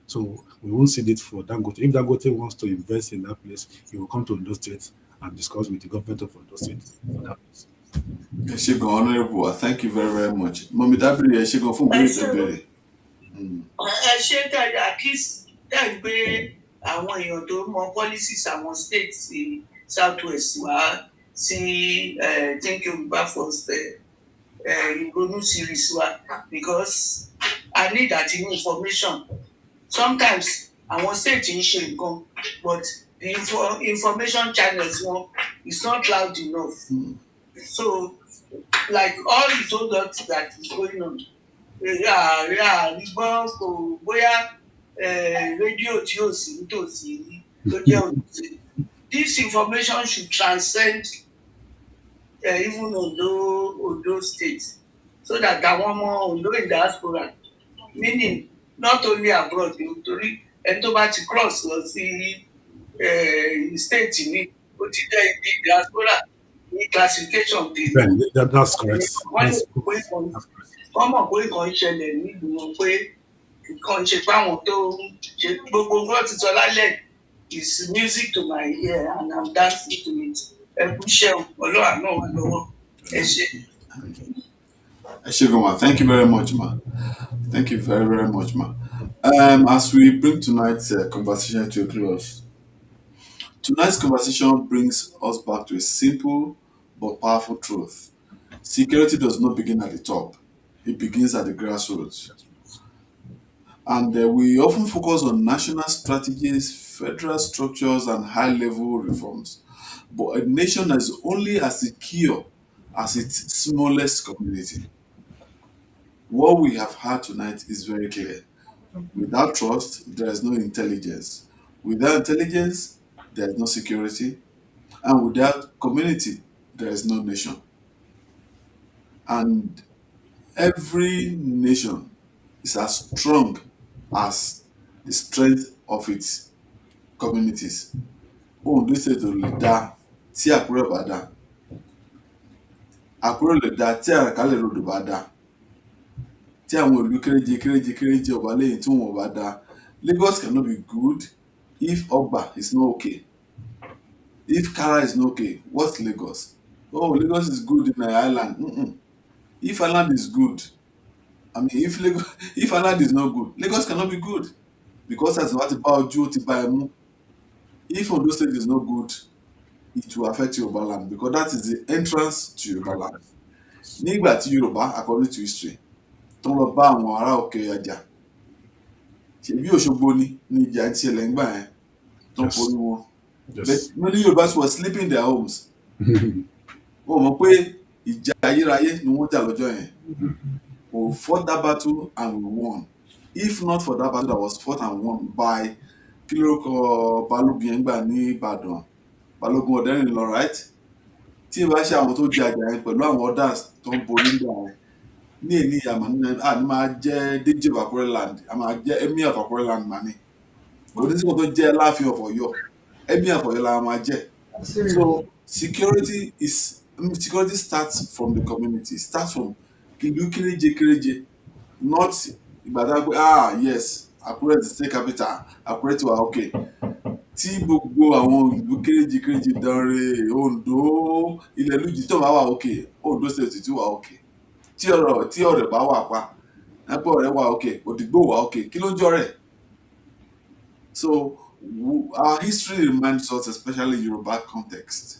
So we won't cede it for Dangote. If Dangote wants to invest in that place, he will come to Ondo State and discuss with the government of Ondo State for that place. Eshegun Honorable, thank you very, very much. Mọ̀mí Dábìrì Eshegun fún bèrè tó bèrè. Ẹ ṣe dáadáa kí dẹ́n gbé àwọn èèyàn tó mọ policies àwọn states southwest wá sí Think Yoruba First ìrònú series wa, because I need that information. Sometimes àwọn state ń ṣe nǹkan, but the information channels wọn is not loud enough. So like all you told us that is going on, nígbọ́n kò bóyá rédíò tí ò sí nítòsí tó jẹ́ òtítì. This information should transcend even Ondo State, so that àwọn ọmọ Ondo in diaspora, meaning not only abroad, torí ẹni tó bá ti cross lọ sí state ní ó ti jẹ́ ibi diaspora ní classification tèmi. That's correct. Wọ́n mọ̀ pé nǹkan ṣẹlẹ̀ nílùú wọn, pé nǹkan ṣe fáwọn tó ṣe gbogbo nǹkan ti sọ lálẹ́ is music to my ear and I'm dancing to it. Ẹ kú iṣẹ́ Ọlọ́run náà wà lọ́wọ́. Ẹ ṣé. Eshegun ma, thank you very much, ma. Thank you very, very much, ma. As we bring tonight's conversation to a close, tonight's conversation brings us back to a simple but powerful truth. Security does not begin at the top. It begins at the grassroots. And we often focus on national strategies, federal structures, and high-level reforms. But a nation is only as secure as its smallest community. What we have had tonight is very clear. Without trust, there is no intelligence. Without intelligence, there is no security. And without community, there is no nation. And every nation is as strong as the strength of its communities. Ondo State ò lè dá tí Àkúrẹ́ ò bá dá. Àkúrẹ́ ò lè dá tí Àràkálẹ̀ road ò bá dá. Tí àwọn ìlú kéréje ọba lẹ́yìn tí wọn ò bá dá. Lagos cannot be good if Ogba is not okay. If Kara is not okay, what's Lagos? Oh, Lagos is good in the island. If island is good, I mean, if island is not good, Lagos cannot be good because as what about Ojú if Ondo State is not good, it will affect Yoruba land because that is the entrance to Yoruba land. Nígbà tí Yorùbá, according to history, tó ń lọ bá àwọn ará òkè Ọjà, ṣebí Òṣogbo ni ìjà ti ṣẹlẹ̀ ńgbà yẹn tó ń borí wọn. But many Yorubas were sleeping in their homes. Wọ́n mọ̀ pé ìjà ayérayé ni wọ́n jà lọ́jọ́ yẹn. We fought that battle and we won. If not for that battle that was fought and won by kí lórúkọ Balógun yẹn gbà ní Ìbàdàn, Balógun Ọ̀dẹ́rìnlọ, right? Tí ìbá ṣe àwọn tó jẹ àjà yẹn pẹ̀lú àwọn others tó ń borí nígbà yẹn, ní èní àmà máa jẹ́ Déjì of Àkúrẹ́ land, a máa jẹ́ Emir of Àkúrẹ́ land màní. Kò ní sí kò tó jẹ́ Láàfin of Ọ̀yọ́, Emir of Ọ̀yọ́ la máa jẹ́. So security starts from the community, starts from ìlú kéréje, not ìgbàdá pé yes, Àkúrẹ́ is the state capital, Àkúrẹ́ ti wà okay. Tí gbogbo àwọn ìlú kéréje Dánrè, Ondo, Ilẹ̀-Olújì tó bá wà okay, Ondo State ti wà okay. Tí ọ̀rẹ́ bá wà pa, ẹ̀pọ̀ ọ̀rẹ́ wà okay, Òdìgbò wà okay, kí ló ń jọ́rẹ̀? So our history reminds us, especially Yoruba context,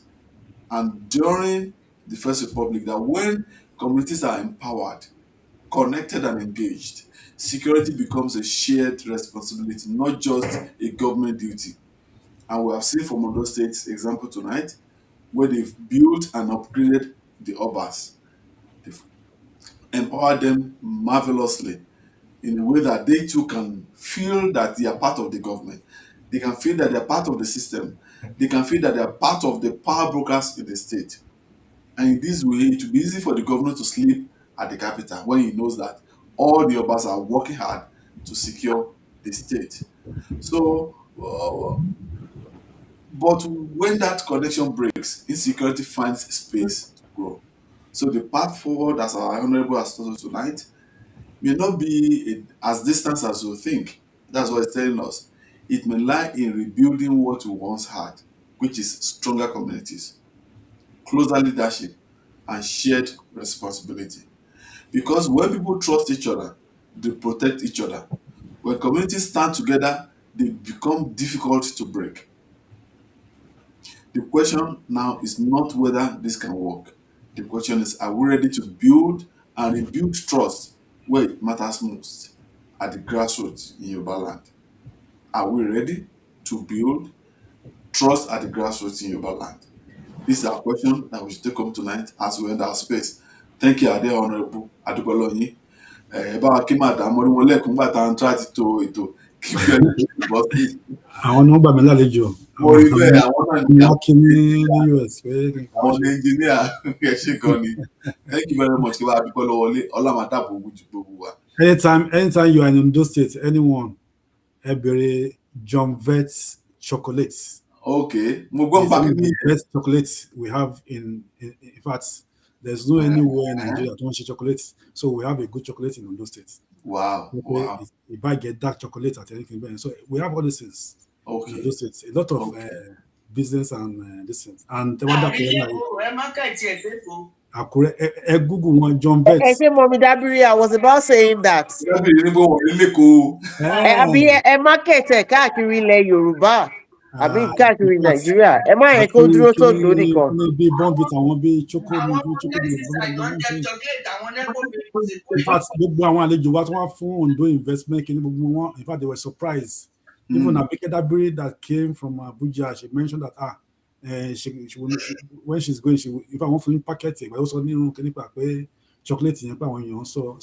and during the First Republic, that when communities are empowered, connected and engaged, security becomes a shared responsibility, not just a government duty. And we have seen from Ondo State's example tonight, where they've built and upgraded the Obas. They've empowered them marvelously in a way that they too can feel that they are part of the government. They can feel that they are part of the system. They can feel that they are part of the power brokers in the state. And in this way, it will be easy for the governor to sleep at the capital when he knows that all the Obas are working hard to secure the state. So, but when that connection breaks, insecurity finds space to grow. So the path forward, as our Honorable has told us tonight, may not be as distant as you think. That's what it's telling us. It may lie in rebuilding what we once had, which is stronger communities, closer leadership, and shared responsibility. Because when people trust each other, they protect each other. When communities stand together, they become difficult to break. The question now is not whether this can work. The question is, are we ready to build and rebuild trust where it matters most, at the grassroots in Yoruba land? Are we ready to build trust at the grassroots in Yoruba land? This is our question that we should take home tonight as we end our space. Thank you, Ade Honorable Adugoloyin. Báwa kí Madam orí wọn lẹ́ẹ̀kún gbà tá à ń try ti to ètò kí fẹ́ẹ́ bọ́ sí. Àwọn náà gbà mí lálejò. Mo rí bẹ́ẹ̀ àwọn náà ní Lákì ní US. àwọn ní engineer ẹ ṣe gan ni. Thank you very much kí bá a dúpẹ́ lọ́wọ́ lé ọlámàdàbò ojú gbogbo wa. Anytime you are in Ondo State, anyone, ẹ bèrè John Vett chocolates. Okay, mo gbọ́ nípa kí ni best chocolate we have in fact, there's no anywhere in Nigeria that don't share chocolates. So we have a good chocolate in Ondo State. Wow. Okay. Wow. If I get dark chocolate at anything, so we have all these things. Okay. In Ondo State. A lot of business and this thing. And the one that Google one John Vett. I say, Mommy Dabiri, I was about saying that. Ẹ market ẹ káàkiri ilẹ̀ Yorùbá. Àbí káàkiri Nàìjíríà. Ẹ má yẹ kó dúró sódò nìkan. Bí Bonvita àwọn bí choco. In fact, gbogbo àwọn àlejò wa tí wọ́n fún Ondo investment kí ní gbogbo wọn, in fact, they were surprised. Even Abike Dabiri that came from Abuja, she mentioned that when she's going, if I want to packet it, but also new chocolate yẹn pé àwọn èèyàn so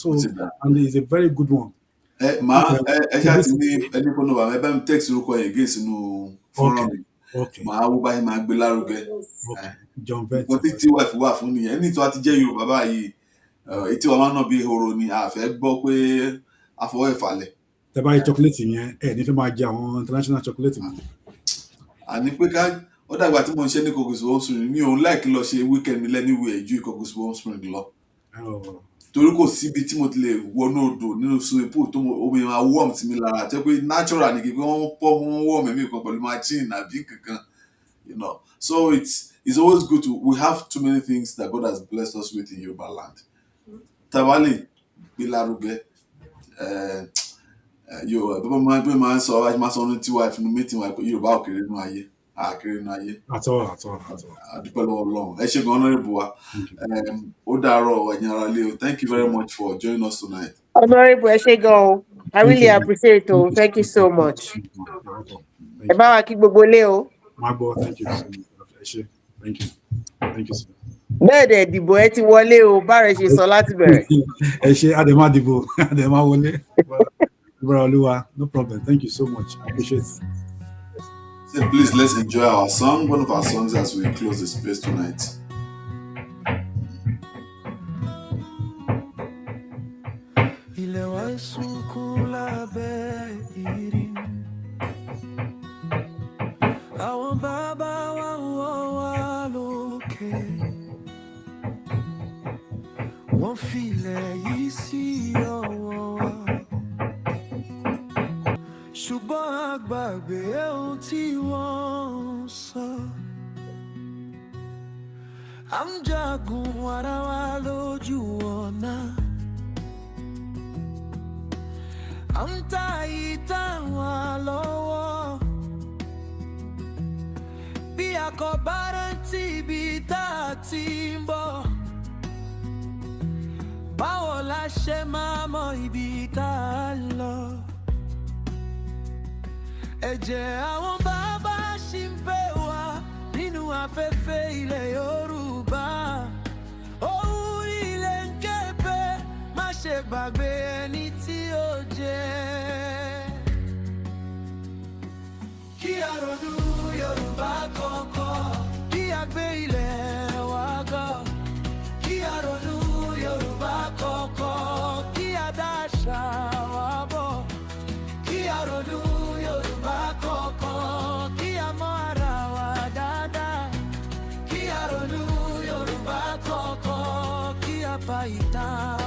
and it's a very good one. Ẹ ṣáà ti ní ẹni kó nọ́mbà ẹ bá mi text orúkọ yẹn gé sínú fọ́nrán mi. Màá wó báyìí máa gbé lárugẹ. John Vett. Nǹkan tí wife wà fún nìyẹn. Ẹni tó wá ti jẹ́ Yorùbá báyìí, etí wa máa ń ná bí ehoro ni a fẹ́ gbọ́ pé afọwọ́ ìfàlẹ̀. Tẹ́ bá yí chocolate yẹn, ní fẹ́ máa jẹ àwọn international chocolate mọ́. àní pé ká ó dàgbà tí mo ń ṣe ní Ikogosi Home Spring mi ò like lọ ṣe weekend mi anywhere ju Ikogosi Home Spring lọ torí kò síbi tí mo ti lè wọnú odò nínú swimming pool tó omi máa warm sí mi lára tẹ́ pé natural ni kí wọ́n pọ́ wọ́n warm ẹ̀mí kan pẹ̀lú machine àbí kankan, you know. So it's always good we have too many things that God has blessed us with in Yoruba land. Tabali gbé Yorùbá bí máa ń sọ wájú máa sọ ní tiwa ìfúnnu meeting wa Yorùbá ò kéré nínú ayé àkéré nínú ayé. Àdúpẹ́ lọ́wọ́ Ọlọ́run. Ẹ ṣé gan-an honorable wa. Ó dàárọ̀ ẹ̀yin ará ilé o. Thank you very much for joining us tonight. Honorable ẹ ṣé gan-an. I really appreciate it. Thank you so much. Ẹ bá wa kí gbogbo ilé o. Thank you. Thank you. Thank you, sir. Bẹ́ẹ̀ dẹ̀ dìbò ẹ ti wọlé o, bára ẹ ṣe sọ láti bẹ̀rẹ̀. Ẹ ṣé Adema dìbò, Adema wọlé. No problem. Thank you so much. I appreciate it. So please let's enjoy our song, one of our songs as we close the space tonight. Ilé wa sunkún lábẹ́ ìrì. Àwọn bàbá wa wọ́n wà lókè. Wọ́n filẹ̀ yìí sí ọwọ́ wa. Ṣùgbọ́n a gbàgbé ohun tí wọ́n sọ. À ń jagun ara wa lójú ọ̀nà. À ń ta ìtàn wa lọ́wọ́. Bí a kò bá rántí ibi tá a ti ń bọ̀. Báwo la ṣe máa mọ ibi tá a lọ? Ẹ̀jẹ̀ àwọn bàbá ṣì ń pè wá nínú afẹ́fẹ́ ilẹ̀ Yorùbá. Ohùn ilẹ̀ ń ké pé má ṣe gbàgbé ẹni tí ó jẹ́. Kí a ronú Yorùbá kọ̀ọ̀kan, kí a gbé ilẹ̀ wa gọ̀. Kí a ronú Yorùbá kọ̀ọ̀kan, kí a dá àṣà wa bọ̀. Kí a ronú Yorùbá kọ̀ọ̀kan, kí a mọ ara wa dáadáa. Kí a ronú Yorùbá kọ̀ọ̀kan, kí a pa ìtàn